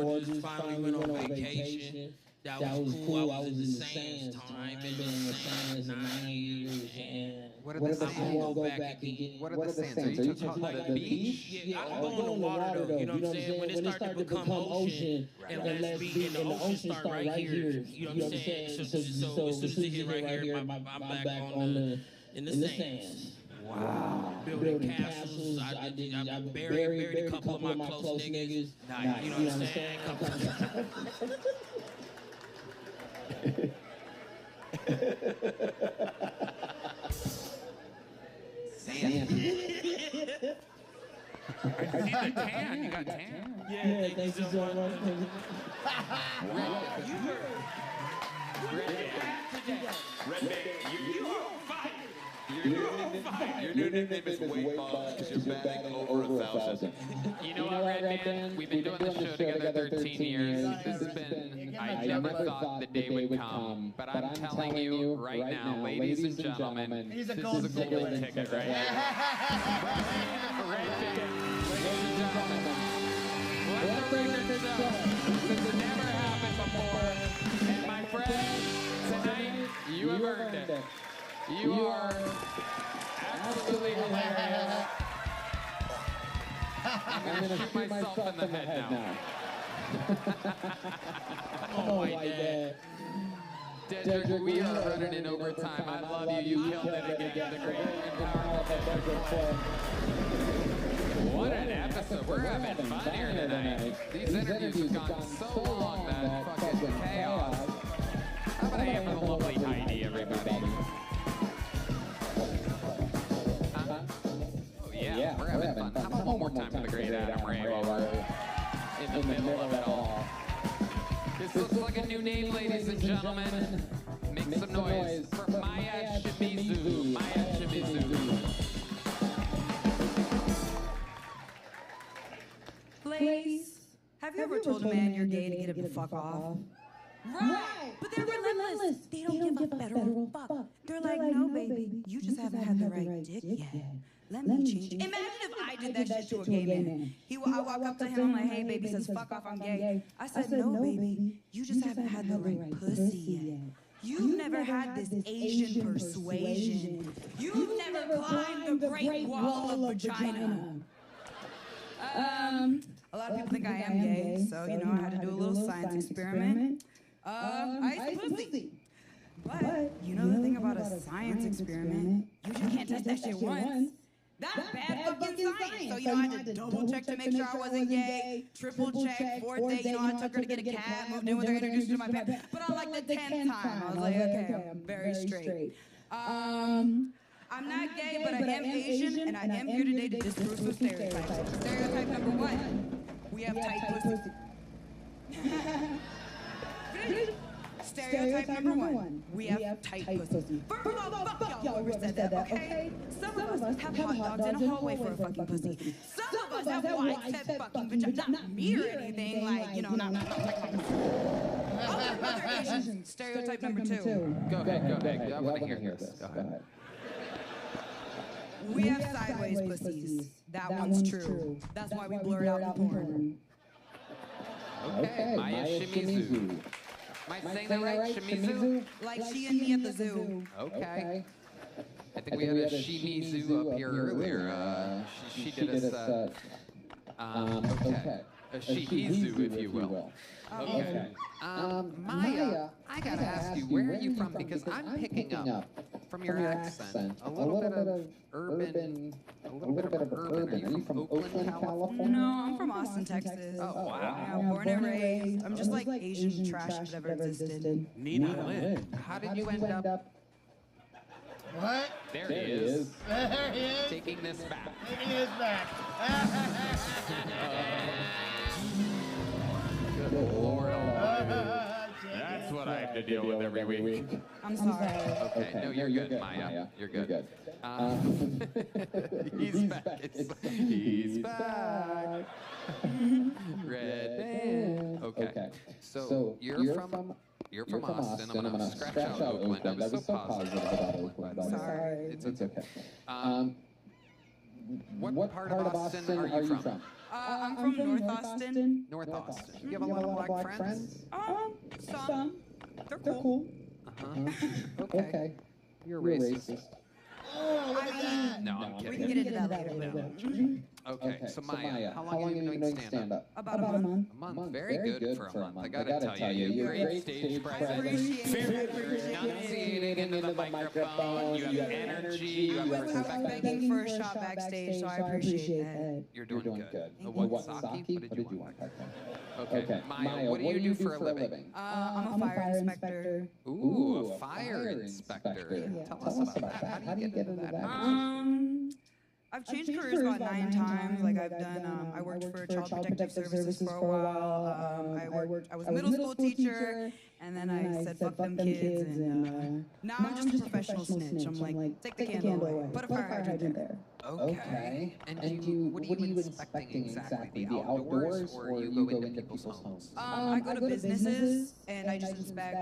Speaker 15: we're just finally went on vacation. That was cool. I was in the Sands time. I've been in the Sands 9 years, and
Speaker 1: what are the Sands?
Speaker 15: I won't go back again.
Speaker 1: What are the Sands? Are you talking about the beach?
Speaker 15: Yeah, I'm going to water though. You know what I'm saying? When it started to become ocean, and let's be in the ocean start right here. You know what I'm saying? So as soon as it hit right here, I'm back on in the sands. Wow. Building castles. I buried a couple of my close niggas.
Speaker 1: Nice.
Speaker 15: You know what I'm saying?
Speaker 1: Sand. I see the tan. You got tan.
Speaker 15: Yeah, thank you so much.
Speaker 2: Red Band, you are on fire. Your new nickname is Weight Bomb because you're batting over 1,000.
Speaker 1: You know what, Red Band? We've been doing this show together 13 years. This has been, I never thought the day would come. But I'm telling you right now, ladies and gentlemen, this is a golden ticket right here. Red Band, ladies and gentlemen, let the record show. This has never happened before. And my friend, tonight, you have earned it. You are absolutely hilarious. I'm going to shoot myself in the head now.
Speaker 15: Oh my God.
Speaker 1: Dedrick, we are running in overtime. I love you. You killed it again. The great and powerful Dedrick Ford. What an episode. We're having fun here tonight. These interviews have gone so long that fucking chaos. How about I am for the lovely Heidi, everybody? Yeah, we're having fun. How about one more time for the great Adam Ray while we're in the middle of it all? This looks like a new name, ladies and gentlemen. Make some noise for Maya Shimizu. Maya Shimizu.
Speaker 16: Blaze, have you ever told a man you're gay to get him to fuck off? Right, but they're relentless. They don't give a federal fuck. They're like, no, baby, you just haven't had the right dick yet. Let me change. Imagine if I did that shit to a gay man. I walk up to him, I'm like, hey, baby, he says, fuck off, I'm gay. I said, no, baby, you just haven't had the right pussy yet. You've never had this Asian persuasion. You've never climbed the Great Wall of Vagina. A lot of people think I am gay, so, you know, I had to do a little science experiment. I ate pussy. But, you know the thing about a science experiment? You just can't test that shit once. That's bad fucking science. So, you know, I had to double check to make sure I wasn't gay, triple check, fourth day, you know, I took her to get a cat, moved in with her, introduced her to my pet. But on like the 10th time, I was like, okay, I'm very straight. I'm not gay, but I am Asian, and I am here today to disprove some stereotypes. Stereotype number 1, we have tight pussy. Stereotype number 1, we have tight pussy. First of all, fuck y'all whoever said that, okay? Some of us have hot dogs in a hallway for a fucking pussy. Some of us have wide-set fucking vagina. Not me or anything, like, you know, not other Asians. Stereotype number 2.
Speaker 1: Go ahead. I want to hear this. Go ahead.
Speaker 16: We have sideways pussies. That one's true. That's why we blur it out in porn.
Speaker 1: Okay, Maya Shimizu. Am I saying that right? Shimizu?
Speaker 16: Like she and me at the zoo.
Speaker 1: Okay. I think we had a Shimizu up here earlier. She did a set. Okay. A Shimizu, if you will. Okay. Maya, I gotta ask you, where are you from? Because I'm picking up from your accent a little bit of urban, a little bit of urban. Are you from Oakland, California?
Speaker 16: No, I'm from Austin, Texas.
Speaker 1: Oh, wow.
Speaker 16: Yeah, born and raised. I'm just like Asian trash that ever existed.
Speaker 1: Nina Lynn. How did you end up?
Speaker 8: What?
Speaker 1: There he is.
Speaker 8: There he is.
Speaker 1: Taking this back.
Speaker 8: Taking this back.
Speaker 1: Good Lord Almighty. That's what I have to deal with every week.
Speaker 16: I'm sorry.
Speaker 1: Okay, no, you're good, Maya. You're good. He's back. He's back. Red band. Okay. So you're from Austin. I'm gonna scratch out Oakland. I was so positive about Oakland.
Speaker 16: Sorry.
Speaker 1: It's okay. What part of Austin are you from?
Speaker 16: I'm from North Austin.
Speaker 1: North Austin. You have a lot of black friends?
Speaker 16: Some. They're cool.
Speaker 1: Okay. You're racist.
Speaker 8: Oh, look at that.
Speaker 1: No, I'm kidding.
Speaker 16: We can get into that later.
Speaker 1: Okay, so Maya, how long have you been doing stand-up?
Speaker 16: About a month.
Speaker 1: A month. Very good for a month. I gotta tell you, you're a great stage presence. Very enunciating into the microphone. You have energy. You have
Speaker 16: I was begging for a shot backstage, so I appreciate that.
Speaker 1: You're doing good. What, sake? What did you want? Okay, Maya, what do you do for a living?
Speaker 16: I'm a fire inspector.
Speaker 1: Ooh, a fire inspector. Tell us about that. How do you get into that?
Speaker 16: I've changed careers about 9 times. Like I've done, I worked for Child Protective Services for a while. I was a middle school teacher, and then I said fuck them kids, and now I'm just a professional snitch. I'm like, take the candle away, put a fire hydrant there.
Speaker 1: Okay. And what are you inspecting exactly? The outdoors, or you go into people's homes?
Speaker 16: I go to businesses, and I just inspect,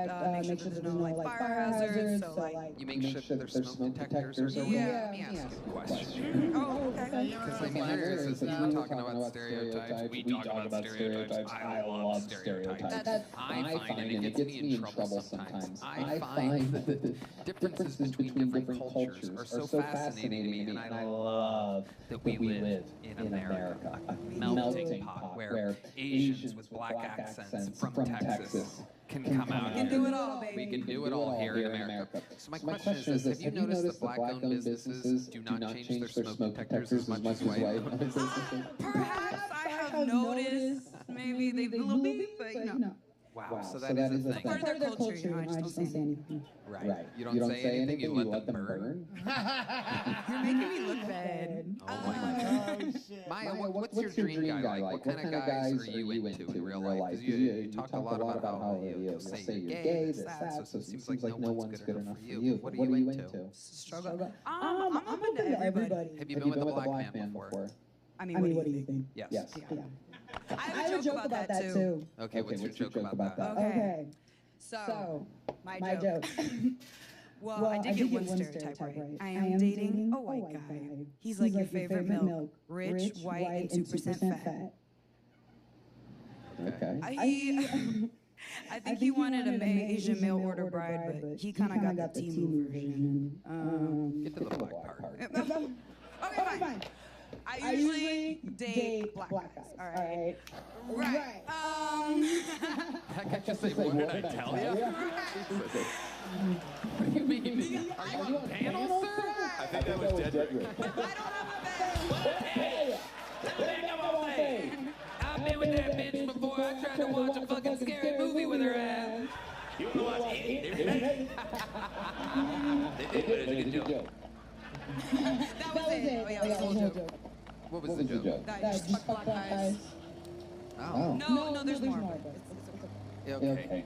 Speaker 16: make sure there's no like fire hazards. So like,
Speaker 1: You make sure that there's smoke detectors.
Speaker 16: Yeah.
Speaker 1: Let me ask you a question.
Speaker 16: Oh, okay.
Speaker 1: Because I mean, there is, you were talking about stereotypes. We talk about stereotypes. I love stereotypes. I find, and it gets me in trouble sometimes, I find that the differences between different cultures are so fascinating to me, and I love that we live in America, a melting pot where Asians with black accents from Texas can come out.
Speaker 16: We can do it all, baby.
Speaker 1: We can do it all here in America. So my question is this: have you noticed that black-owned businesses do not change their smoke detectors as much as white-owned businesses?
Speaker 16: Perhaps I have noticed. Maybe they a little bit, but you know.
Speaker 1: Wow, so that is a thing.
Speaker 16: Part of their culture, you know, I just don't say anything.
Speaker 1: Right. You don't say anything, you let them burn?
Speaker 16: You're making me look bad.
Speaker 1: Oh my God. Maya, what's your dream guy like? What kind of guys are you into in real life? Because you talk a lot about how you'll say you're gay, this, that, so it seems like no one's good enough for you. What are you into?
Speaker 16: Struggle. I'm open to everybody.
Speaker 1: Have you been with a black man before?
Speaker 16: I mean, what do you think?
Speaker 1: Yes.
Speaker 16: Yeah. I have a joke about that too.
Speaker 1: Okay, what's your joke about that?
Speaker 16: Okay. So, my joke. Well, I did get one stereotype right. I am dating a white guy. He's like your favorite milk. Rich, white, and 2% fat.
Speaker 1: Okay.
Speaker 16: I think he wanted an Asian male order bride, but he kind of got the Temu version.
Speaker 1: Get to the black part.
Speaker 16: Okay, fine. I usually date black guys. All right. Right.
Speaker 1: I can't just say, what did I tell you? What do you mean? Are you on panel, sir?
Speaker 2: I think that was Dedrick.
Speaker 14: I've been with that bitch before. I tried to watch a fucking scary movie with her ass.
Speaker 2: You want to watch it? They did a good joke.
Speaker 16: That was it. Oh, yeah, that was the whole joke.
Speaker 1: What was the joke?
Speaker 16: That just fuck black guys.
Speaker 1: Oh.
Speaker 16: No, there's more.
Speaker 1: Okay.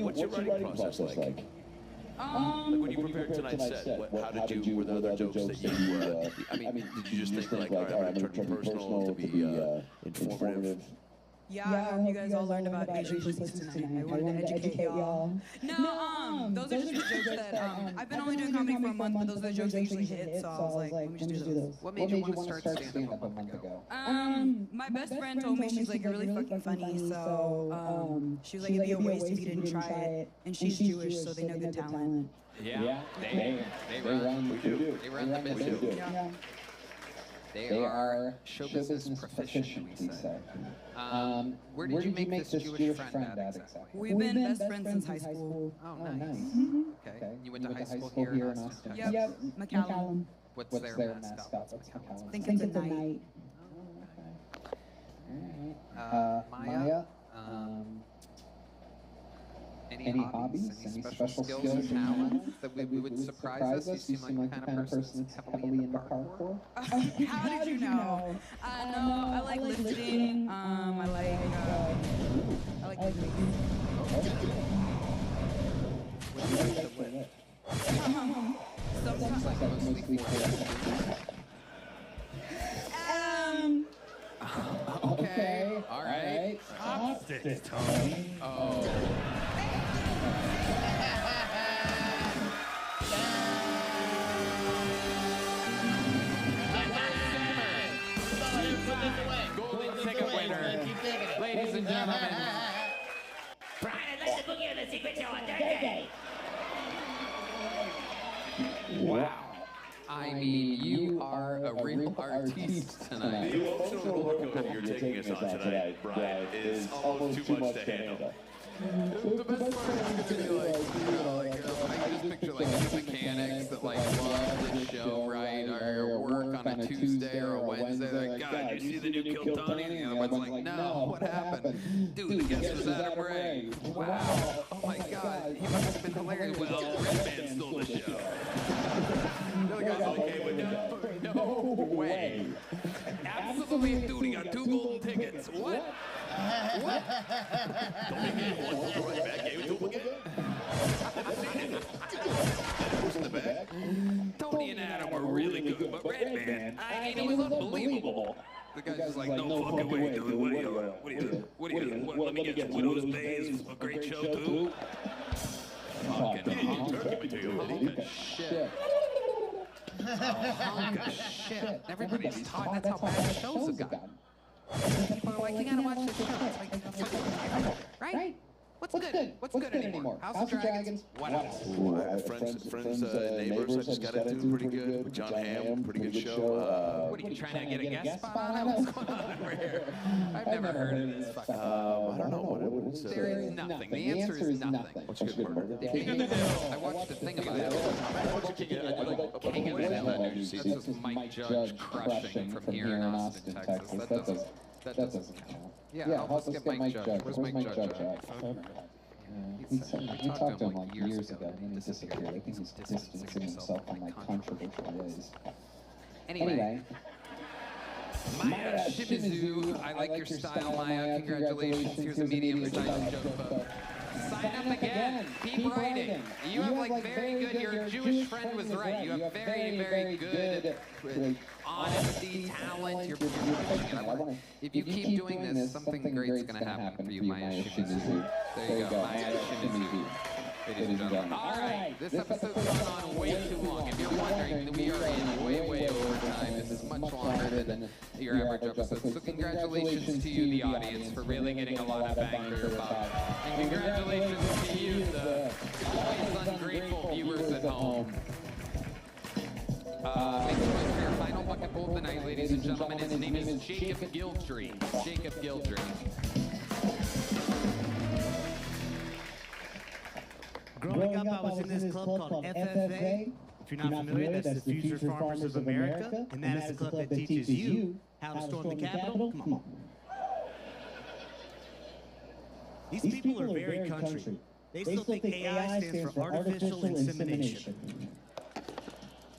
Speaker 2: What's your writing process like? Like when you prepared tonight's set, how did you, were there other jokes that you, I mean, did you just think like, all right, I'm going to turn it personal to be informative?
Speaker 16: Yeah, I hope you guys all learned about Asian pussies tonight. I wanted to educate y'all. No, those are just the jokes that, I've been only doing comedy for a month, but those are the jokes that usually hit, so I was like, let me just do those.
Speaker 1: What made you want to start stand-up a month ago?
Speaker 16: My best friend told me she's like, you're really fucking funny, so, she was like, it'd be a waste if you didn't try it, and she's Jewish, so they know good talent.
Speaker 1: Yeah, they run the business.
Speaker 16: Yeah.
Speaker 1: They are show business proficient, we say. Where did you make this Jewish friend at exactly?
Speaker 16: We've been best friends since high school.
Speaker 1: Oh, nice. Okay. You went to high school here in Austin?
Speaker 16: Yep, McCallum.
Speaker 1: What's their mascot? What's McCallum?
Speaker 16: I think it's a knight.
Speaker 1: Maya? Any hobbies? Any special skills or talents that we would surprise us? You seem like the kind of person that's heavily into parkour.
Speaker 16: How did you know? No, I like lifting. I like moving.
Speaker 1: Okay. All right.
Speaker 6: Chopstick, Tony.
Speaker 1: Oh. Golden ticket winner, ladies and gentlemen.
Speaker 17: Brian, I'd like to book you on the secret show on Thursday.
Speaker 1: Wow. I mean, you are a real artiste tonight.
Speaker 2: The emotional roller coaster you're taking us on tonight, Brian, is almost too much to handle.
Speaker 1: The best part is going to be like, I just picture like these mechanics that like love this show, right? Or work on a Tuesday or a Wednesday. They're like, God, you see the new Kill Tony? And the other one's like, no, what happened? Dude, the guest was Adam Ray. Wow. Oh my God, he must have been hilarious. Well, Redman stole the show. The other guy's okay with that? No way. Absolutely, dude, he got 2 golden tickets. What? What?
Speaker 2: Don't make me one. You're right back. Gave it to him again. Who's in the back?
Speaker 1: Tony and Adam were really good, but Redman, I mean, it was unbelievable. The guy's just like, no fucking way, dude. What do you, let me get Widow's Days, a great show, too. Fucking hunk of shit. Hunk of shit. Everybody's talking, that's how bad shows have gotten. People are like, you gotta watch this show. It's like, right? What's good? What's good anymore? House of Dragons? What else?
Speaker 2: Friends, neighbors, I just got into pretty good. With John Hamm, pretty good show.
Speaker 1: What are you trying to get a guest spot on? What's going on over here? I've never heard of this fucking.
Speaker 2: I don't know.
Speaker 1: There is nothing. The answer is nothing.
Speaker 2: What's good, Murder?
Speaker 1: King of the Hill. I watched the thing about it. King of the Hill. That's just Mike Judge crushing from here in Austin, Texas. That doesn't count. Yeah, help us get Mike Judge. Where's Mike Judge at? We talked to him like years ago, and he disappeared. I think he's distancing himself from like controversial ways. Anyway. Maya Shimizu, I like your style, Maya. Congratulations. Here's a medium-sized joke. Sign up again. Keep writing. You have like very good, your Jewish friend was right. You have very, very good honesty, talent. You're if you keep doing this, something great's going to happen for you, Maya Shimizu. There you go, Maya Shimizu. Ladies and gentlemen. All right, this episode's gone on way too long. If you're wondering, we are in way over time. This is much longer than your average episode. So congratulations to you, the audience, for really getting a lot of bang for your buck. And congratulations to you, the always ungrateful viewers at home. Make a choice for your final bucket bowl of the night, ladies and gentlemen. His name is Jacob Gildry. Jacob Gildry.
Speaker 3: Growing up, I was in this club called FFA. If you're not familiar, that's the Future Farmers of America, and that is the club that teaches you how to storm the Capitol. Come on. These people are very country. They still think AI stands for artificial insemination.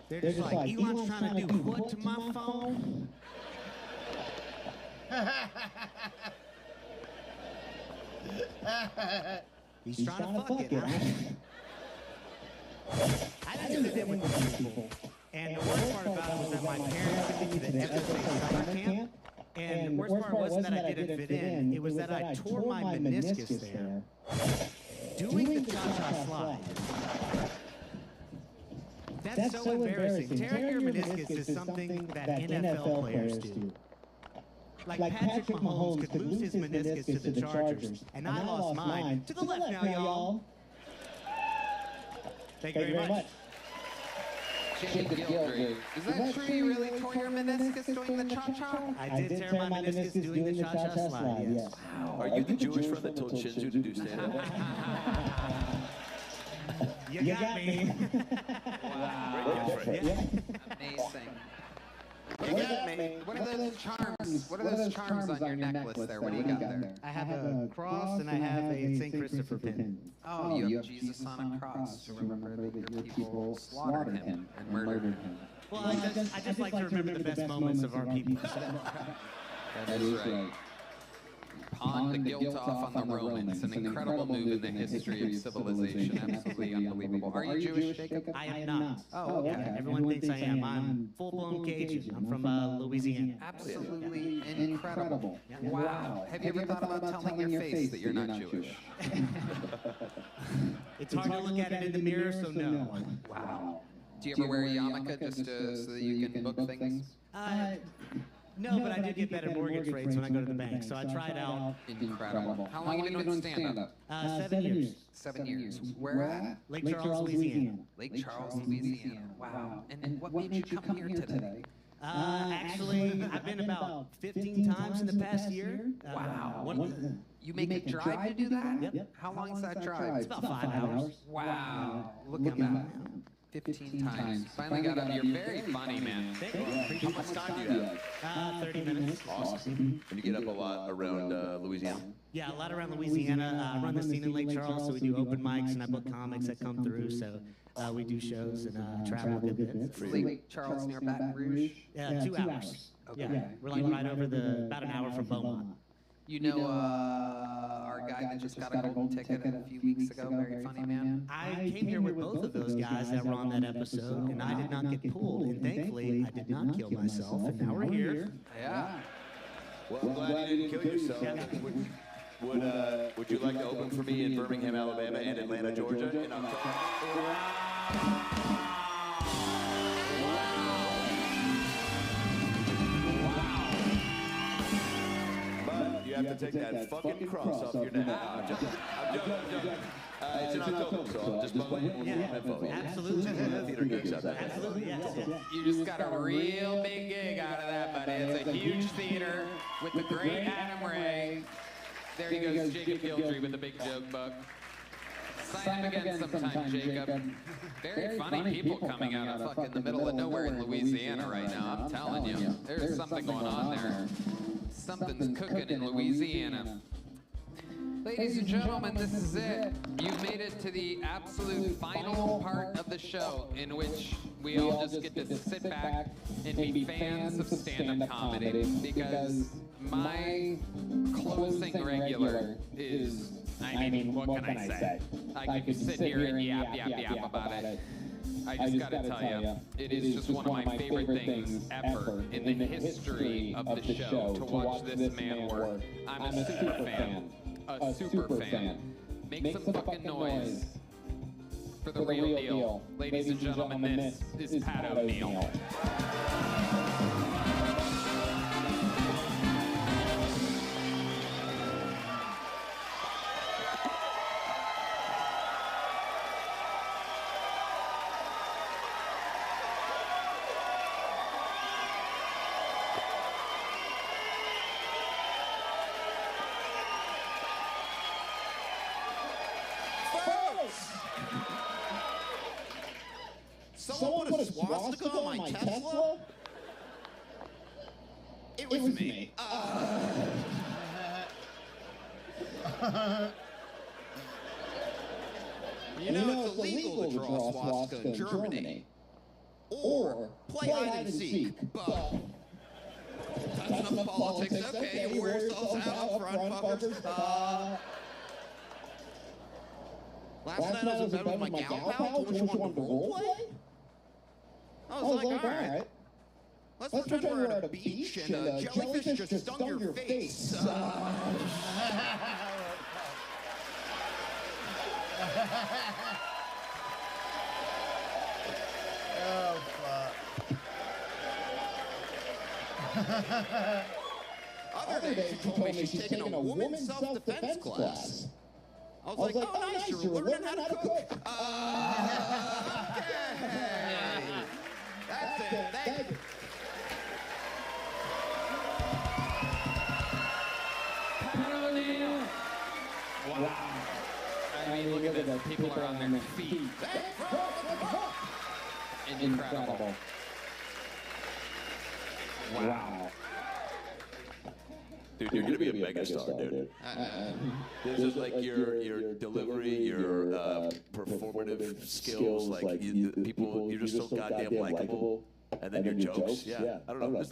Speaker 3: They're just like, Elon's trying to do what to my phone? He's trying to fuck it, huh? I didn't live with these people. And the worst part about it was that my parents sent me to the FFA summer camp. And the worst part wasn't that I didn't fit in, it was that I tore my meniscus there doing the cha-cha slide. That's so embarrassing. Tearing your meniscus is something that NFL players do. Like Patrick Mahomes could lose his meniscus to the Chargers, and I lost mine. To the left now, y'all. Thank you very much.
Speaker 1: Jacob Gildry. Is that true you really tore your meniscus doing the cha-cha?
Speaker 3: I did tear my meniscus doing the cha-cha slide, yes.
Speaker 2: Wow. Are you the Jewish friend that told Shinzu to do stand-up?
Speaker 3: You got me.
Speaker 1: Wow.
Speaker 2: Amazing.
Speaker 1: What are those charms? What are those charms on your necklace there? What do you got there?
Speaker 3: I have a cross and I have a St. Christopher pin.
Speaker 1: Oh, you have Jesus on a cross to remember that your people slaughtered him and murdered him.
Speaker 3: Well, I just like to remember the best moments of our people.
Speaker 1: That is right. Pawned the guilt off on the Romans, an incredible move in the history of civilization. Absolutely unbelievable. Are you Jewish, Jacob?
Speaker 3: I am not. Oh, okay. Everyone thinks I am. I'm full-blown Cajun. I'm from Louisiana.
Speaker 1: Absolutely incredible. Wow. Have you ever thought about telling your face that you're not Jewish?
Speaker 3: It's hard to look at it in the mirror, so no.
Speaker 1: Wow. Do you ever wear a yarmulke just so that you can book things?
Speaker 3: No, but I do get better mortgage rates when I go to the bank, so I tried out.
Speaker 1: Incredible. How long have you been doing stand-up?
Speaker 3: 7 years.
Speaker 1: 7 years. Where at?
Speaker 3: Lake Charles, Louisiana.
Speaker 1: Lake Charles, Louisiana. Wow. And what made you come here today?
Speaker 3: Actually, I've been about 15 times in the past year.
Speaker 1: Wow. You make a drive to do that?
Speaker 3: Yep.
Speaker 1: How long is that drive?
Speaker 3: It's about 5 hours.
Speaker 1: Wow. Look at that. 15 times. Finally got up. You're very funny, man.
Speaker 2: How much time do you have?
Speaker 3: 30 minutes.
Speaker 2: Awesome. And you get up a lot around Louisiana?
Speaker 3: Yeah, a lot around Louisiana. I run the scene in Lake Charles, so we do open mics, and I book comics that come through, so we do shows and travel a good bit.
Speaker 1: Lake Charles near Baton Rouge?
Speaker 3: Yeah, 2 hours.
Speaker 1: Okay.
Speaker 3: Yeah, we're like right over about an hour from Beaumont.
Speaker 1: You know our guy that just got a golden ticket a few weeks ago, very funny man?
Speaker 3: I came here with both of those guys that were on that episode, and I did not get pulled, and thankfully I did not kill myself, and now we're here.
Speaker 1: Yeah.
Speaker 2: Well, I'm glad you didn't kill yourself. Would you like to open for me in Birmingham, Alabama, and Atlanta, Georgia in October? You have to take that fucking cross off your neck. I'm joking. It's in October, so just info.
Speaker 3: Absolutely.
Speaker 2: Theater gigs out there.
Speaker 3: Absolutely, yes.
Speaker 1: You just got a real big gig out of that, buddy. It's a huge theater with the great Adam Ray. There he goes, Jacob Gildry with the big joke book. Sign him again sometime, Jacob. Very funny people coming out of fucking the middle of nowhere in Louisiana right now. I'm telling you. There's something going on there. Something's cooking in Louisiana. Ladies and gentlemen, this is it. You've made it to the absolute final part of the show in which we all just get to sit back and be fans of stand-up comedy, because my closing regular is, I mean, what can I say? I could sit here and yap about it. I just gotta tell you, it is just one of my favorite things ever in the history of the show to watch this man work. I'm a super fan. A super fan. Make some fucking noise for the real deal. Ladies and gentlemen, this is Pat O'Neill.
Speaker 9: Someone put a swastika on my Tesla? It was me. You know, it's illegal to draw a swastika in Germany. Or play hide and seek, but that's enough politics. Okay, you wear yourselves out up front, fuckers. Last night I was in bed with my gal pal, which one to role play? I was like, all right. Let's pretend we're at a beach and a jellyfish just stung your face.
Speaker 8: Oh, fuck.
Speaker 9: Other days, she told me she's taking a woman's self-defense class. I was like, oh, nice, you're learning how to cook. Okay. That's it. Thank you.
Speaker 14: Wow. I mean, look at this. People are on their feet. Incredible. Wow.
Speaker 2: Dude, you're gonna be a megastar, dude. This is like your delivery, your performative skills, like you're just so goddamn likable. And then your jokes, yeah. I don't know.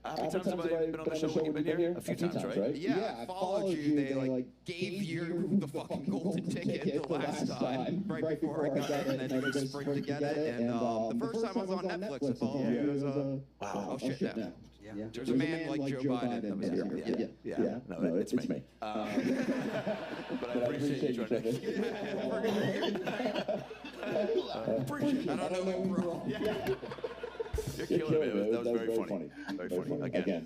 Speaker 2: How many times have I been on the show when you've been here? A few times, right?
Speaker 9: Yeah, I followed you. They like gave you the fucking golden ticket the last time, right before I got it, and then you could sprint to get it. And the first time I was on Netflix, I followed you. It was wow. Oh shit, now. Yeah. There's a man like Joe Biden that was here.
Speaker 2: Yeah. No, it's me. But I appreciate you trying to.
Speaker 9: I don't know who, bro.
Speaker 2: You're killing it. That was very funny. Very funny. Again.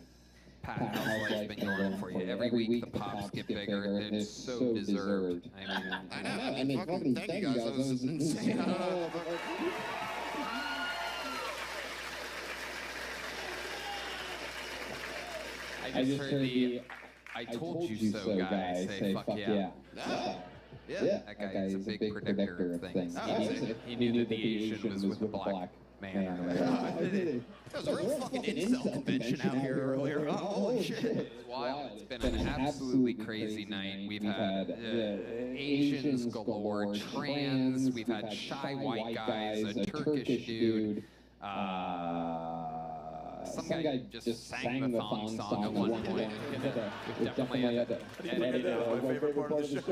Speaker 1: Pat, how's life been going for you? Every week the pops get bigger, and it's so deserved. I know.
Speaker 8: I mean, fucking thank you guys. That was insane.
Speaker 1: I just heard the I told you so guy say fuck yeah. That guy is a big predictor of things. He knew that the Asian was with the black man.
Speaker 9: There was a real fucking incel convention out here earlier. Oh, holy shit.
Speaker 1: It's wild. It's been an absolutely crazy night. We've had Asians galore, trans, we've had shy white guys, a Turkish dude. Some guy just sang the thong song at one point. Definitely had to edit it out.
Speaker 2: My favorite part of the show.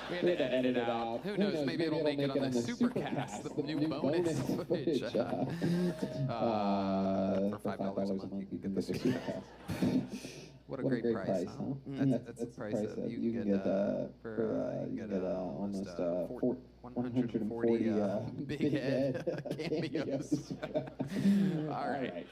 Speaker 1: We had to edit it out. Who knows? Maybe it'll make it on the Supercast, the new bonus footage. For $5 a month, you can get the Supercast. What a great price, huh? That's the price that you can get for almost 140 big head cameos. All right.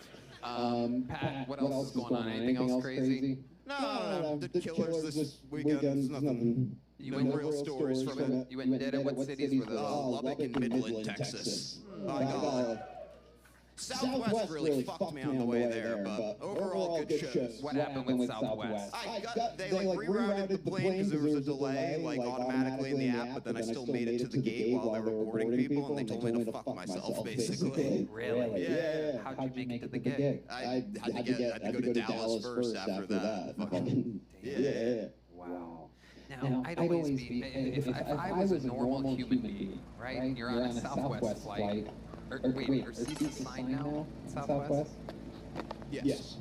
Speaker 1: Pat, what else is going on? Anything else crazy?
Speaker 9: No. The Killers this weekend. Nothing.
Speaker 1: You went real stories from it. You went and did it. What cities were those?
Speaker 9: Lubbock and Midland, Texas. My God. Southwest really fucked me on the way there, but overall good shows.
Speaker 1: What happened with Southwest?
Speaker 9: They like rerouted the plane because there was a delay, like automatically in the app, but then I still made it to the gate while they were boarding people, and they told me to fuck myself, basically.
Speaker 1: Really?
Speaker 9: Yeah.
Speaker 1: How'd you make it to the gig?
Speaker 9: I had to go to Dallas first after that. Yeah.
Speaker 1: Wow. Now, I'd always be, if I was a normal human being, right, and you're on a Southwest flight, wait, are seats assigned now at Southwest?
Speaker 9: Yes.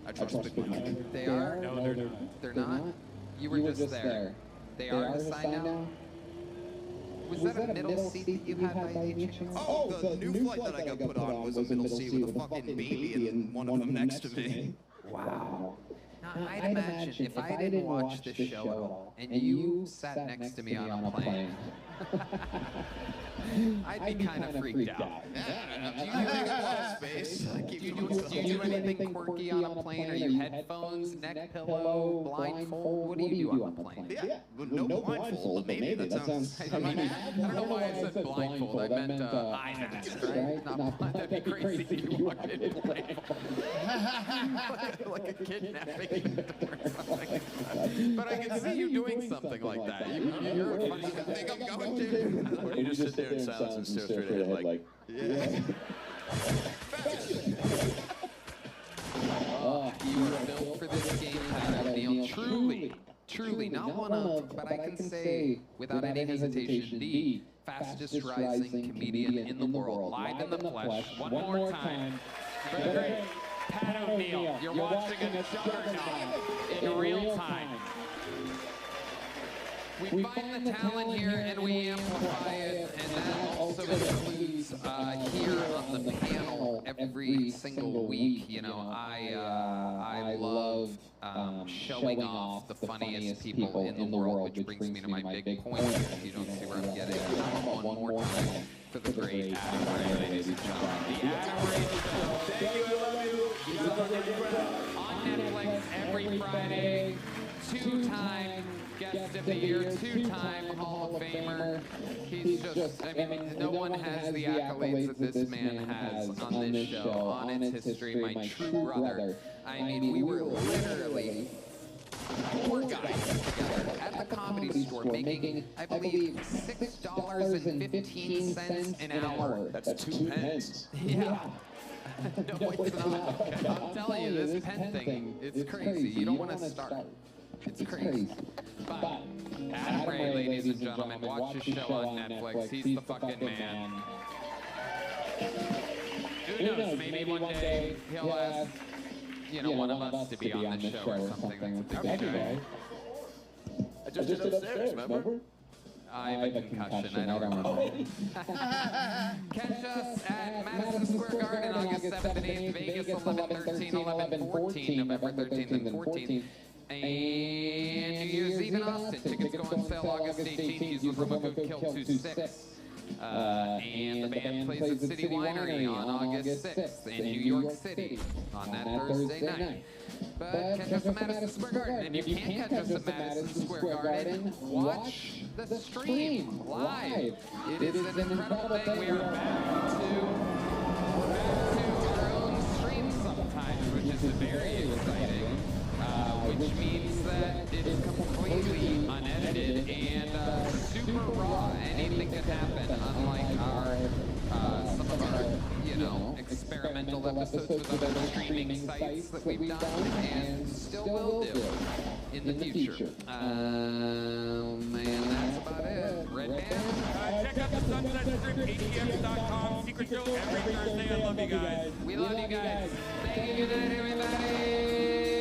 Speaker 9: I trust Big Mike.
Speaker 1: They are?
Speaker 6: No, they're not.
Speaker 1: They're not? You were just there. They are assigned now? Was that a middle seat that you had by any chance?
Speaker 9: Oh, the new flight that I got put on was a middle seat with a fucking baby and one of them next to me.
Speaker 1: Wow. Now, I'd imagine if I didn't watch this show at all, and you sat next to me on a plane, I'd be kind of freaked out.
Speaker 9: Yeah, do you think I have space?
Speaker 1: Do you do anything quirky on a plane? Are you headphones, neck pillow, blindfold? What do you do on the plane?
Speaker 9: Yeah, no blindfold, but maybe that sounds...
Speaker 1: I don't know why I said blindfold. I meant eye mask, right? Not blind. That'd be crazy if you walked in blindfold. Like a kidnapping. But I can see you doing something like that. You're funny.
Speaker 9: I think I'm going to.
Speaker 2: You just sit there in silence and stare straight ahead like...
Speaker 9: Yeah.
Speaker 1: You are built for this game, Pat O'Neill. Truly, not one of, but I can say, without any hesitation, the fastest rising comedian in the world. Live in the flesh. One more time. For the great Pat O'Neill. You're watching a juggernaut in real time. We find the talent here and we amplify it, and that also includes here on the panel every single week. You know, I love showing off the funniest people in the world, which brings me to my big point. If you don't see where I'm getting, one more time for the great Adam Ray, ladies and gentlemen. The Adam Ray Show. Thank you, I love you. He's on Netflix every Friday. Two-time guest of the year, two-time Hall of Famer. He's just, I mean, no one has the accolades that this man has on this show, on its history, my true brother. I mean, we were literally 4 guys together at the Comedy Store making, I believe, $6.15 an hour.
Speaker 2: That's 2 pence.
Speaker 1: Yeah. No, it's not. I'm telling you, this pen thing, it's crazy. You don't want to start. It's crazy. But Adam Ray, ladies and gentlemen, watch his show on Netflix. He's the fucking man. Who knows? Maybe one day he'll ask, you know, one of us to be on the show or something. That's a big guy.
Speaker 2: I just did upstairs, remember?
Speaker 1: I have a concussion, I don't remember. Catch us at Madison Square Garden, August 7th and 8th, Vegas 11, 13, 11, 14, November 13th and 14th. And New Year's Eve in Austin. Tickets go on sale August 18th. Use the promo code KILL26. And the band plays at City Winery on August 6th in New York City on that Thursday night. But catch us at Madison Square Garden. And if you can't catch us at Madison Square Garden, watch the stream live. It is an incredible thing. We are back to our own stream sometimes, which is very exciting. Which means that it's completely unedited and super raw. Anything can happen, unlike our some of our, you know, experimental episodes with other streaming sites that we've done and still will do in the future. And that's about it. Red Band?
Speaker 6: Check out the Sunset Strip, ATX.com. Secret Show every Thursday. I love you guys.
Speaker 1: We love you guys. Thank you, good night, everybody.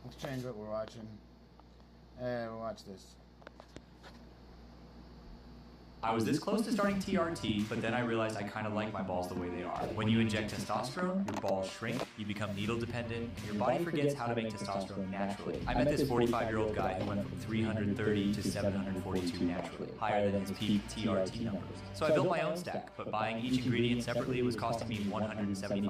Speaker 4: Let's change what we're watching. We'll watch this.
Speaker 18: I was this close to starting TRT, but then I realized I kind of like my balls the way they are. When you inject testosterone, your balls shrink, you become needle dependent, and your body forgets how to make testosterone naturally. I met this 45-year-old guy who went from 330 to 742 naturally, higher than his peak TRT numbers. So I built my own stack, but buying each ingredient separately was costing me $175 a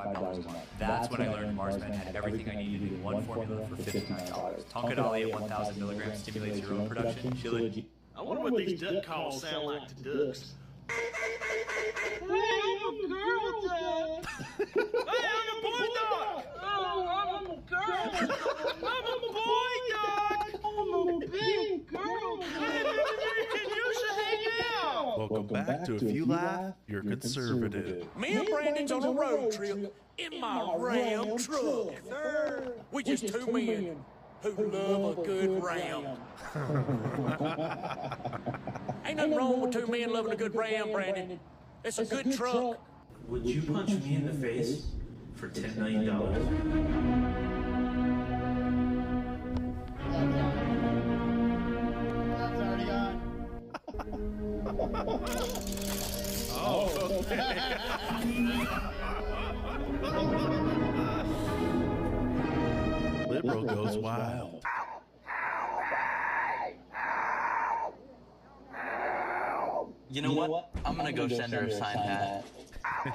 Speaker 18: month. That's when I learned Marsman had everything I needed in one formula for $59. Tonka Dolly at 1,000 milligrams stimulates your own production. Shilajit.
Speaker 19: I wonder what these duck calls sound like to ducks. Hey, I'm a girl duck! Hey, I'm a boy duck! Oh,
Speaker 11: Welcome back to If You Laugh, You're Conservative.
Speaker 19: Me and Brandon's on a road trip in my Ram truck. Sir. We just two men who love a good Ram. Ain't nothing wrong with two men loving a good Ram, Brandon. It's a good truck.
Speaker 18: Would you punch me in the face for $10 million?
Speaker 4: That's already on.
Speaker 11: Oh, Liberal goes wild.
Speaker 20: You know what? I'm gonna go send her a signed hat.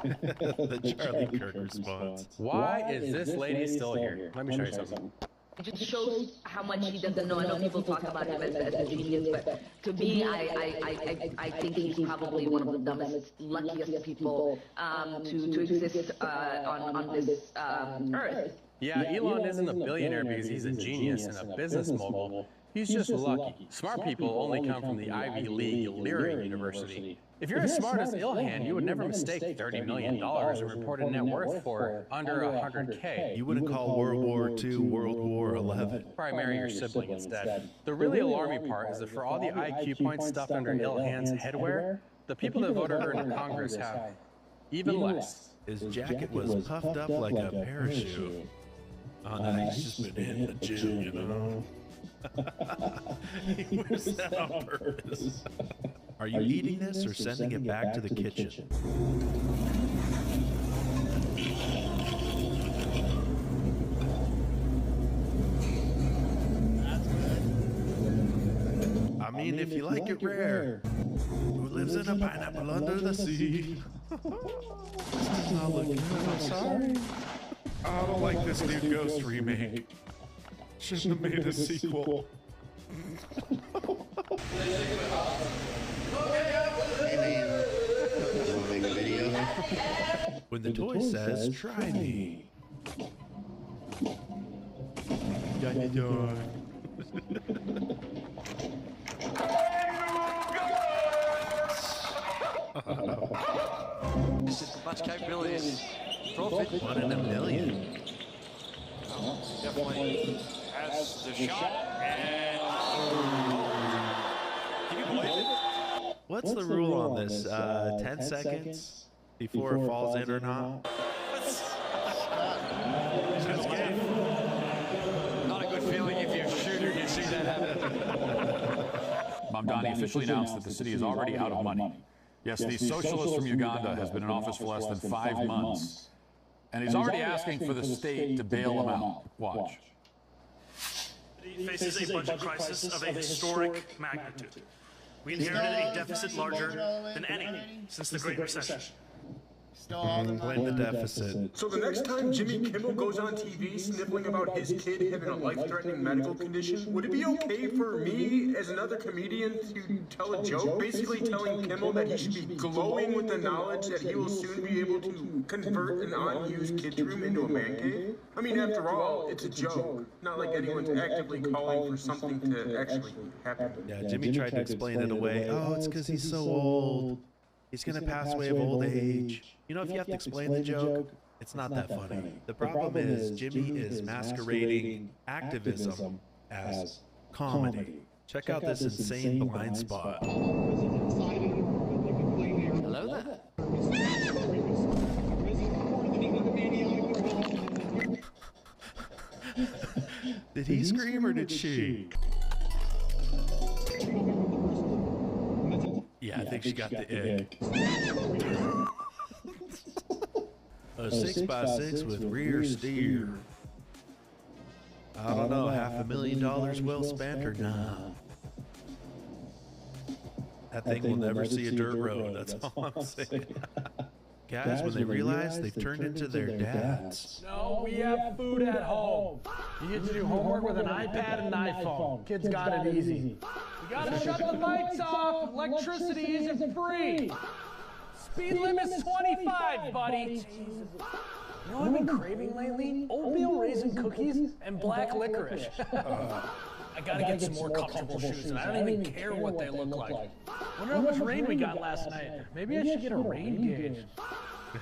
Speaker 11: The Charlie Kirk response.
Speaker 21: Why is this lady still here? Let me show you something.
Speaker 22: It just shows how much he doesn't know. I know people talk about him as a genius, but to me, I think he's probably one of the dumbest, luckiest people to exist on this earth.
Speaker 21: Yeah, Elon isn't a billionaire because he's a genius and a business mogul. He's just lucky. Smart people only come from the Ivy League Illyria University. If you're as smart as Ilhan, you would never mistake $30 million and report a net worth for under $100K.
Speaker 11: You wouldn't call World War II World War 11.
Speaker 21: Probably marry your sibling instead. The really alarming part is that for all the IQ points stuffed under Ilhan's headwear, the people that voted her into Congress have even less.
Speaker 11: His jacket was puffed up like a parachute. Oh, no, he's just been in the gym, you know? He wears that on purpose. Are you eating this or sending it back to the kitchen? I mean, if you like it rare, who lives in a pineapple under the sea? This does not look good. I'm sorry. I don't like this new Ghost remake. Shouldn't have made a sequel. When the toy says, try me. Got your
Speaker 1: This is much capabilities. Profit.
Speaker 11: 1 in a million.
Speaker 6: Definitely has the shot and can you believe it?
Speaker 11: What's the rule on this? 10 seconds before it falls in or not?
Speaker 1: Not a good feeling if you're a shooter and you see that happen.
Speaker 23: Mamdani officially announced that the city is already out of money. Yes, the socialist from Uganda has been in office for less than 5 months. And he's already asking for the state to bail him out. Watch.
Speaker 19: He faces a budget crisis of a historic magnitude. We inherited a deficit larger than any since the Great Recession.
Speaker 11: Blame the deficit.
Speaker 24: So the next time Jimmy Kimmel goes on TV sniffling about his kid having a life-threatening medical condition, would it be okay for me, as another comedian, to tell a joke, basically telling Kimmel that he should be glowing with the knowledge that he will soon be able to convert an unused kid's room into a man cave? I mean, after all, it's a joke. Not like anyone's actively calling for something to actually happen.
Speaker 11: Yeah, Jimmy tried to explain it away. Oh, it's because he's so old. He's going to pass away of old age. You know, if you have to explain the joke, it's not that funny. The problem is Jimmy is masquerading activism as comedy. Check out this insane blind spot.
Speaker 1: Hello there.
Speaker 11: Did he scream or did she? Yeah, I think she got the ick. A 6x6 with rear steer. I don't know, $500,000 well spent or not. That thing will never see a dirt road, that's all I'm saying. Guys, when they realize they've turned into their dads.
Speaker 14: No, we have food at home. You get to do homework with an iPad and an iPhone. Kids got it easy. We gotta shut the lights off. Electricity isn't free. Speed limit's 25, buddy. Jesus. You know what I've been craving lately? Oatmeal raisin cookies and black licorice. I gotta get some more comfortable shoes, and I don't even care what they look like. Wonder how much rain we got last night. Maybe I should get a rain gauge.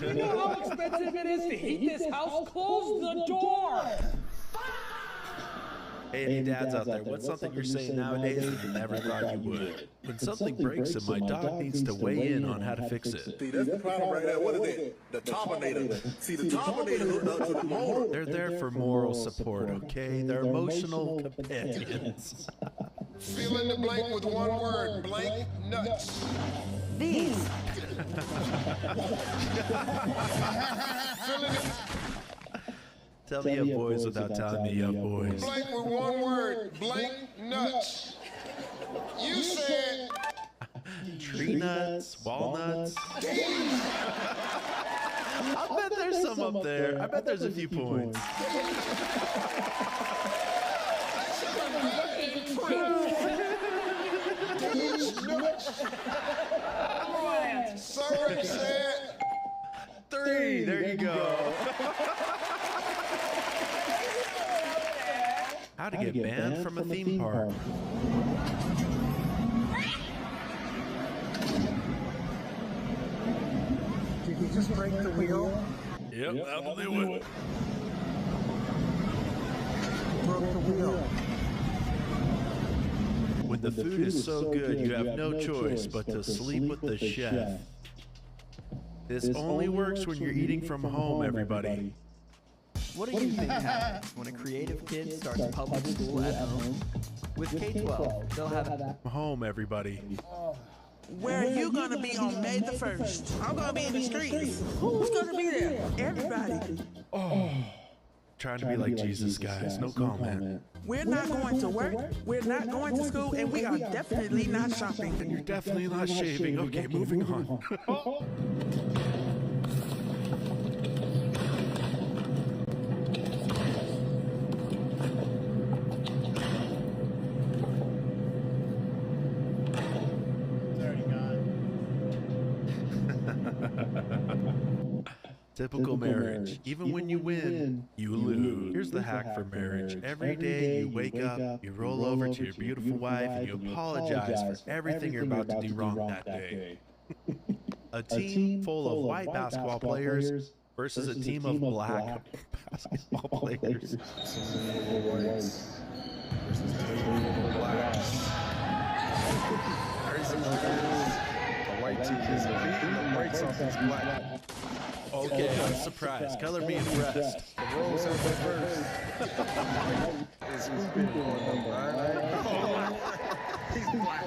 Speaker 14: You know how expensive it is to heat this house? Close the door!
Speaker 2: Hey, any dads out there, what's something you're saying nowadays that you never thought you would? When something breaks and my dog needs to weigh in on how to fix it.
Speaker 5: See, that's the problem right there. What is it? The Terminator. See, the Terminator hooked up to the motor.
Speaker 2: They're there for moral support, okay? They're emotional companions.
Speaker 8: Fill in the blank with one word. Blank nuts.
Speaker 16: These.
Speaker 8: Fill in the
Speaker 2: Tell me you have boys without telling me you have boys.
Speaker 8: blank with one word. Blank nuts. You said
Speaker 2: Tree nuts, walnuts. I bet there's some up there. I bet there's a few points.
Speaker 8: Sorry, said
Speaker 2: 3. There you go. How to get banned from a theme park.
Speaker 8: Did you just break the wheel?
Speaker 2: Yep, that'll do it.
Speaker 8: Broke the wheel.
Speaker 2: When the food is so good, you have no choice but to sleep with the chef. This only works when you're eating from home, everybody.
Speaker 7: What do you think happens when a creative kid starts public school at home? With K-12, they'll have
Speaker 2: Home, everybody.
Speaker 10: Where are you gonna be on May the 1st? I'm gonna be in the streets. Who's gonna be there? Everybody.
Speaker 2: Trying to be like Jesus, guys. No comment.
Speaker 10: We're not going to work. We're not going to school, and we are definitely not shopping.
Speaker 2: And you're definitely not shaving. Okay, moving on. Typical marriage. Even when you win, you lose. Here's the hack for marriage. Every day you wake up, you roll over to your beautiful wife, and you apologize for everything you're about to do wrong that day. A team full of white basketball players versus a team of black basketball players.
Speaker 5: The white team is beating the white something's black.
Speaker 2: Okay, I'm surprised. Color me impressed.
Speaker 5: The Rose have the first. Is who's been going number 9? He's black.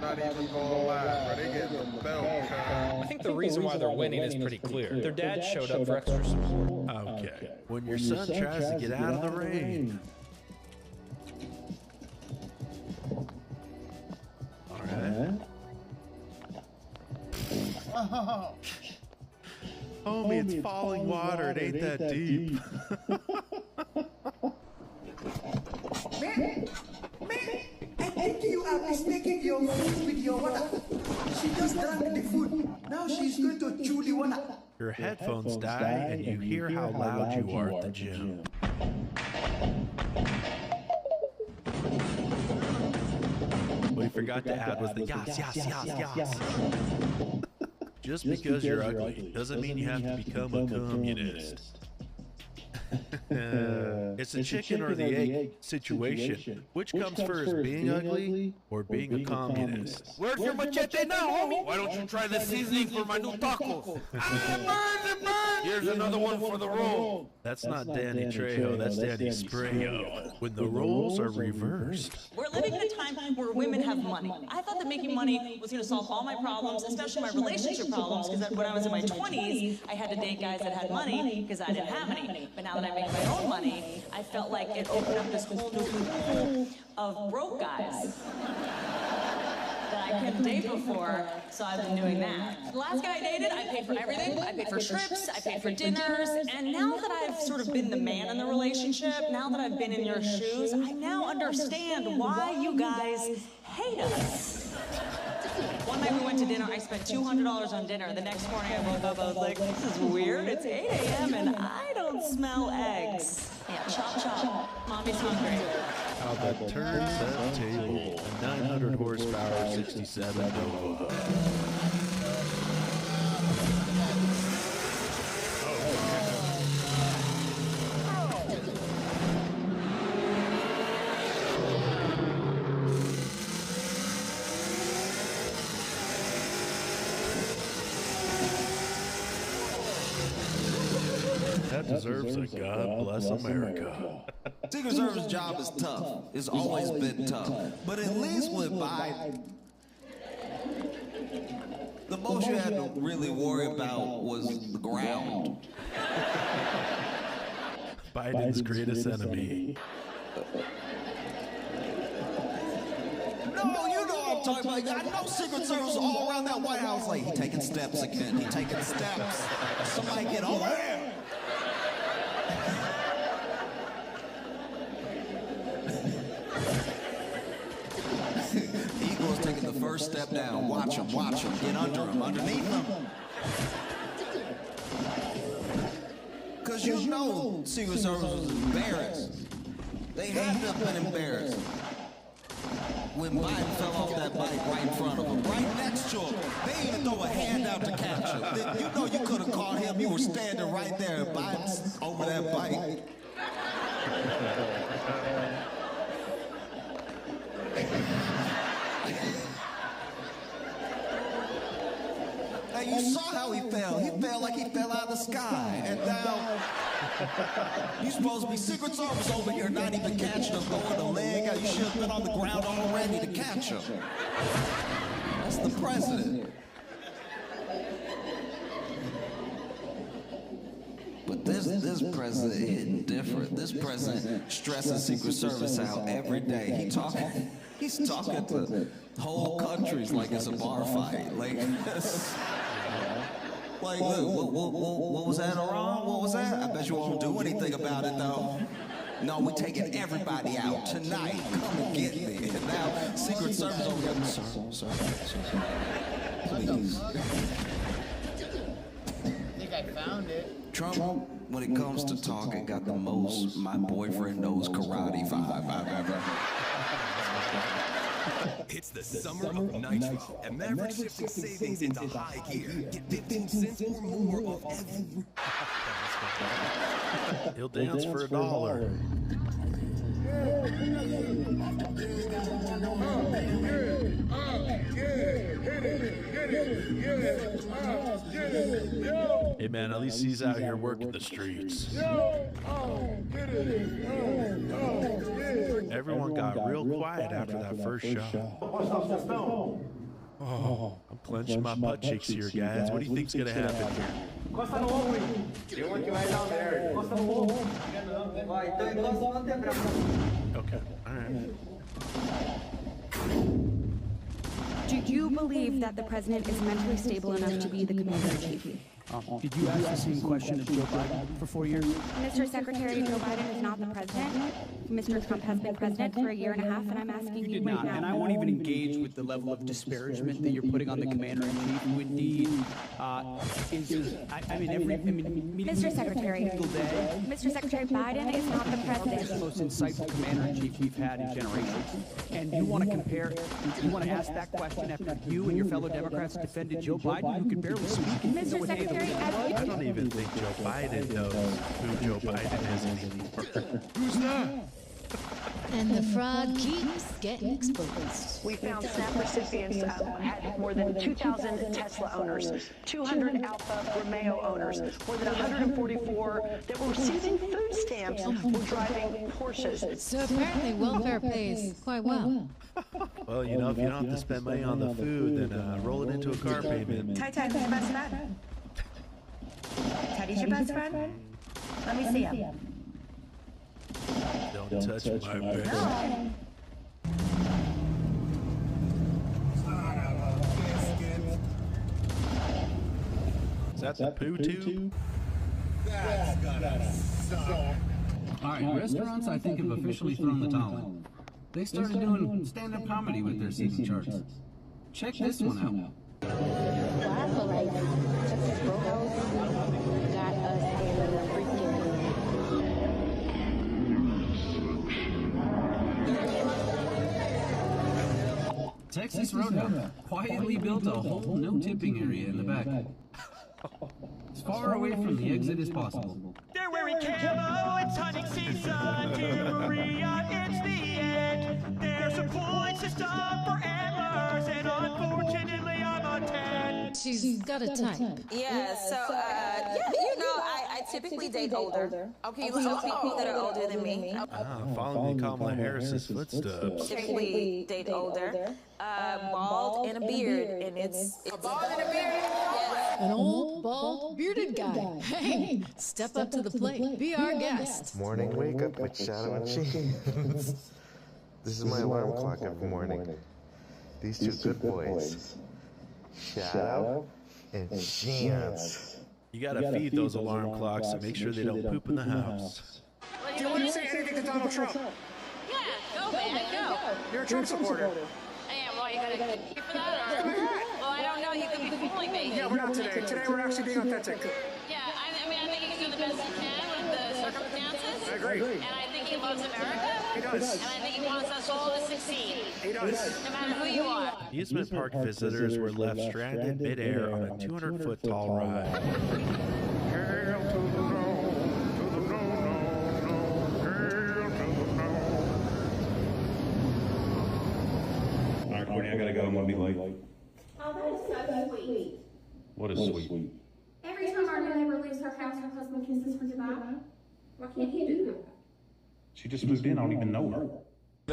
Speaker 5: Not even going live, bro. They getting the belt.
Speaker 21: I think the reason why they're winning is pretty clear. Their dad showed up for extra support.
Speaker 2: Okay. When your son tries to get out of the rain. All right.
Speaker 8: Oh.
Speaker 2: Homie, it's falling water. It ain't that deep.
Speaker 10: I think you are mistaking your food with your water. She just drank the food. Now she's going to chew the water.
Speaker 2: Your headphones die and you hear how loud you are at the gym. What he forgot to add was the yas, yas, yas, yas. Just because you're ugly doesn't mean you have to become a communist. It's a chicken or the egg situation. Which comes first, being ugly or being a communist?
Speaker 6: Where's your machete now, homie? Why don't you try the seasoning for my new tacos? Here's another one for the roll.
Speaker 2: That's not Danny Trejo, that's Danny Sprayo. When the roles are reversed.
Speaker 13: We're living in a time where women have money. I thought that making money was going to solve all my problems, especially my relationship problems, because when I was in my 20s, I had to date guys that had money because I didn't have any. But now that I make my own money, I felt like it opened up this whole new pool of broke guys that I couldn't date before, so I've been doing that. The last guy I dated, I paid for everything. I paid for trips, I paid for dinners, and now that I've sort of been the man in the relationship, now that I've been in your shoes, I now understand why you guys hate us. One night we went to dinner, I spent $200 on dinner. The next morning I woke up, I was like, this is weird. It's 8 a.m. and I don't smell eggs. Yeah, chop chop. Mommy's hungry.
Speaker 5: How the turns that table. A 900 horsepower 67 Nova. That deserves a God Bless America.
Speaker 3: Secret Service job is tough. It's always been tough. But at least with Biden, the most you had to really worry about was the ground.
Speaker 5: Biden's greatest enemy.
Speaker 3: No, you know what I'm talking about. I know Secret Service all around that White House. Like, he taking steps again. He taking steps. Somebody get over here. Eagle's taking the first step down. Watch him, get under him, underneath him. Because you know Secret Service was embarrassed. They had to have been embarrassed when Biden fell off that bike right in front of him, right next to him. They didn't even throw a hand out to catch him. You know you could have caught him. You were standing right there, Biden's over that bike. Now you saw how he fell. He fell like he fell out of the sky. And now you're supposed to be Secret Service over here, not even catching him, throwing the leg out. You should have been on the ground already to catch him. That's the president. But this president hitting different. This president stressing Secret Service out every day. He's talking to whole countries like it's a bar fight. Like, look, what was that, Iran? What was that? I bet you won't do anything about it, though. No, we're taking everybody out tonight. Come and get me. And now, Secret Service over here. Sir. Please.
Speaker 4: I think I found it.
Speaker 3: Trump, when it comes to talking, got the most my boyfriend knows karate vibe I've ever
Speaker 12: It's the summer of Nitro, and Maverick shifting savings into high gear. Get 15 cents or more off every...
Speaker 5: He'll dance for $1. Hey man, at least he's out here working the streets. Everyone got real quiet after that first show. Oh, I'm clenching my butt cheeks here, guys. What do you think's gonna happen here? Okay, all right.
Speaker 15: Do you believe that the president is mentally stable enough to be the commander-in-chief?
Speaker 17: Did you ask the same question of Joe Biden for 4 years?
Speaker 15: Mr. Secretary, Joe Biden is not the president. Mr. Trump has been president for a year and a half, and I'm asking you right now.
Speaker 17: And I won't even engage with the level of disparagement that you're putting on the commander-in-chief, who indeed
Speaker 15: Mr. Secretary, Mr. Secretary, Biden is not the president.
Speaker 17: The most insightful commander-in-chief we've had in generations. And you want to compare, you want to ask that question after you and your fellow Democrats defended Joe Biden, who could barely speak.
Speaker 15: Mr. Secretary,
Speaker 5: I don't even think Joe Biden knows who Joe Biden is anymore. Who's that?
Speaker 25: And the fraud keeps getting exposed.
Speaker 26: We found SNAP recipients had more than 2,000 Tesla owners, 200 Alpha Romeo owners, more than 144 that were receiving food stamps were driving Porsches.
Speaker 25: So apparently welfare pays quite well.
Speaker 5: Well, you know, if you don't have to spend money on the food, then roll it into a car payment.
Speaker 26: Teddy's your best friend? Teddy's your best friend? Let me see him.
Speaker 5: Don't touch my best. Is that the pt2?
Speaker 8: That's gonna suck.
Speaker 27: Alright, restaurants I think have officially thrown the towel in. They started doing stand-up comedy with their season charts. Check this one out.
Speaker 15: Well, I feel like Texas Roadhouse got us a freaking.
Speaker 27: Texas Roadhouse quietly built a whole no-tipping area in the back. As far away from the exit as possible.
Speaker 9: They're wearing camo, it's hunting season. Dear Maria, it's the end. There's a point system for antlers, and unfortunately I'm a 10.
Speaker 25: She's got a type.
Speaker 13: Yeah, so, you know, I typically date older. Okay, so people that are older than me.
Speaker 5: Following Kamala Harris's footsteps.
Speaker 13: Typically date older. Bald and a beard, and it's a bald and a beard. Yes.
Speaker 25: An old, bald, bearded guy. Hey, step up to the plate. Be our guest.
Speaker 5: Morning wake up with Shadow and Chance. This is my alarm clock every morning. These two good boys, Shadow and Chance.
Speaker 11: You gotta feed those alarm clocks to make sure they don't poop in the house.
Speaker 9: Do you want to say anything to Donald Trump?
Speaker 13: Yeah, go, man, go.
Speaker 9: You're a Trump supporter.
Speaker 13: I am. Well, you gonna keep for that? Or? Well, I don't know. You could be fooling me.
Speaker 9: Yeah, we're not today. Today we're actually being authentic.
Speaker 13: Yeah, I mean, I think you can do the best you can with the circumstances.
Speaker 9: I agree.
Speaker 13: And I think he loves America.
Speaker 9: He does.
Speaker 13: And I think he wants us all to succeed.
Speaker 9: He does.
Speaker 13: No matter who you are.
Speaker 11: Amusement park visitors were left stranded midair on a 200-foot tall ride.
Speaker 18: Alright, Courtney, I gotta go. I'm gonna be late.
Speaker 19: Oh, that is so sweet.
Speaker 18: What is sweet?
Speaker 19: Every time our neighbor leaves her house, her husband kisses her goodbye. Why can't he do that?
Speaker 18: She just moved in. I don't even know her.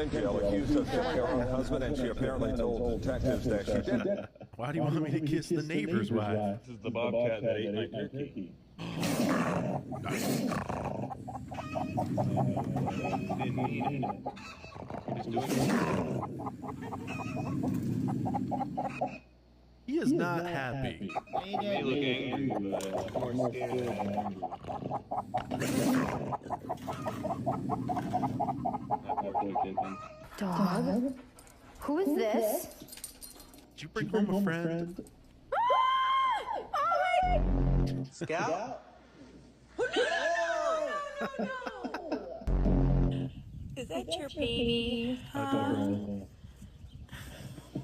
Speaker 20: In jail accused of killing her own husband, and she apparently told detectives that she did it.
Speaker 11: Why do you want me to kiss the neighbor's wife?
Speaker 18: This is the bobcat that ate my turkey. Didn't mean it. Just doing it.
Speaker 11: He is not happy.
Speaker 18: He look angry, but more scared than angry.
Speaker 15: Dog? Who is this?
Speaker 11: Did you bring home a friend?
Speaker 18: Scout?
Speaker 13: Is that your baby?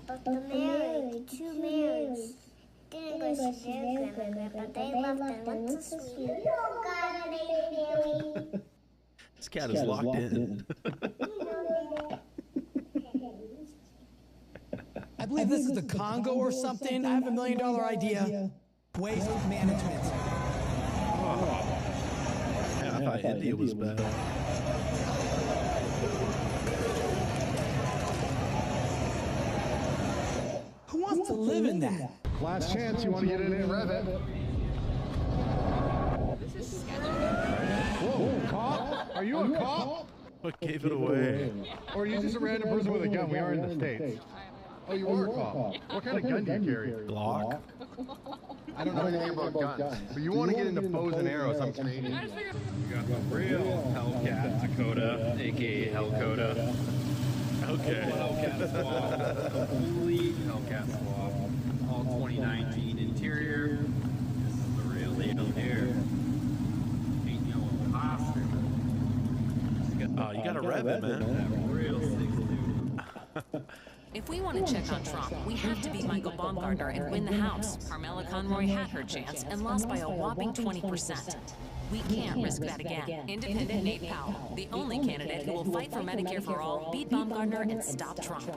Speaker 19: But the married, two marrieds, didn't go see their grandmother, but they left and went to sleep. Oh, God, baby.
Speaker 11: This cat is locked in.
Speaker 22: I believe this is the Congo or something. I have $1 million idea. Waste management.
Speaker 11: Yeah, I thought India was bad.
Speaker 22: Who wants to live in that?
Speaker 23: Last chance, you want to get in and rev it. Whoa, cop? Are you a cop?
Speaker 11: What gave it away?
Speaker 23: Or are you just a random person with a gun? We are in the States. Oh, you are a cop. What kind of gun do you carry?
Speaker 11: Glock?
Speaker 23: I don't know anything about guns. But you want to get into bows and arrows, I'm Canadian.
Speaker 21: We got the real Hellcat Dakota, aka Hellcoda.
Speaker 11: Okay.
Speaker 21: Hellcat swap. Complete Hellcat swap. All 2019 interior. This is the real deal here. Ain't yellow plastic.
Speaker 11: Oh, you gotta rev it, man.
Speaker 21: Real 6'2".
Speaker 24: If we want to check on Trump, we have to beat Michael Baumgartner and win the House. Carmela Conroy had her chance and lost by a whopping 20%. We can't risk that again. Independent Nate Powell, the only candidate who will fight for Medicare for all, beat Baumgartner, and stop Trump.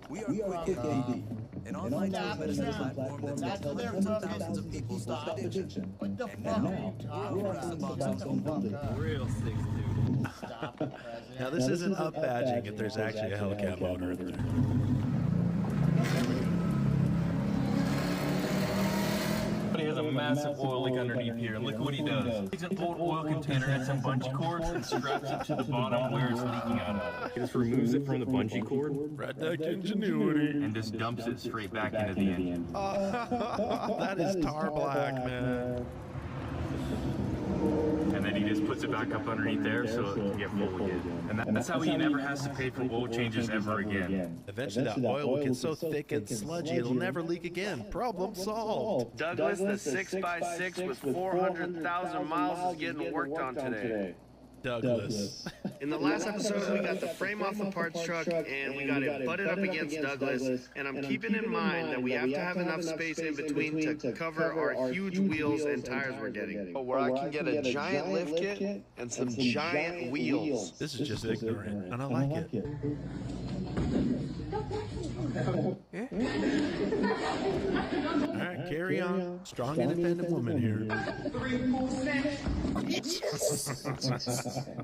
Speaker 3: We are Quick AD, an online telemedicine platform that lets hundreds of thousands of people stop addiction.
Speaker 4: What the
Speaker 3: And
Speaker 4: fuck?
Speaker 3: now, we're across the box on something.
Speaker 21: Real 6'2".
Speaker 4: Stop the president.
Speaker 11: Now, this isn't up badging if there's actually a Hellcat motor in there.
Speaker 21: But he has a massive oil leak underneath here. Look what he does. He takes an old oil container and some bungee cords and straps it to the bottom where it's leaking out of. He just removes it from the bungee cord.
Speaker 11: Redneck ingenuity.
Speaker 21: And just dumps it straight back into the engine.
Speaker 11: That is tar black, man.
Speaker 21: And
Speaker 1: then he just puts it back up underneath there so it can get full again. And that's how he never has to pay for oil changes ever again.
Speaker 5: Eventually that oil will get so thick and sludgy it'll never leak again. Problem solved.
Speaker 2: Douglas, the 6x6 with 400,000 miles is getting worked on today.
Speaker 5: Douglas.
Speaker 2: In the last episode, we got the frame off the parts truck and we got it butted up against Douglas. And I'm keeping in mind that we have to have enough space in between to cover our huge wheels and tires we're getting. Oh, where I can get a giant lift kit and some giant wheels.
Speaker 5: This is just ignorant, and I like it. Alright, carry on. Strong, independent woman here.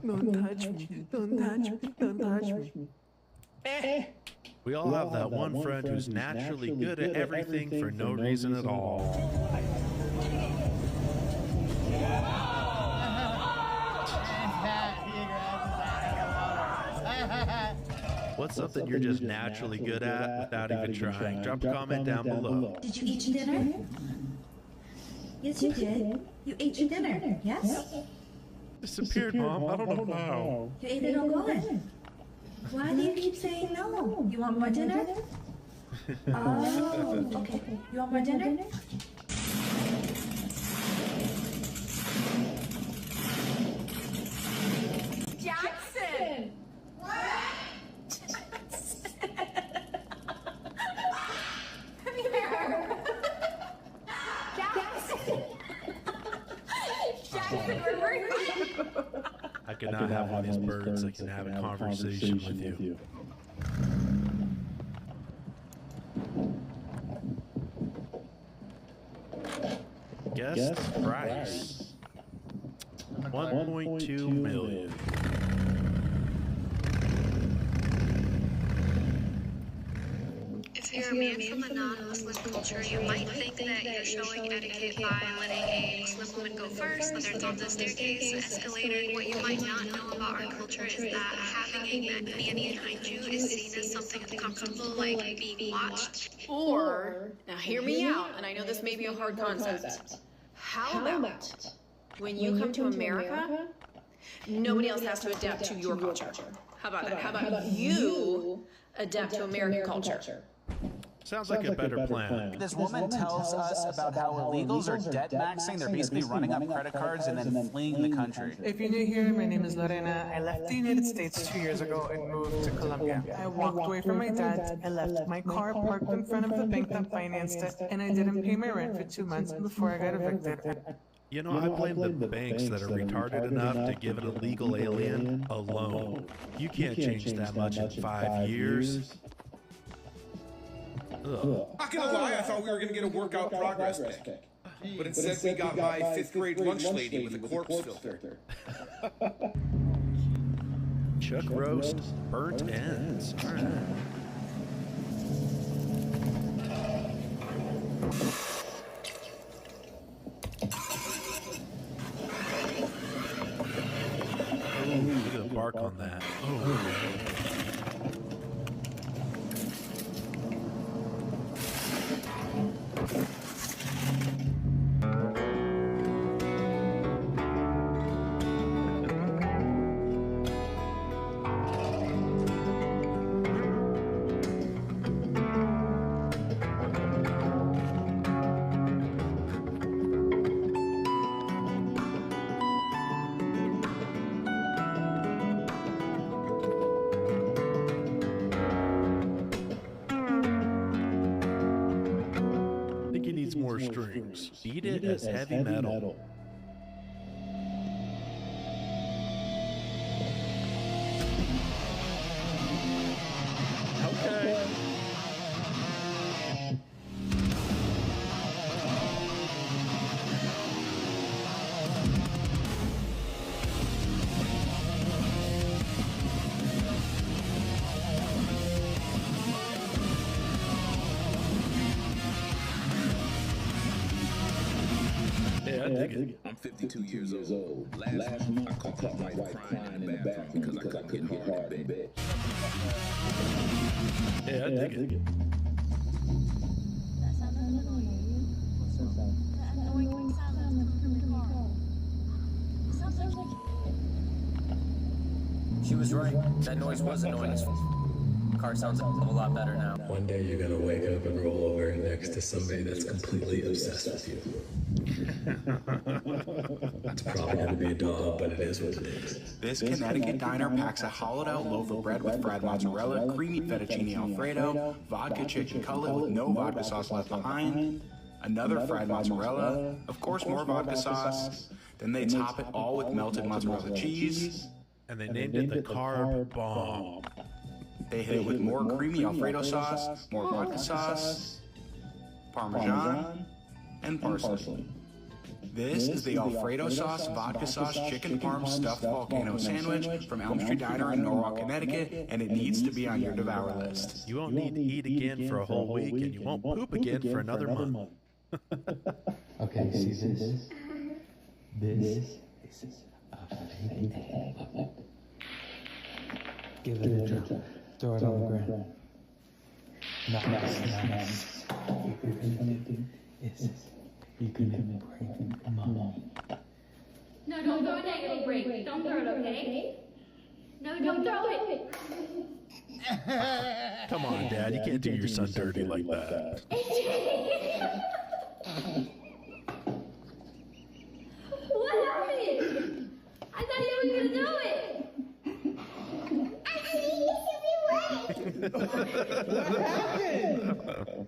Speaker 22: Don't touch me. Don't touch me. Don't touch me.
Speaker 5: We all have that one friend who's naturally good at everything for no reason at all. What's something you're just naturally good at without even trying? Drop a comment down below.
Speaker 6: Did you eat your dinner? Yes, you did. You ate your dinner, yes?
Speaker 5: Disappeared, Mom. I don't know how.
Speaker 6: You ate it all gone. Why do you keep saying no? You want more dinner? Oh, okay. You want more dinner? Jackson! What? Jackson! Come here! Jackson! Jackson, where were you?
Speaker 5: I could not have one of these birds that can have a conversation with you. Guest price. 1.2 million.
Speaker 7: If you're a man from a non-Muslim culture, you might think that you're showing etiquette by letting a Muslim woman go first, whether it's on the staircase, escalator. What you might not know about our culture is that having a man behind you is seen as something uncomfortable, like being watched.
Speaker 10: Or, now hear me out, and I know this may be a hard concept. How about when you come to America, nobody else has to adapt to your culture? How about that? How about you adapt to American culture?
Speaker 5: Sounds like a better plan.
Speaker 14: This woman tells us about how illegals are debt maxing. They're basically running up credit cards and then fleeing the country.
Speaker 16: If you're new here, my name is Lorena. I left the United States 2 years ago and moved to Colombia. I walked away from my dad. I left my car parked in front of the bank that financed it, and I didn't pay my rent for 2 months before I got evicted.
Speaker 5: You know, I blame the banks that are retarded enough to give an illegal alien a loan. You can't change that much in 5 years. Ugh.
Speaker 28: Not gonna lie, I thought we were gonna get a workout progress pic. But instead we got my 5th grade lunch lady with a corpse filter.
Speaker 5: Chuck roast, burnt ends. All right. Oh, look at the bark on that. Oh. More strings. Beat it as heavy metal. Okay.
Speaker 18: I'm 52 years old. Last month, I caught my wife crying in the bathroom because I couldn't get hard in bed.
Speaker 5: Yeah, I dig it.
Speaker 7: Sounds
Speaker 8: She was right. That noise was annoying as f. Car sounds a lot better now.
Speaker 21: One day you're gonna wake up and roll over next to somebody that's completely obsessed with you. It's probably gonna be a dog, but it is what it is.
Speaker 9: This Connecticut diner packs a hollowed-out loaf of bread with fried mozzarella, creamy fettuccine alfredo, vodka chicken cutlet with no vodka sauce left behind, another fried mozzarella, of course more vodka sauce. Then they top it all with melted mozzarella cheese.
Speaker 21: And they named it the Carb Bomb.
Speaker 9: They hit it with more creamy Alfredo sauce, more vodka sauce, Parmesan, and parsley. This is the Alfredo sauce, vodka sauce, chicken parm stuffed volcano sandwich from Elm Street Diner in Norwalk, Connecticut, and it needs to be on your devour list.
Speaker 21: You won't need to eat again for a whole week, and you won't poop again for another month.
Speaker 12: Okay, see this? This is a fake egg. Give it a drop. Throw it on the ground. Nice. What you're gonna do is you're gonna break Mom.
Speaker 17: No, don't throw it, it'll break. Don't throw it, okay? No, don't throw it.
Speaker 21: Come on, Dad, you can't do your son dirty like that.
Speaker 17: What happened? I thought you were gonna do it.
Speaker 12: What happened?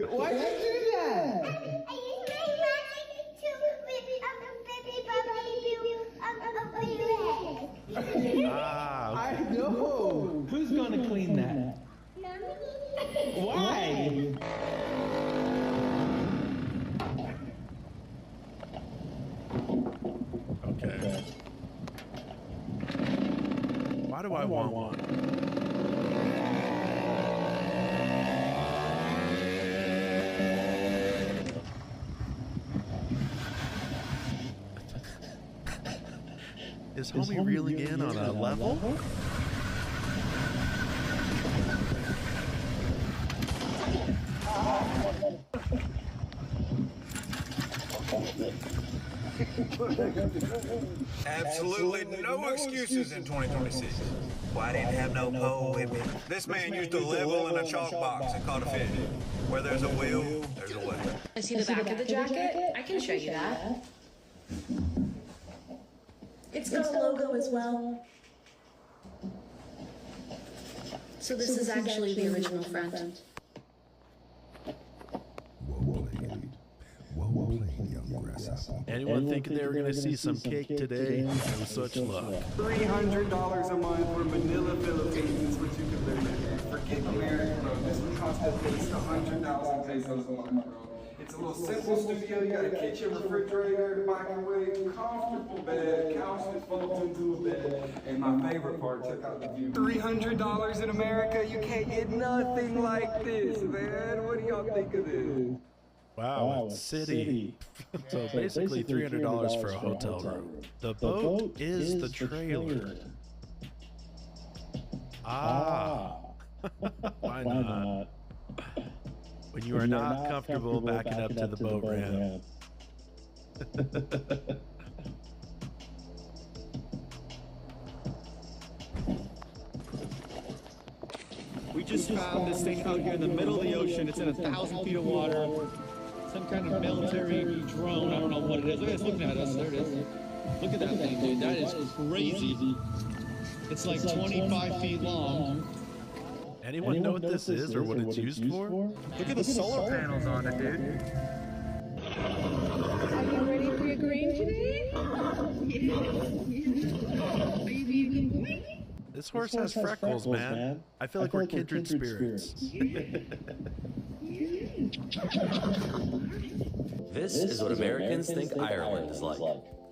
Speaker 12: Why'd you do that?
Speaker 19: I used my magic to whip a baby
Speaker 21: Ah,
Speaker 12: I know. Who's gonna clean that? Why?
Speaker 21: Okay. Why do I want one? Is homie reeling in on a level?
Speaker 20: Absolutely no excuses in 2026. Well, I didn't have no pole with me. This man used a level and a chalk box and caught a fish. Where there's a will, there's a way.
Speaker 10: I see the back of the jacket. I can show you that.
Speaker 6: It's got a logo as well.
Speaker 10: So this is actually the original front.
Speaker 21: Anyone thinking they were going to see some cake today? No such luck.
Speaker 25: $300 a month for Manila, Philippines is what you could live in. Forget America, bro. This would cost at least 100,000 pesos a month, bro. It's a little simple studio. You got a kitchen, refrigerator, microwave, comfortable bed, couch that folds into a bed, and my favorite part, check out the view. $300 in America, you can't get nothing like this, man. What do y'all think of this?
Speaker 21: Wow, it's city. So basically $300 for a hotel room. The boat is the trailer. Ah. Why not? When you are not comfortable backing up to the boat ramp.
Speaker 26: We just found this thing out here in the middle of the ocean. It's in 1,000 feet of water. Some kind of military drone. I don't know what it is. Look at it, it's looking at us. There it is. Look at that thing, dude. That is crazy. It's like 25 feet long.
Speaker 21: Anyone know what this is or what it's used for?
Speaker 26: Look at the solar panels on it, dude.
Speaker 17: Are you ready for your green today? Are you even going?
Speaker 21: This horse has freckles, man. I feel like we're kindred spirits.
Speaker 27: This is what Americans think Ireland is like.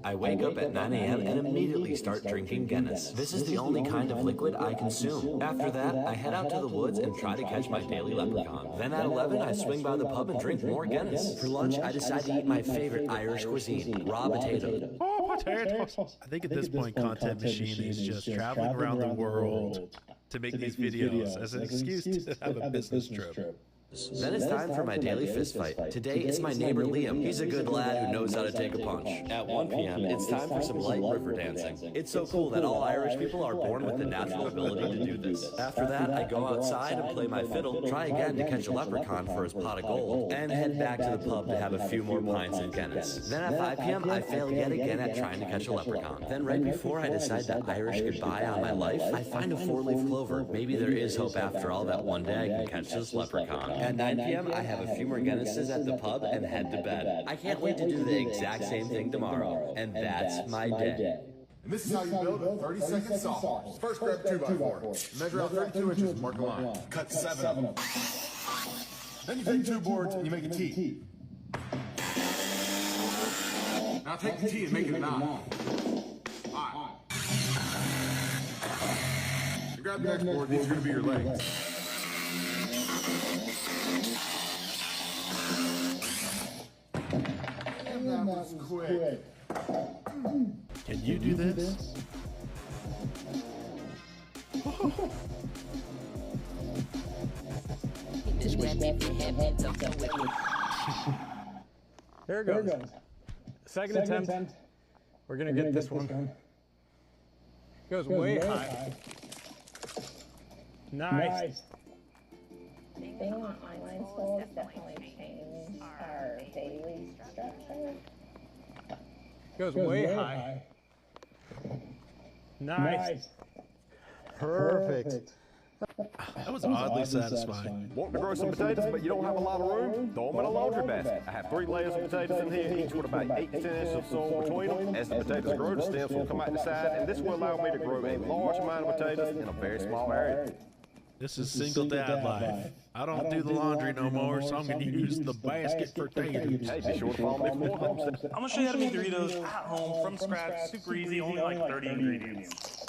Speaker 27: I wake up at 9 a.m. and immediately start drinking Guinness. This is the only kind of liquid I consume. After that, I head out to the woods and try to catch my daily leprechaun. Then at 11, I swing by the pub and drink more Guinness. For lunch, I decide to eat my favorite Irish cuisine, raw potatoes.
Speaker 21: Oh, potatoes! I think at this point, Content Machine is just traveling around the world to make these videos as an excuse to have a business trip.
Speaker 27: Then it's time for my daily fist fight. Today it's my neighbor Liam. He's a good lad who knows how to take a punch. At 1 p.m., it's time for some light river dancing. It's so cool that all Irish people are born with the natural ability to do this. After that, I go outside and play my fiddle, try again to catch a leprechaun for his pot of gold, and head back to the pub to have a few more pints of Guinness. Then at 5 p.m., I fail yet again at trying to catch a leprechaun. Then right before I decide that Irish goodbye on my life, I find a 4-leaf clover. Maybe there is hope after all that one day I can catch this leprechaun. At 9 p.m., I have a few more Guinnesses at the pub and head to bed. I can't wait to do the exact same thing tomorrow. And that's my day.
Speaker 1: And this is how you build a 30-second softball. First, grab a 2x4. Measure out 32 inches and mark a line. Cut 7 of them. Then you take 2 boards and you make a tee. Now take the tee and make it a 9. 5. You grab the next board, these are going to be your legs. That was quick.
Speaker 5: Can you do this?
Speaker 21: There it goes. Second attempt. We're gonna get this one. Goes way high. Nice.
Speaker 3: Being on online school has definitely changed our daily structure.
Speaker 21: Goes way high. Nice.
Speaker 5: Perfect. That was oddly satisfying.
Speaker 4: Want to grow some potatoes, but you don't have a lot of room? Throw them in a laundry basket. I have 3 layers of potatoes in here, each with about 8 to 10 inches of soil between them. As the potatoes grow, the stems will come out the side, and this will allow me to grow a large amount of potatoes in a very small area.
Speaker 5: This is single dad life. I don't do the laundry no more, so I'm going to use the basket for potatoes.
Speaker 4: Hey, be sure to follow me for more homestead.
Speaker 11: I'm going to show you how to make Doritos at home from scratch, super easy, only like 30 ingredients.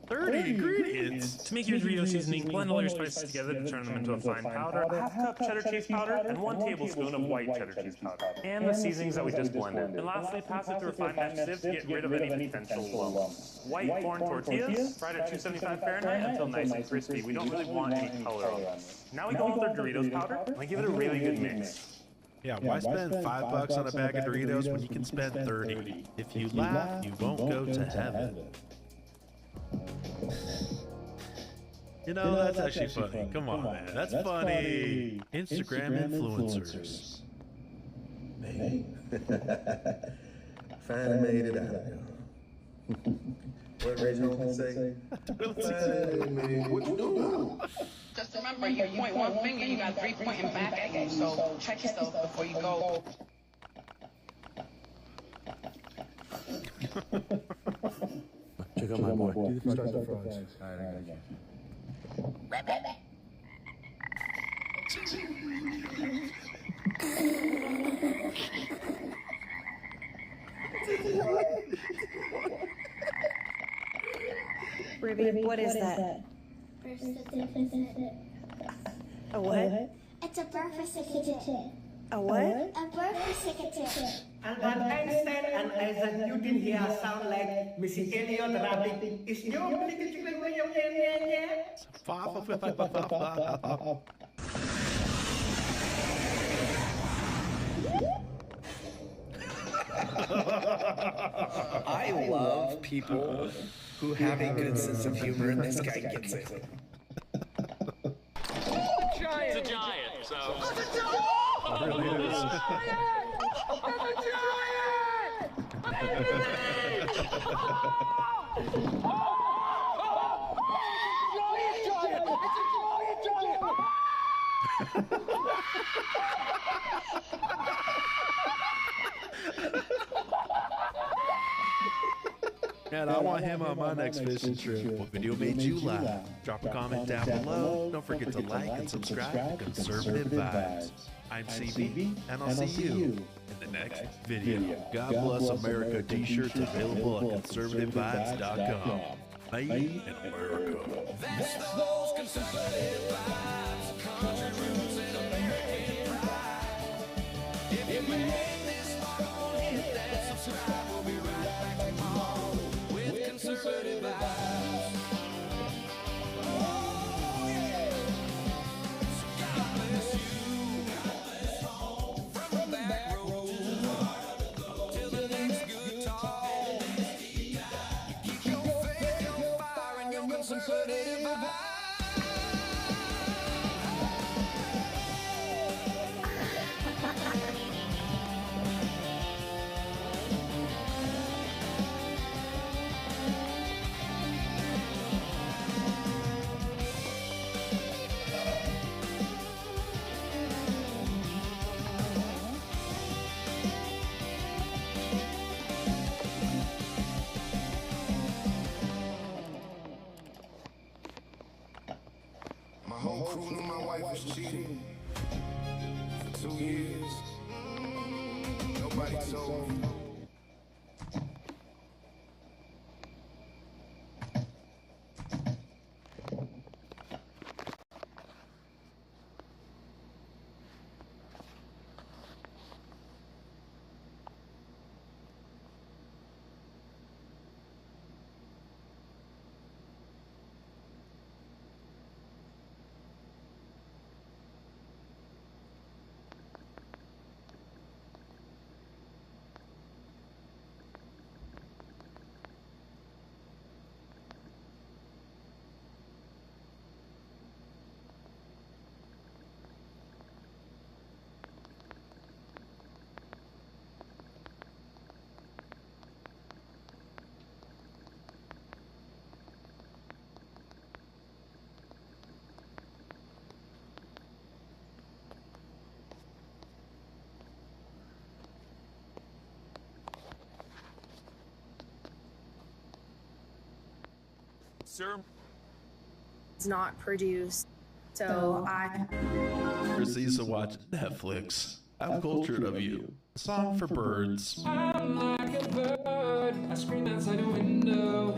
Speaker 5: 30 ingredients?
Speaker 11: To make your Dorito seasoning, blend all your spices together to turn them into a fine powder, a half cup cheddar cheese powder, and 1 tablespoon of white cheddar cheese powder, and the seasonings that we just blended. And lastly, pass it through a fine mesh sieve to get rid of any potential lumps. White corn tortillas, fried at 275 Fahrenheit until nice and crispy. We don't really want any color on them. Now we go with our Doritos powder, and we give it a really good mix.
Speaker 5: Yeah, why spend $5 on a bag of Doritos when you can spend 30? If you laugh, you won't go to heaven. You know, that's actually funny. Come on, man. That's funny. Instagram influencers.
Speaker 13: Hey. Finally made it out. What Reggie Holmes say? What you doing?
Speaker 15: Just remember, you point one finger, you got 3 pointing back at you, so check yourself before you go.
Speaker 13: Check out my boy. Start the fries. All right, I got you.
Speaker 6: Ruby, what is that?
Speaker 19: Birth certificate.
Speaker 6: A what?
Speaker 19: It's a birth certificate.
Speaker 6: A what?
Speaker 19: A birth certificate.
Speaker 23: Albert Einstein and Isaac Newton here sound like Missy Elliott rapping. Is your
Speaker 24: I love people who have a good sense of humor, and this guy gets it.
Speaker 11: It's a giant, so.
Speaker 5: It really is. And I want him on my next fishing trip. What video made you laugh? Drop a comment down below. Don't forget to like and subscribe to Conservative Vibes. I'm CB, and I'll see you in the next video. God Bless America t-shirts available at conservativevibes.com. Made in America.
Speaker 29: That's those conservative vibes, country roots and American pride. If you made this far, hit that subscribe. We'll be right back tomorrow with conservative vibes. Oh yeah. So God bless you. My whole crew knew my wife was cheating for 2 years. Nobody told me.
Speaker 2: Sir, it's not produced, so I
Speaker 7: proceeds to watch Netflix. How cultured of you. Song for birds.
Speaker 8: I'm like a bird. I scream outside the window.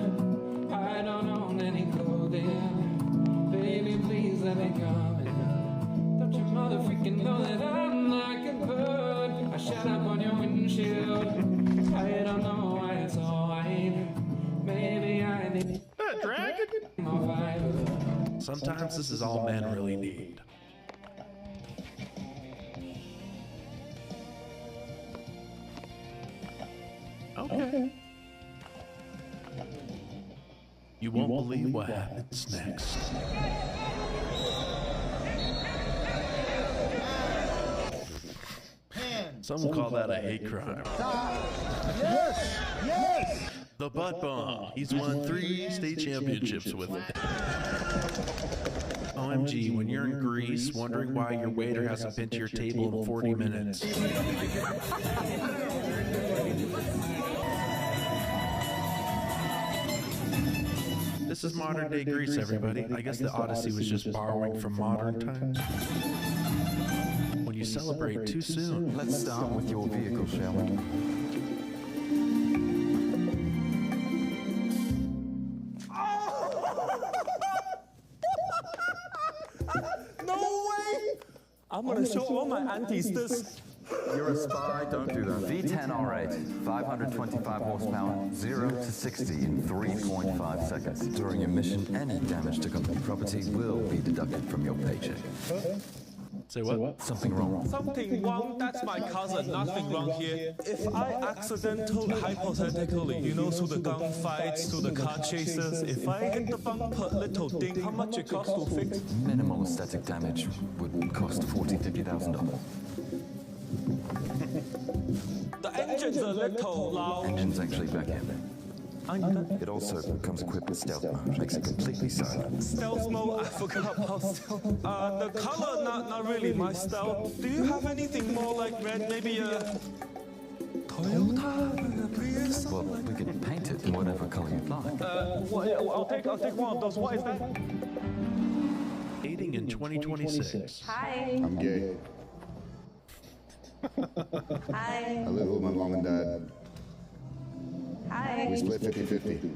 Speaker 8: I don't own any clothing. Baby, please let me come in. Don't you mother freaking know that I'm like a bird? I shut up on your windshield. I don't know why it's all white. Maybe I need
Speaker 7: a dragon. Sometimes this is all men really need. Okay. You won't believe what happens next. Some call that a hate crime.
Speaker 29: Yes! Yes!
Speaker 7: The butt bomb. He's won 3 state championships with it. OMG, when you're in Greece, wondering why your waiter hasn't been to your table in 40 minutes. This is modern day Greece, everybody. I guess the Odyssey was just borrowing from modern times. When you celebrate too soon.
Speaker 9: Let's start with your vehicle, shall we?
Speaker 8: No way! I'm gonna show all my aunties this.
Speaker 9: You're a spy, don't do that. V10 R8, 525 horsepower, 0 to 60 in 3.5 seconds. During your mission, any damage to company property will be deducted from your paycheck.
Speaker 7: Say what?
Speaker 9: Something wrong.
Speaker 8: Something wrong? That's my cousin. Nothing wrong here. If I accidentally, hypothetically, through the gunfights, through the car chases, if I hit the bumper little thing, how much it costs to fix?
Speaker 9: Minimal aesthetic damage would cost $40,000-$50,000.
Speaker 8: The engine's a little loud.
Speaker 9: Engine's actually back in. It also comes equipped with stealth mode, makes it completely silent.
Speaker 8: Stealth mode? I forgot about stealth. The color, not really my style. Do you have anything more like red? Maybe a Toyota, Prius?
Speaker 9: Well, we can paint it in whatever color you'd like.
Speaker 8: I'll take one of those. What is that?
Speaker 7: Dating in 2026.
Speaker 3: Hi.
Speaker 1: I'm gay.
Speaker 3: Hi.
Speaker 1: I live with my mom and dad.
Speaker 3: Hi.
Speaker 1: We split 50-50.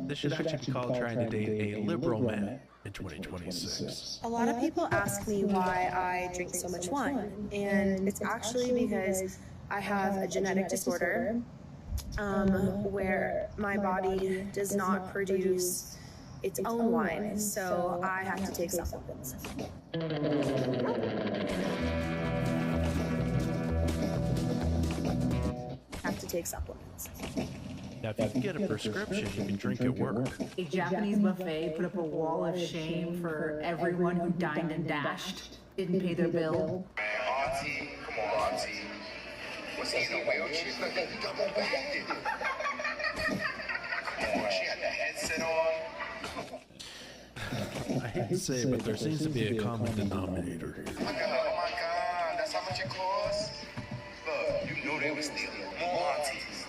Speaker 7: This should actually be called trying to date a liberal man in 2026.
Speaker 2: A lot of people ask me why I drink so much wine, and it's actually because I have a genetic disorder where my body does not produce its own wine, so I have to take supplements. Have to take supplements.
Speaker 7: Now, if you can get a prescription, you can drink at work.
Speaker 10: A Japanese buffet put up a wall of shame for everyone who dined and dashed, didn't pay their bill.
Speaker 1: Man, Auntie, come on, Auntie. Was he in a wheelchair? Look, he got more back there. Come on, she had the headset on.
Speaker 7: I hate to say it, but there seems to be a common denominator here.
Speaker 1: Oh my God, that's how much it costs? Look, you know they were stealing. More aunties.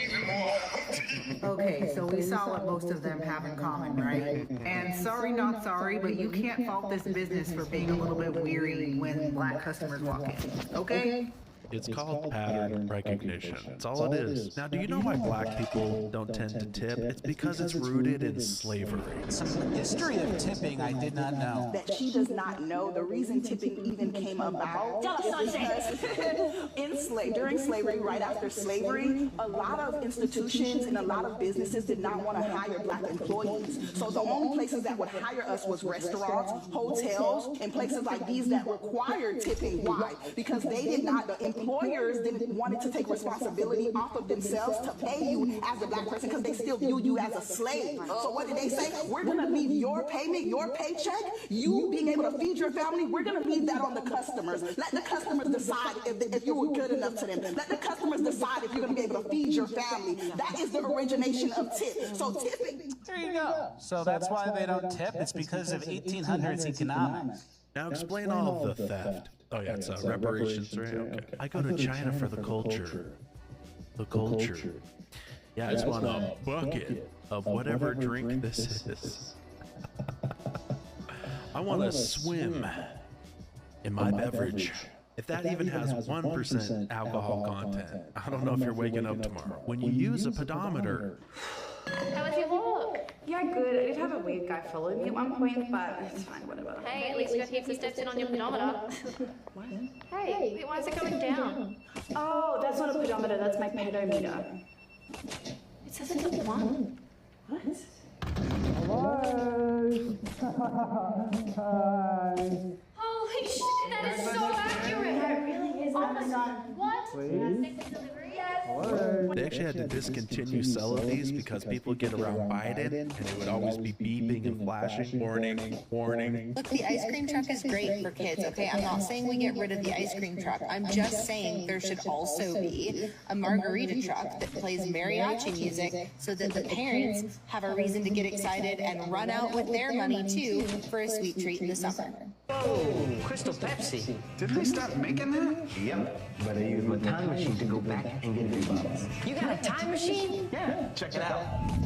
Speaker 1: Even more aunties.
Speaker 10: Okay, so we saw what most of them have in common, right? And sorry, not sorry, but you can't fault this business for being a little bit weary when black customers walk in, okay?
Speaker 7: It's called pattern recognition. That's all it is. Now, do you know why black people don't tend to tip? It's because it's rooted in slavery.
Speaker 12: Some history of tipping I did not know.
Speaker 14: That she does not know the reason tipping even came about is because during slavery, right after slavery, a lot of institutions and a lot of businesses did not want to hire black employees. So the only places that would hire us was restaurants, hotels, and places like these that required tipping. Why? Because they did not, the employers didn't want to take responsibility off of themselves to pay you as a black person because they still view you as a slave. So what did they say? We're going to leave your payment, your paycheck, you being able to feed your family, we're going to leave that on the customers. Let the customers decide if you were good enough to them. Let the customers decide if you're going to be able to feed your family. That is the origination of tip. So tipping.
Speaker 12: There you go. So that's why they don't tip. It's because of 1800s economics.
Speaker 7: Now explain all of the theft. Oh yeah, it's reparations, right? Okay. I go to China for the culture. The culture. Yeah, I just want a bucket of whatever drink this is. I want to swim in my beverage. If that even has 1% alcohol content, I don't know if you're waking up tomorrow. When you use a pedometer.
Speaker 17: How was your walk?
Speaker 16: Yeah, good. I did have a weird guy follow me at one point, but it's fine, whatever.
Speaker 17: Hey, at least you got heaps of steps in on your pedometer.
Speaker 16: What?
Speaker 17: Hey, why is it going down?
Speaker 16: Oh, that's not a pedometer, that's my pedometer.
Speaker 17: It says it's at 1.
Speaker 16: What? Hello? Hi.
Speaker 17: Holy shit, that is so accurate!
Speaker 16: That really is.
Speaker 17: Oh my god. What?
Speaker 16: Please?
Speaker 7: They actually had to discontinue selling these because people get around Biden and it would always be beeping and flashing. Warning, warning.
Speaker 2: Look, the ice cream truck is great for kids, okay? I'm not saying we get rid of the ice cream truck. I'm just saying there should also be a margarita truck that plays mariachi music so that the parents have a reason to get excited and run out with their money too for a sweet treat in the summer.
Speaker 18: Oh, Crystal Pepsi. Did they stop making that? Yep, but I used my time machine to go back and get the bottles.
Speaker 16: You got a time machine?
Speaker 18: Yeah, check it out.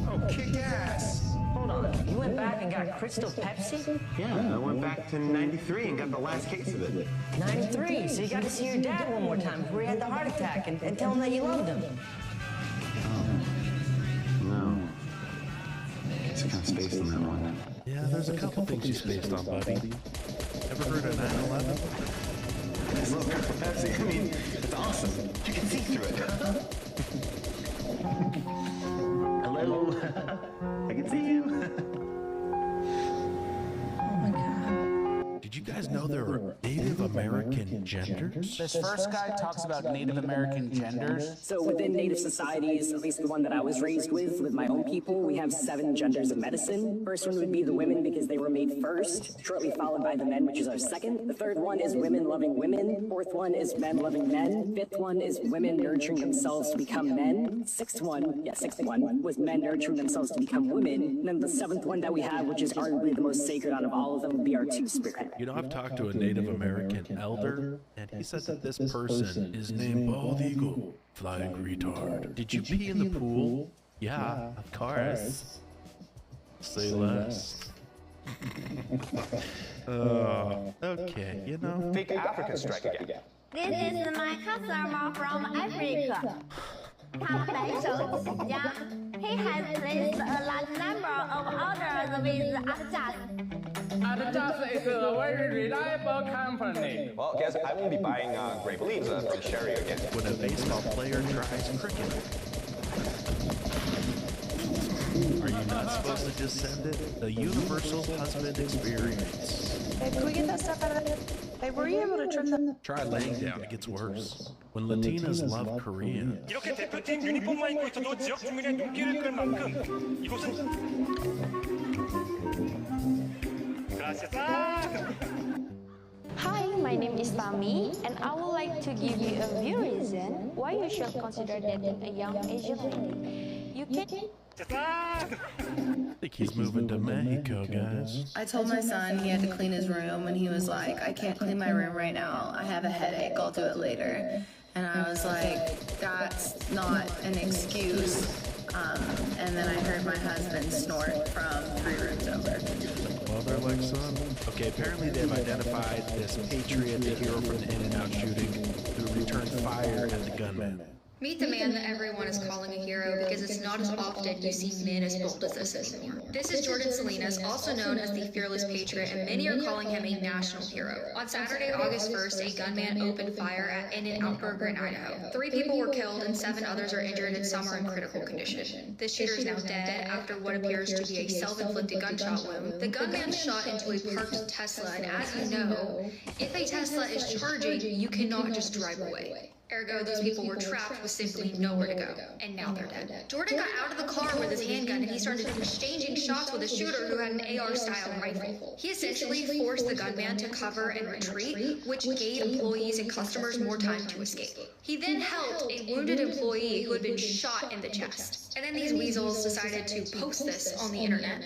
Speaker 18: Oh, kick ass.
Speaker 16: Hold on, you went back and got Crystal Pepsi?
Speaker 18: Yeah, I went back to 93 and got the last case of it.
Speaker 16: 93, so you got to see your dad one more time before he had the heart attack and tell him that you loved him.
Speaker 18: No. Guess I kind of spaced on that one.
Speaker 7: Yeah, there's a couple things you spaced on, buddy. Ever heard of 9/11?
Speaker 18: This little cup of Pepsi, I mean, it's awesome. You can see through it. Hello? I can see you.
Speaker 7: Did you guys know there are Native American genders?
Speaker 12: This first guy talks about Native American genders.
Speaker 20: So within Native societies, at least the one that I was raised with my own people, we have 7 genders of medicine. First one would be the women because they were made first, shortly followed by the men, which is our second. The third one is women loving women. Fourth one is men loving men. Fifth one is women nurturing themselves to become men. Sixth one was men nurturing themselves to become women. And then the 7th one that we have, which is arguably the most sacred out of all of them, would be our 2-spirit.
Speaker 7: You know, I've talked to a Native American elder, and he said that this person is named Bald Eagle, Flying Retard. Did you pee in the pool? Yeah, of course. Say less. Okay, you know.
Speaker 18: Fake Africa strike again.
Speaker 19: This is my customer from Africa. He has placed a large number of orders with Adidas.
Speaker 26: Adidas is a very reliable company.
Speaker 4: Well, guess I won't be buying grape leaves from Sherry again.
Speaker 7: When a baseball player tries cricket. Are you not supposed to just send it? The universal husband experience.
Speaker 6: Babe, can we get that stuff out of there? Babe, were you able to trim them?
Speaker 7: Try laying down, it gets worse. When Latinas love Korean.
Speaker 11: 이렇게 대표팀 유니폼만 입고 있어도 지역 주민의 눈길을 끌 만큼 이곳은
Speaker 13: Hi, my name is Tami, and I would like to give you a few reasons why you should consider dating a young Asian lady. You can...
Speaker 7: I think he's moving to Mexico, guys.
Speaker 10: I told my son he had to clean his room, and he was like, I can't clean my room right now. I have a headache. I'll do it later. And I was like, that's not an excuse. And then I heard my husband snort from 3 rooms over.
Speaker 7: Well, they're like, son. Okay, apparently they've identified this Patriot, the hero from the In-N-Out shooting, who returned fire at the gunman.
Speaker 15: Meet the man that everyone is calling a hero because it's not as often you see men as bold as this anymore. This is Jordan Salinas, also known as the Fearless Patriot, and many are calling him a national hero. On Saturday, August 1st, a gunman opened fire at In-N-Out Burger in Idaho. 3 people were killed and 7 others are injured and some are in critical condition. The shooter is now dead after what appears to be a self-inflicted gunshot wound. The gunman shot into a parked Tesla, and as you know, if a Tesla is charging, you cannot just drive away. Ergo, those people were trapped with simply nowhere to go, and now they're dead. Jordan got out of the car with his handgun and he started exchanging shots with a shooter who had an AR-style rifle. He essentially forced the gunman to cover and retreat, which gave employees and customers more time to escape. He then helped a wounded employee who had been shot in the chest. And then these weasels decided to post this on the internet.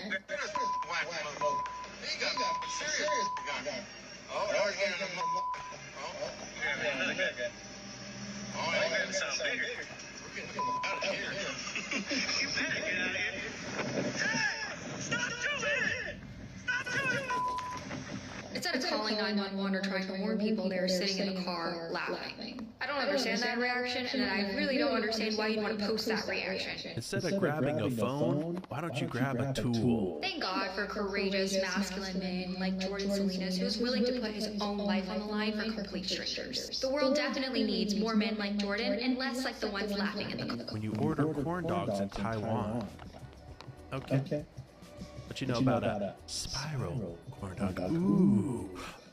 Speaker 21: Oh, that man sounds bigger. We're getting out of here. You better get out of here. Hey! Stop doing it! Stop doing it!
Speaker 15: Instead of calling 911 or trying to warn people, they were sitting in the car laughing. I don't understand that reaction, and I really don't understand why you'd want to post that reaction.
Speaker 7: Instead of grabbing a phone, why don't you grab a tool?
Speaker 15: Thank God for courageous, masculine men like Jordan Salinas, who's willing to put his own life on the line for complete strangers. The world definitely needs more men like Jordan and less like the ones laughing in the car.
Speaker 7: When you order corn dogs in Taiwan. Okay. What you know about a spiral corn dog?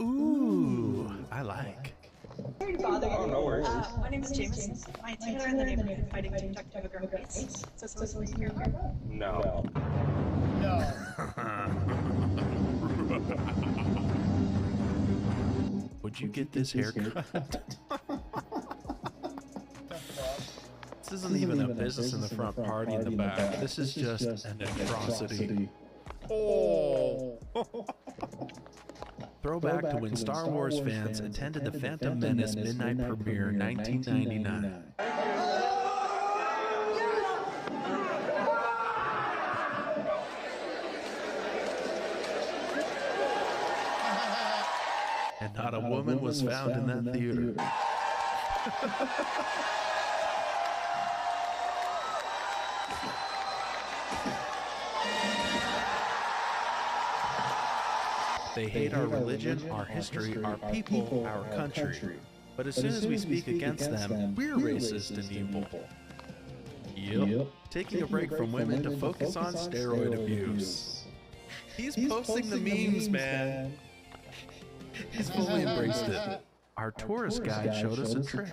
Speaker 7: Ooh, I like.
Speaker 22: Sorry to bother you. No worries. My name is Jameson. My team are in the neighborhood fighting to protect immigrant rights. So supposed to be here.
Speaker 26: No.
Speaker 7: Would you get this haircut? This isn't even a business in the front, party in the back. This is just an atrocity. Oh. Throwback to when Star Wars fans attended the Phantom Menace midnight premiere in 1999. And not a woman was found in that theater. They hate our religion, our history, our people, our country. But as soon as we speak against them, we're racist and evil. Yep. Taking a break from women to focus on steroid abuse. He's posting the memes, man. He's fully embraced it. Our tourist guide showed us a trick.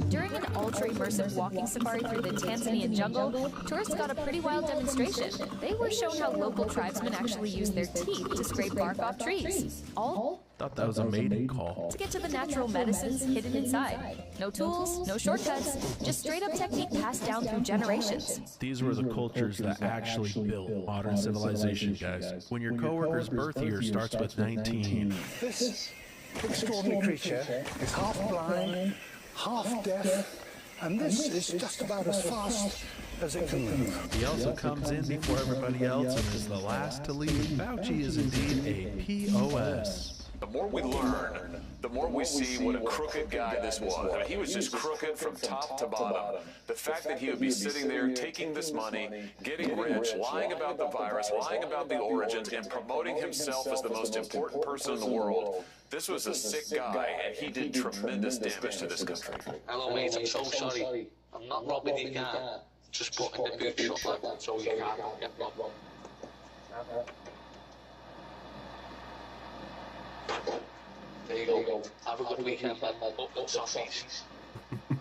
Speaker 23: During an ultra-immersive walking safari through the Tanzanian jungle, tourists got a pretty wild demonstration. They were shown how local tribesmen actually use their teeth to scrape bark off trees. All
Speaker 7: Thought that was a mating call.
Speaker 23: to get to the natural medicines hidden inside. No tools, no shortcuts, just straight-up technique passed down through generations.
Speaker 7: These were the cultures that actually built modern civilization, guys. When your coworker's birth year starts with 19.
Speaker 25: This extraordinary creature is half blind, half deaf, and this is just about as fast as it can move.
Speaker 7: He also comes in before everybody else and is the last to leave. Fauci is indeed a POS.
Speaker 27: The more we learn, the more we see what a crooked guy this was. I mean, he was just crooked from top to bottom. The fact that he would be sitting there taking this money, getting rich, lying about the virus, lying about the origins, and promoting himself as the most important person in the world. This was a sick guy, and he did tremendous damage to this country.
Speaker 28: Hello, mate. I'm so sorry. I'm not robbing your car.
Speaker 21: Just booking the big shot, so we got it. There you go. Have a good weekend.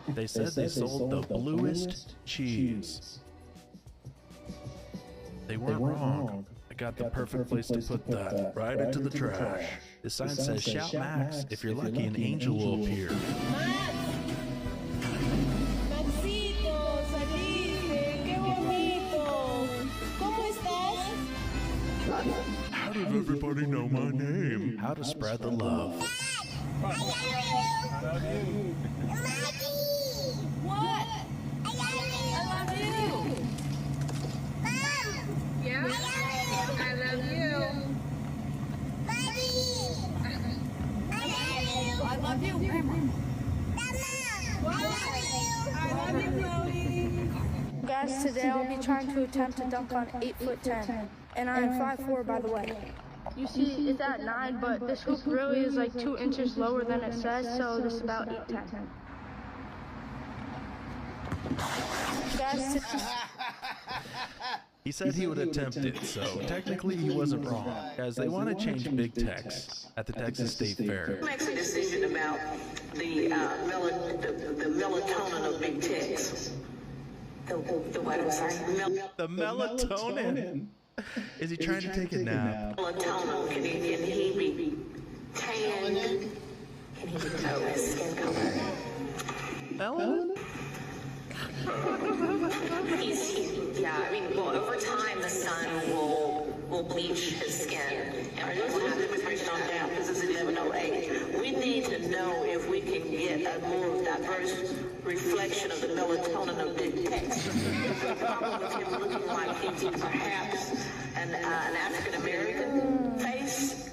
Speaker 7: They said they sold the bluest cheese. They weren't wrong. I got the perfect place to put that. Right into the trash. The sign says, shout Max. If you're lucky, an angel will appear.
Speaker 1: Maxito, saliste, qué bonito. ¿Cómo estás?
Speaker 7: How did everybody know my name? How to spread the love.
Speaker 1: I love you. What? I love you. Mom. Yeah? I love you. I love you, Grandma. I love you, Chloe.
Speaker 3: Guys, today I'll be trying to attempt to dunk on 8'10", and I'm 5'4", by the way. You see, it's at 9, but this hoop really is like 2 inches lower than it says, so this is about 8'10". Guys,
Speaker 7: He said he would attempt it, so technically he wasn't wrong, as they want to change Big Tex at the Texas State Fair.
Speaker 5: Who makes a decision about the melatonin of Big Tex? The what, I'm sorry?
Speaker 7: The melatonin? Is he trying to take a nap?
Speaker 5: Melatonin, can he be tanned? Can he know his skin color?
Speaker 7: Melanin?
Speaker 5: Yeah, I mean, well, over time the sun will bleach his skin. And I just have to break it on down because it's 11:08. We need to know if we can get a more diverse reflection of the melatonin of Big Tex. The problem with him looking like he's perhaps an African American face.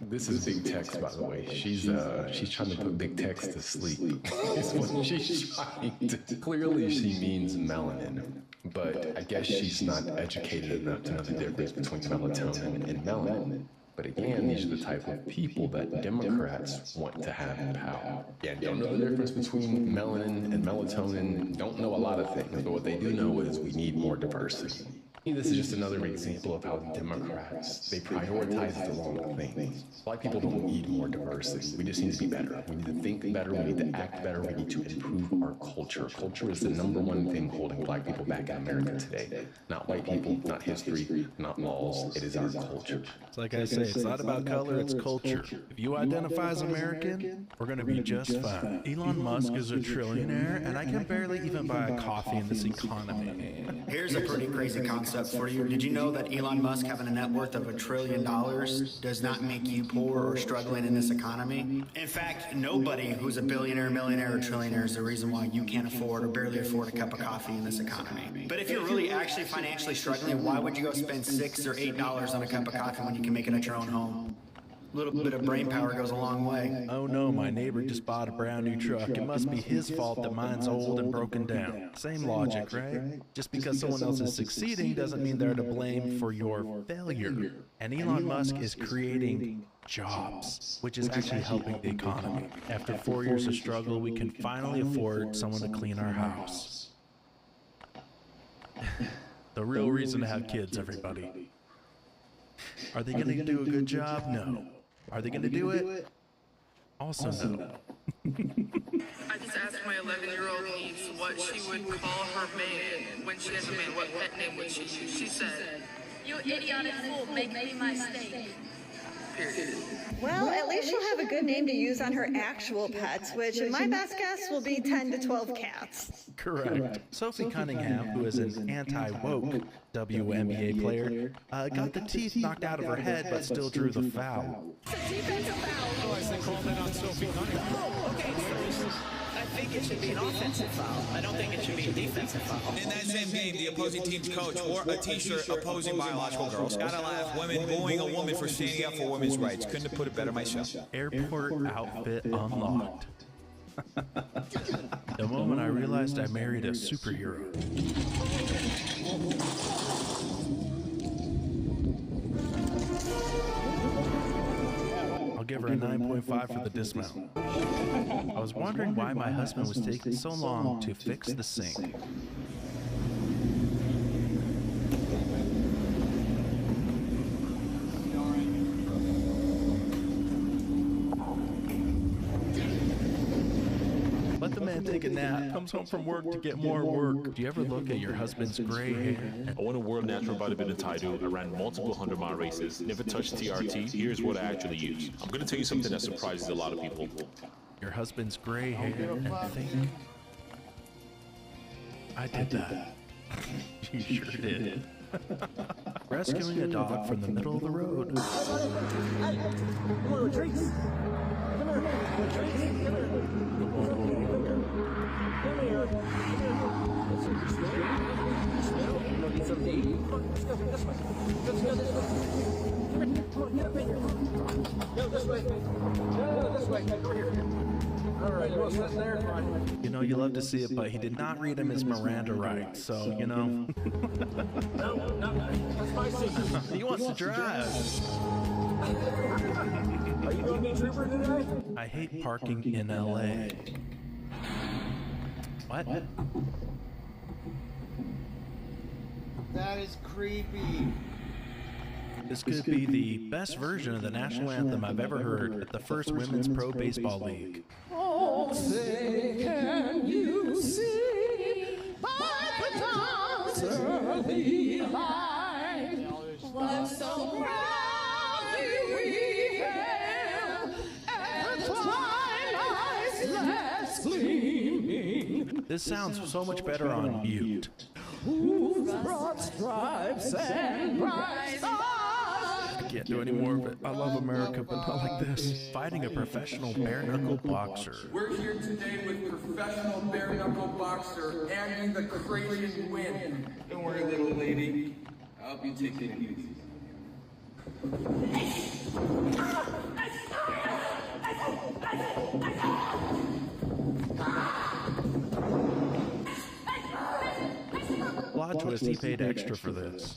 Speaker 8: This is Big Tex, by the way. She's trying to put Big Tex to sleep. Is what she's trying to. Clearly, she means melanin, but I guess she's not educated enough to know the difference between melatonin and melanin. But again, these are the type of people that Democrats want to have in power. Again, don't know the difference between melanin and melatonin. Don't know a lot of things, but what they do know is we need more diversity. This is just another example of how Democrats, they prioritize the wrong things. Black people don't need more diversity. We just need to be better. We need to think better. We need to act better. We need to improve our culture. Culture is the #1 thing holding black people back in America today. Not white people, not history, not laws. It is our culture.
Speaker 7: It's like I say, it's not about color, it's culture. If you identify as American, we're going to be just fine. Elon Musk is a trillionaire, and I can barely even buy a coffee in this economy.
Speaker 9: Here's a pretty crazy concept for you. Did you know that Elon Musk having a net worth of $1 trillion does not make you poor or struggling in this economy? In fact, nobody who's a billionaire, millionaire, or trillionaire is the reason why you can't afford or barely afford a cup of coffee in this economy. But if you're really actually financially struggling, why would you go spend $6 or $8 on a cup of coffee when you can make it at your own home? A little bit of brain power goes a long way.
Speaker 7: Oh no, my neighbor just bought a brand new truck. It must be his fault that mine's old and broken down. Same logic, right? Just because someone else is succeeding doesn't mean they're to blame for your failure. And Elon Musk is creating jobs, which is actually helping the economy. After 4 years of struggle, we can finally afford someone to clean our house. The real reason to have kids, everybody. Are they going to do a good job? No. Are they going to do it? Also no.
Speaker 14: I just asked my 11-year-old niece what she would call her man when she has a man. What pet name would she use? She said,
Speaker 17: You idiotic fool, make me my steak.
Speaker 14: period.
Speaker 6: Well, at least she'll have a good name to use on her actual pets, which in my best guess will be 10 to 12 cats.
Speaker 7: Correct. Sophie Cunningham, who is an anti-woke WNBA player, got the teeth knocked out of her head but still drew the foul.
Speaker 22: Defensive foul. Oh, they called it on Sophie Cunningham.
Speaker 24: Oh, okay. I think it should be an offensive foul. I don't think it should be a defensive foul.
Speaker 28: In that same game, the opposing team's coach wore a t-shirt opposing biological girls. Gotta laugh. Women booing a woman for standing up for women's rights. Couldn't have put it better myself.
Speaker 7: Airport outfit unlocked. The moment I realized I married a superhero. I'll give her a 9.5 for the dismount. I was wondering why my husband was taking so long to fix the sink. take a nap, comes home from work to get more work. Do you ever look at your husband's gray hair?
Speaker 2: I won a world natural bodybuilding title. I ran multiple 100-mile races. Never touched TRT. Here's what I actually use. I'm going to tell you something that surprises a lot of people.
Speaker 7: Your husband's gray hair and think, I did that. You sure did. Rescuing a dog from the middle of the road.
Speaker 4: Come on, treats. Come here. Treats. Come here. Come here. You need something to eat? Let's go this way. Let's go this way. Come on, get up in here. Go this way. Go this way. Over here. All right, you want to sit there? Fine.
Speaker 7: You know, you love to see it, but he did not read him his Miranda rights, so, you know.
Speaker 4: No, that's my seat.
Speaker 7: He wants to drive.
Speaker 4: Are you going to be a trooper today?
Speaker 7: I hate parking in LA. What?
Speaker 11: That is creepy.
Speaker 7: This could be the best version of the national anthem I've ever heard at the first Women's Pro Baseball League.
Speaker 4: Oh, say, can you see by the dawn's early light what so proudly we hailed at twilight's last gleaming?
Speaker 7: This sounds so much better on mute.
Speaker 4: Whose broad stripes and bright stars.
Speaker 7: I can't do any more of it. I love America, but not like this. Fighting a professional bare-knuckle boxer.
Speaker 12: We're here today with professional bare-knuckle boxer Andy the Crazy Win. Don't worry, little lady. I'll help you take it easy.
Speaker 7: Plot twist, he paid extra for this.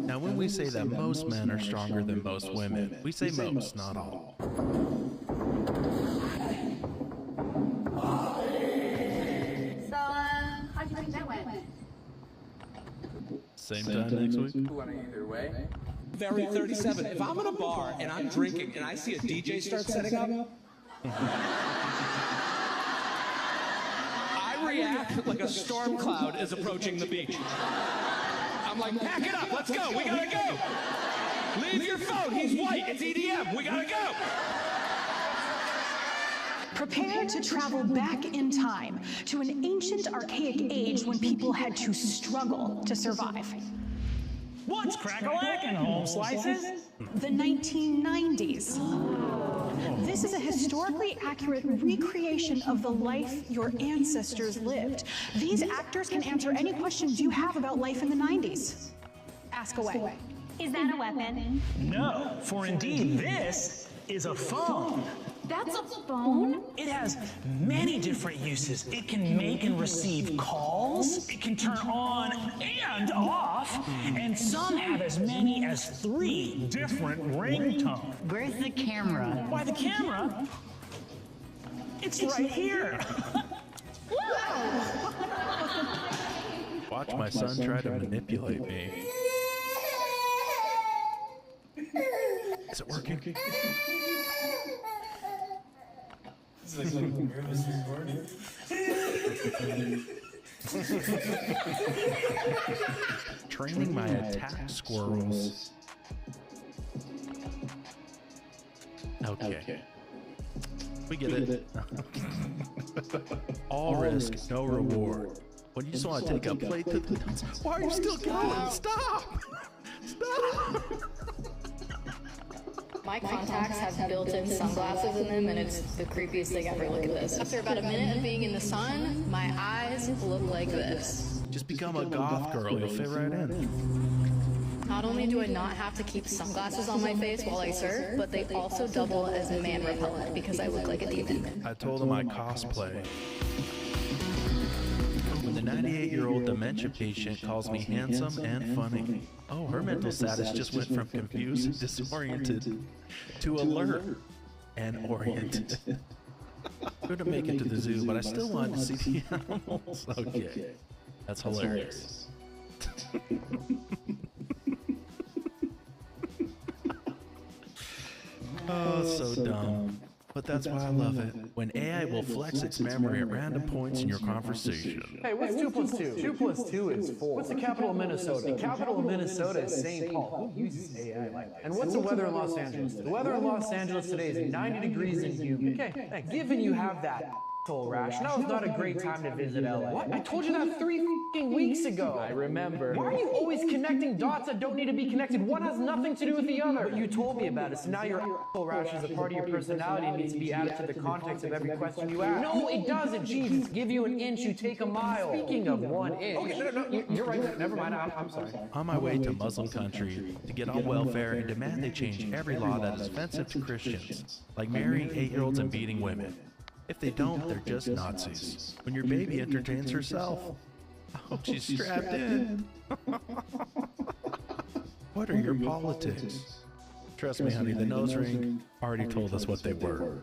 Speaker 7: Now, when we say that most men are stronger than most women, we say most, not all.
Speaker 17: So, how'd you think that went?
Speaker 7: Same time next week?
Speaker 12: Want to either way?
Speaker 16: Very 37. If I'm in a bar and I'm drinking and I see a DJ start setting up, I react like a storm cloud is approaching the beach. I'm like, pack it up, let's go, we gotta go. Leave your phone, he's white, it's EDM, we gotta go.
Speaker 18: Prepare to travel back in time to an ancient, archaic age when people had to struggle to survive.
Speaker 4: What's crack-a-lackin', home slices?
Speaker 18: The 1990s. This is a historically accurate recreation of the life your ancestors lived. These actors can answer any questions you have about life in the 90s. Ask away.
Speaker 17: Is that a weapon?
Speaker 4: No, for indeed this is a phone.
Speaker 17: That's a phone?
Speaker 4: It has many different uses. It can make and receive calls, it can turn on and off, and some have as many as 3 different ringtones.
Speaker 19: Where's the camera?
Speaker 4: Why, the camera? It's right here.
Speaker 7: Watch my son try to manipulate me. Is it working?
Speaker 4: It's like nervous recording.
Speaker 7: Training my attack squirrels. Okay. We get it. All risk, no reward. When you just want to take a plate to the... Why are you still going? Stop! Stop!
Speaker 10: My contacts have built-in sunglasses in them, and it's the creepiest thing ever. Look at this. After about a minute of being in the sun, my eyes look like this.
Speaker 7: Just become a goth girl, you'll fit right in.
Speaker 10: Not only do I not have to keep sunglasses on my face while I surf, but they also double as man repellent because I look like a demon.
Speaker 7: I told him I cosplay. When the 98-year-old dementia patient calls me handsome and funny. Oh, her mental status just went from confused and disoriented to alert and oriented. Couldn't make it to the zoo, but I still wanted to see the animals. Okay, that's hilarious. Oh, so dumb. But that's why I love it. When AI will flex its memory at random points in your conversation.
Speaker 13: Hey, what's 2 plus 2? 2 plus 2 is 4. What's the capital of Minnesota? The capital of Minnesota is St. Paul. Who uses AI like that? And what's the weather in Los Angeles today? The weather in Los Angeles today is 90 degrees and humid. Okay, thanks. Given you have that asshole rash, now is not a great time to visit LA. What? I told you that 3 weeks ago. I remember. Why are you always connecting dots that don't need to be connected? One has nothing to do with the other. But you told me about it, so now your asshole rash is a part of your personality and needs to be added to the context of every question you ask. No, it doesn't. Jesus, give you an inch, you take a mile. Speaking of 1 inch. Okay, no, you're right. Never mind. I'm sorry.
Speaker 7: On my way to Muslim country to get on welfare and demand they change every law that is offensive to Christians, like marrying 8-year-olds and beating women. If they don't, they're just Nazis. When your baby entertains herself, I hope she's strapped in. What are your politics? Trust me, honey, the nose ring already told us what they were.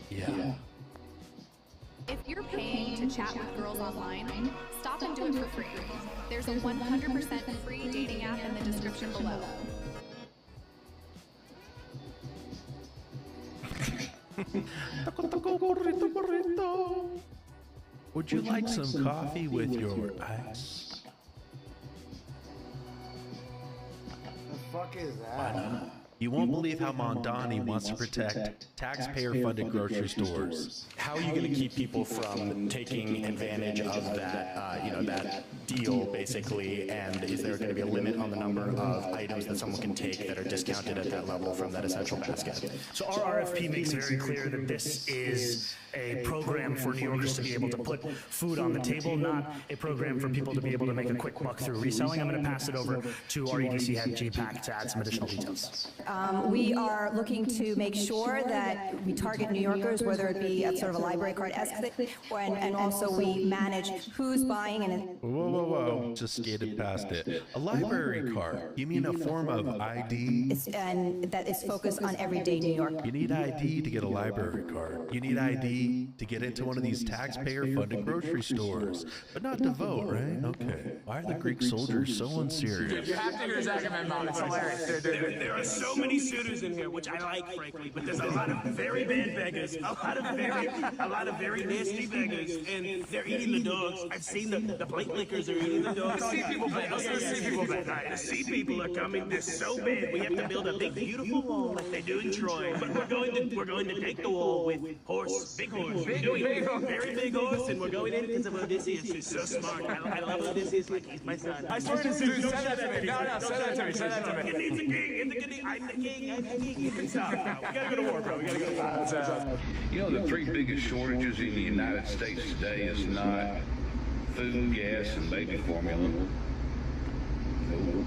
Speaker 7: Yeah.
Speaker 15: If you're paying to chat with girls online, stop and do it for free. There's a 100% free dating app in the description below.
Speaker 7: Would you like some coffee with your ice?
Speaker 11: The fuck is that?
Speaker 7: You won't believe how Mondani wants to protect taxpayer-funded grocery stores.
Speaker 19: How are you going to keep people from taking advantage of that, that deal, basically? And is there going to be a limit on the number of items that someone can take that are discounted at that level from that essential basket?
Speaker 20: So our RFP makes it very clear that this is a program for New Yorkers to be able to put food on the table, not a program for people to be able to make a quick buck through reselling. I'm going to pass it over to our EDC head, G-Pack, to add some additional details.
Speaker 23: We are looking to make sure that we target New Yorkers, whether it be at sort of a library card-esque thing, and also we manage who's buying and...
Speaker 7: Whoa, just skated past it. A library card? You mean a form of ID?
Speaker 23: And that is focused on everyday New York.
Speaker 7: You need ID to get a library card. You need ID to get into one of these taxpayer-funded grocery stores, but not to vote, right? Okay. Why are the Greek soldiers so unserious?
Speaker 25: You have to hear his Agamemnon. It's hilarious. There are so many suitors in here, which I like, frankly, but there's a lot of very bad beggars, a lot of very nasty beggars, and they're eating the dogs. I've seen the plate lickers are eating the dogs.
Speaker 20: Sea people beg.
Speaker 25: The sea people are coming. They're so bad. We have to build a big, beautiful wall like they do in Troy. But we're going to take the wall with big horse, very big horse, and we're going in because of Odysseus, who's so smart. I love Odysseus like he's my son.
Speaker 20: I swear to you, say that to me. No, say that to me.
Speaker 25: It's a king. I'm the king. You can stop now. We gotta go to war, bro. We gotta go to war.
Speaker 26: You know, the 3 biggest shortages in the United States today is not food, gas, and baby formula. No.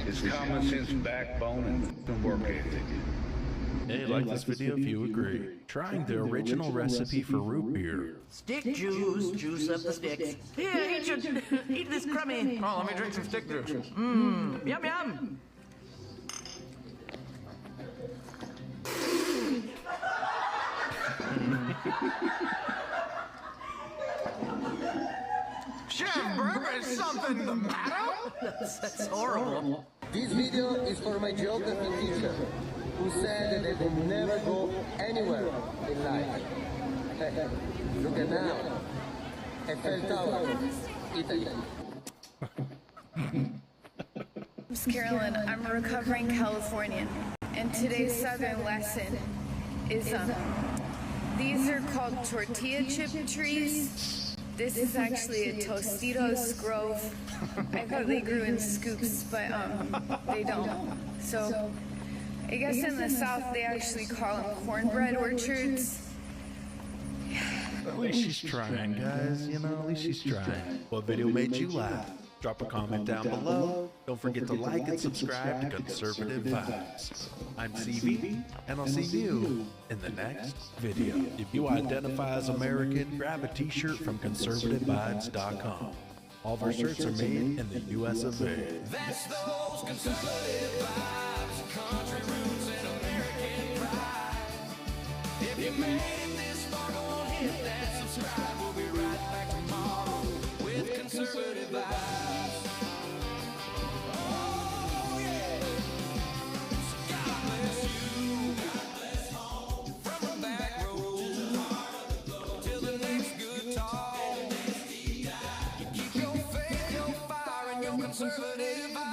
Speaker 26: It's common sense, backbone, and work ethic.
Speaker 7: Hey, like this video if you agree. Trying the original recipe for root beer.
Speaker 27: Stick juice up the sticks. Here, eat this crummy.
Speaker 13: Oh, let me drink some stick juice.
Speaker 27: Mmm, yum. Chef Burger, is something the matter? That's horrible.
Speaker 29: This video is for my geography teacher, who said that they will never go anywhere in life. Look at now. Eiffel Tower, Italy.
Speaker 10: I'm Carolyn. I'm a recovering Californian, and today's Southern lesson is these are called tortilla chip trees. This is actually a Tostitos grove. I thought they grew in scoops, but they don't. So I guess in the South they actually call them cornbread orchards.
Speaker 7: At least she's trying, guys. You know, at least she's trying. What video made you laugh? Drop a comment down below. Don't forget to like and subscribe to Conservative Vibes. I'm CV, and I'll see you in the next video. If you identify as American, grab a t-shirt from conservativevibes.com. All of our shirts are made in the US of A.
Speaker 30: That's those conservative vibes, country roots and American pride. If you made it this far, go on, hit that subscribe. We'll be right back tomorrow with conservative vibes. Oh, yeah. So God bless you. conservative vibe.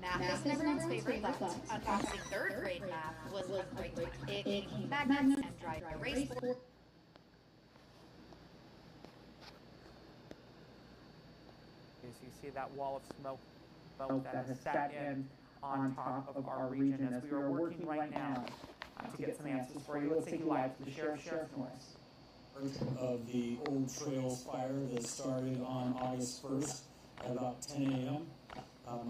Speaker 15: Math is everyone's favorite class. Passing third grade math was great. It came magnets and dry erase board.
Speaker 13: So you see that wall of smoke that has sat in on top of our region as we are working right now to get some answers for you. Let's take you live to the Sheriff Norris.
Speaker 1: Of the Old Trails fire that started on August 1st at about 10 a.m.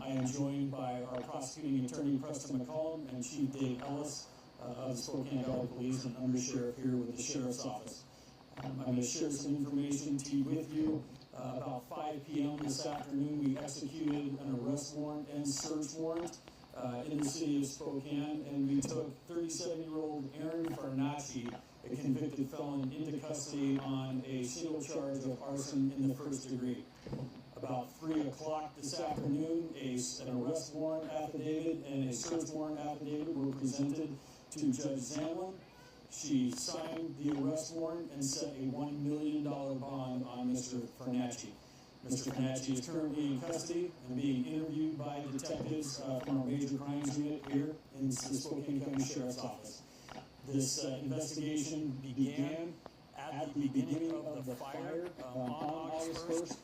Speaker 1: I am joined by our prosecuting attorney, Preston McCollum, and Chief Dave Ellis of Spokane Valley Police, and Undersheriff here with the Sheriff's Office. I'm going to share some information with you. About 5 p.m. this afternoon, we executed an arrest warrant and search warrant in the city of Spokane, and we took 37-year-old Aaron Farnacci, a convicted felon, into custody on a single charge of arson in the first degree. About 3 o'clock this afternoon, an arrest warrant affidavit and a search warrant affidavit were presented to Judge Zamlin. She signed the arrest warrant and set a $1 million bond on Mr. Farnacci. Mr. Farnacci is currently in custody and being interviewed by detectives from our major crimes unit here in the Spokane County Sheriff's Office. This investigation began at the beginning of the fire on August 1st.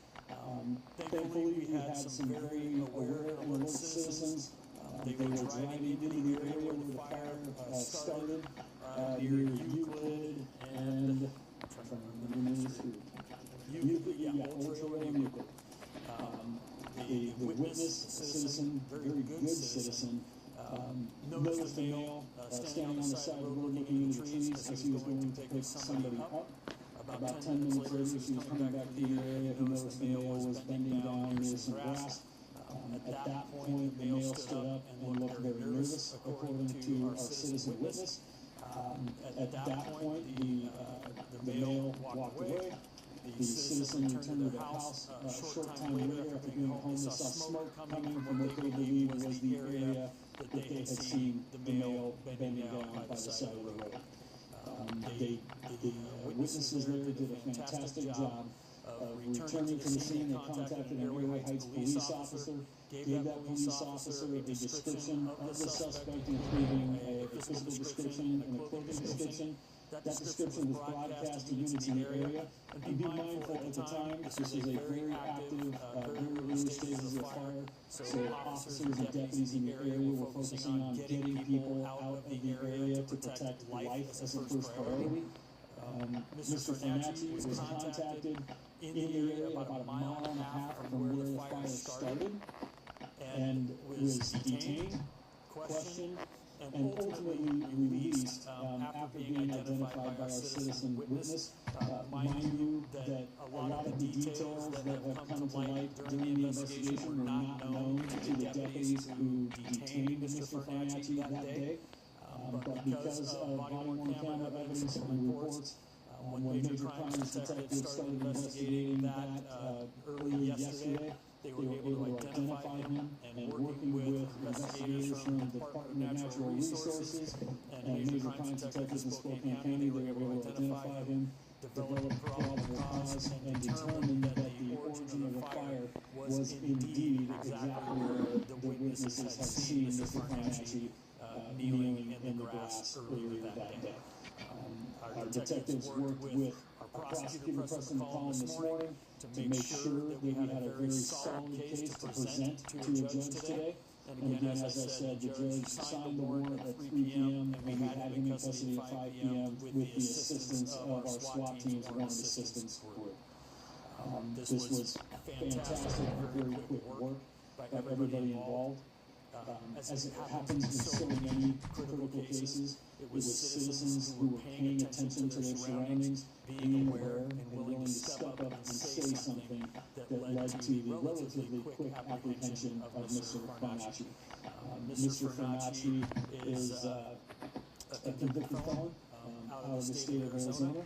Speaker 1: Thankfully, we had some very aware and alert citizens. They were driving into the area where the fire started, near Euclid and Old Trail and Euclid. The witness, a citizen, very good citizen, noticed a male standing on the side of the road looking into the trees as he was going to pick somebody up. About 10 minutes later, he was coming back to the area. He noticed the male was bending down near some grass. At that point, the male stood up and looked very nervous, according to our citizen witness. At that point, the male walked away. The citizen returned to the house. A short time later, after being home, they saw smoke coming from what they believed was the area that they had seen the male bending down by the side of the road. The witnesses there did a fantastic job of returning to the scene. They contacted an Area Heights police officer, gave that police officer a description of the suspect, including a physical description and a clothing description. That description was broadcast to units in the area. And be mindful at the time, this is a very active, very early stages of fire. So officers and deputies in the area were focusing on getting people out of the area to protect life as a first priority. Mr. Farnacci was contacted in the area about a mile and a half from where the fire started and was detained, questioned, and ultimately released after being identified by our citizen witness. Mind you that a lot of the details that have come to light during the investigation were not known to the deputies who detained Mr. Farnacci that day. But because of body-worn camera evidence and reports, when major crimes detectives started investigating that early yesterday, they were able to identify him, and working with investigators from the Department of Natural Resources and major crimes detectives in Spokane County, they were able to identify him, develop probable cause, and determine that the origin of the fire was indeed exactly where the witnesses had seen Mr. Farnacci kneeling in the grass earlier that day. Our detectives worked with our prosecutor, Preston McCollum, this morning to make sure that we had a very solid case to present to a judge today. And again, as I said, the judge signed the warrant at 3 p.m. and we had him in custody at 5 p.m. with the assistance of our SWAT team's warrant assistance group. This was fantastic, very quick work by everybody involved. As it happens in so many critical cases, it was citizens who were paying attention to their surroundings, being aware and willing to step up and say something that led to the relatively quick apprehension of Mr. Farnacci. Mr. Farnacci is a convicted felon out of the state of Arizona.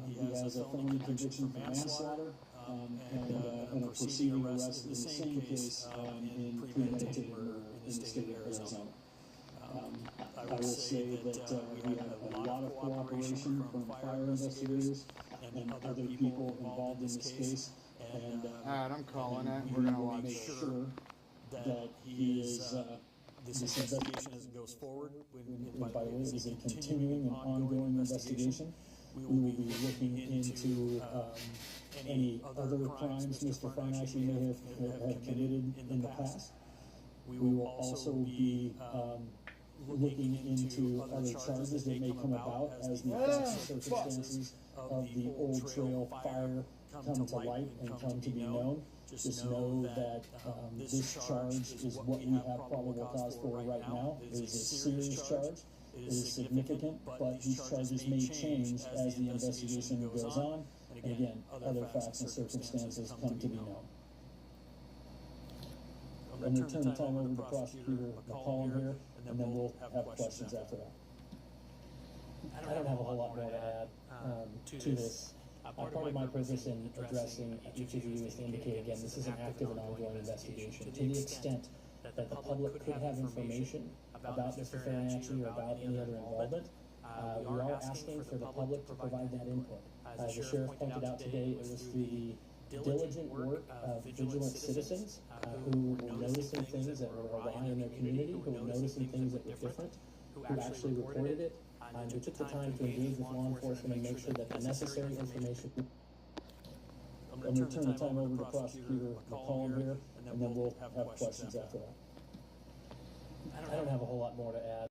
Speaker 1: He has a felony conviction for manslaughter and a preceding arrest in the same case in premeditated murder in the state of Arizona. I will say that we had a lot of cooperation from fire investigators and other people involved in this case. And
Speaker 11: I'm calling it. We're gonna watch
Speaker 1: make sure that he is. This investigation as it goes forward, and by the way, it is a continuing and ongoing investigation. We will be looking into any other crimes Mr. Farnacci may have committed in the past. We will also be looking into other charges that may come about as the facts and circumstances of the Old Trail fire come to light and come to be known. Just know that this charge is what we have probable cause for right now. It is a serious charge. It is significant, but these charges may change as the investigation goes on. And again, other facts and circumstances come to be known. I'm going to turn the time over to Prosecutor McCollum here, and then we'll have questions after that.
Speaker 3: I don't have a whole lot more to add to this. Part of my purpose in addressing each of you is to indicate again, this is an active and ongoing investigation. To the extent that the public could have information about Mr. Farnacci or about any other involvement, we are asking for the public to provide that input. As the sheriff pointed out today, it was through the diligent work of vigilant citizens who were noticing things that were awry in their community, who were noticing things that were different, who actually reported it, and who took the time to engage with law enforcement and make sure that the necessary information.
Speaker 1: I'm going to turn the time over to Prosecutor McCollum here, and then we'll have questions after that.
Speaker 3: I don't have a whole lot more to add.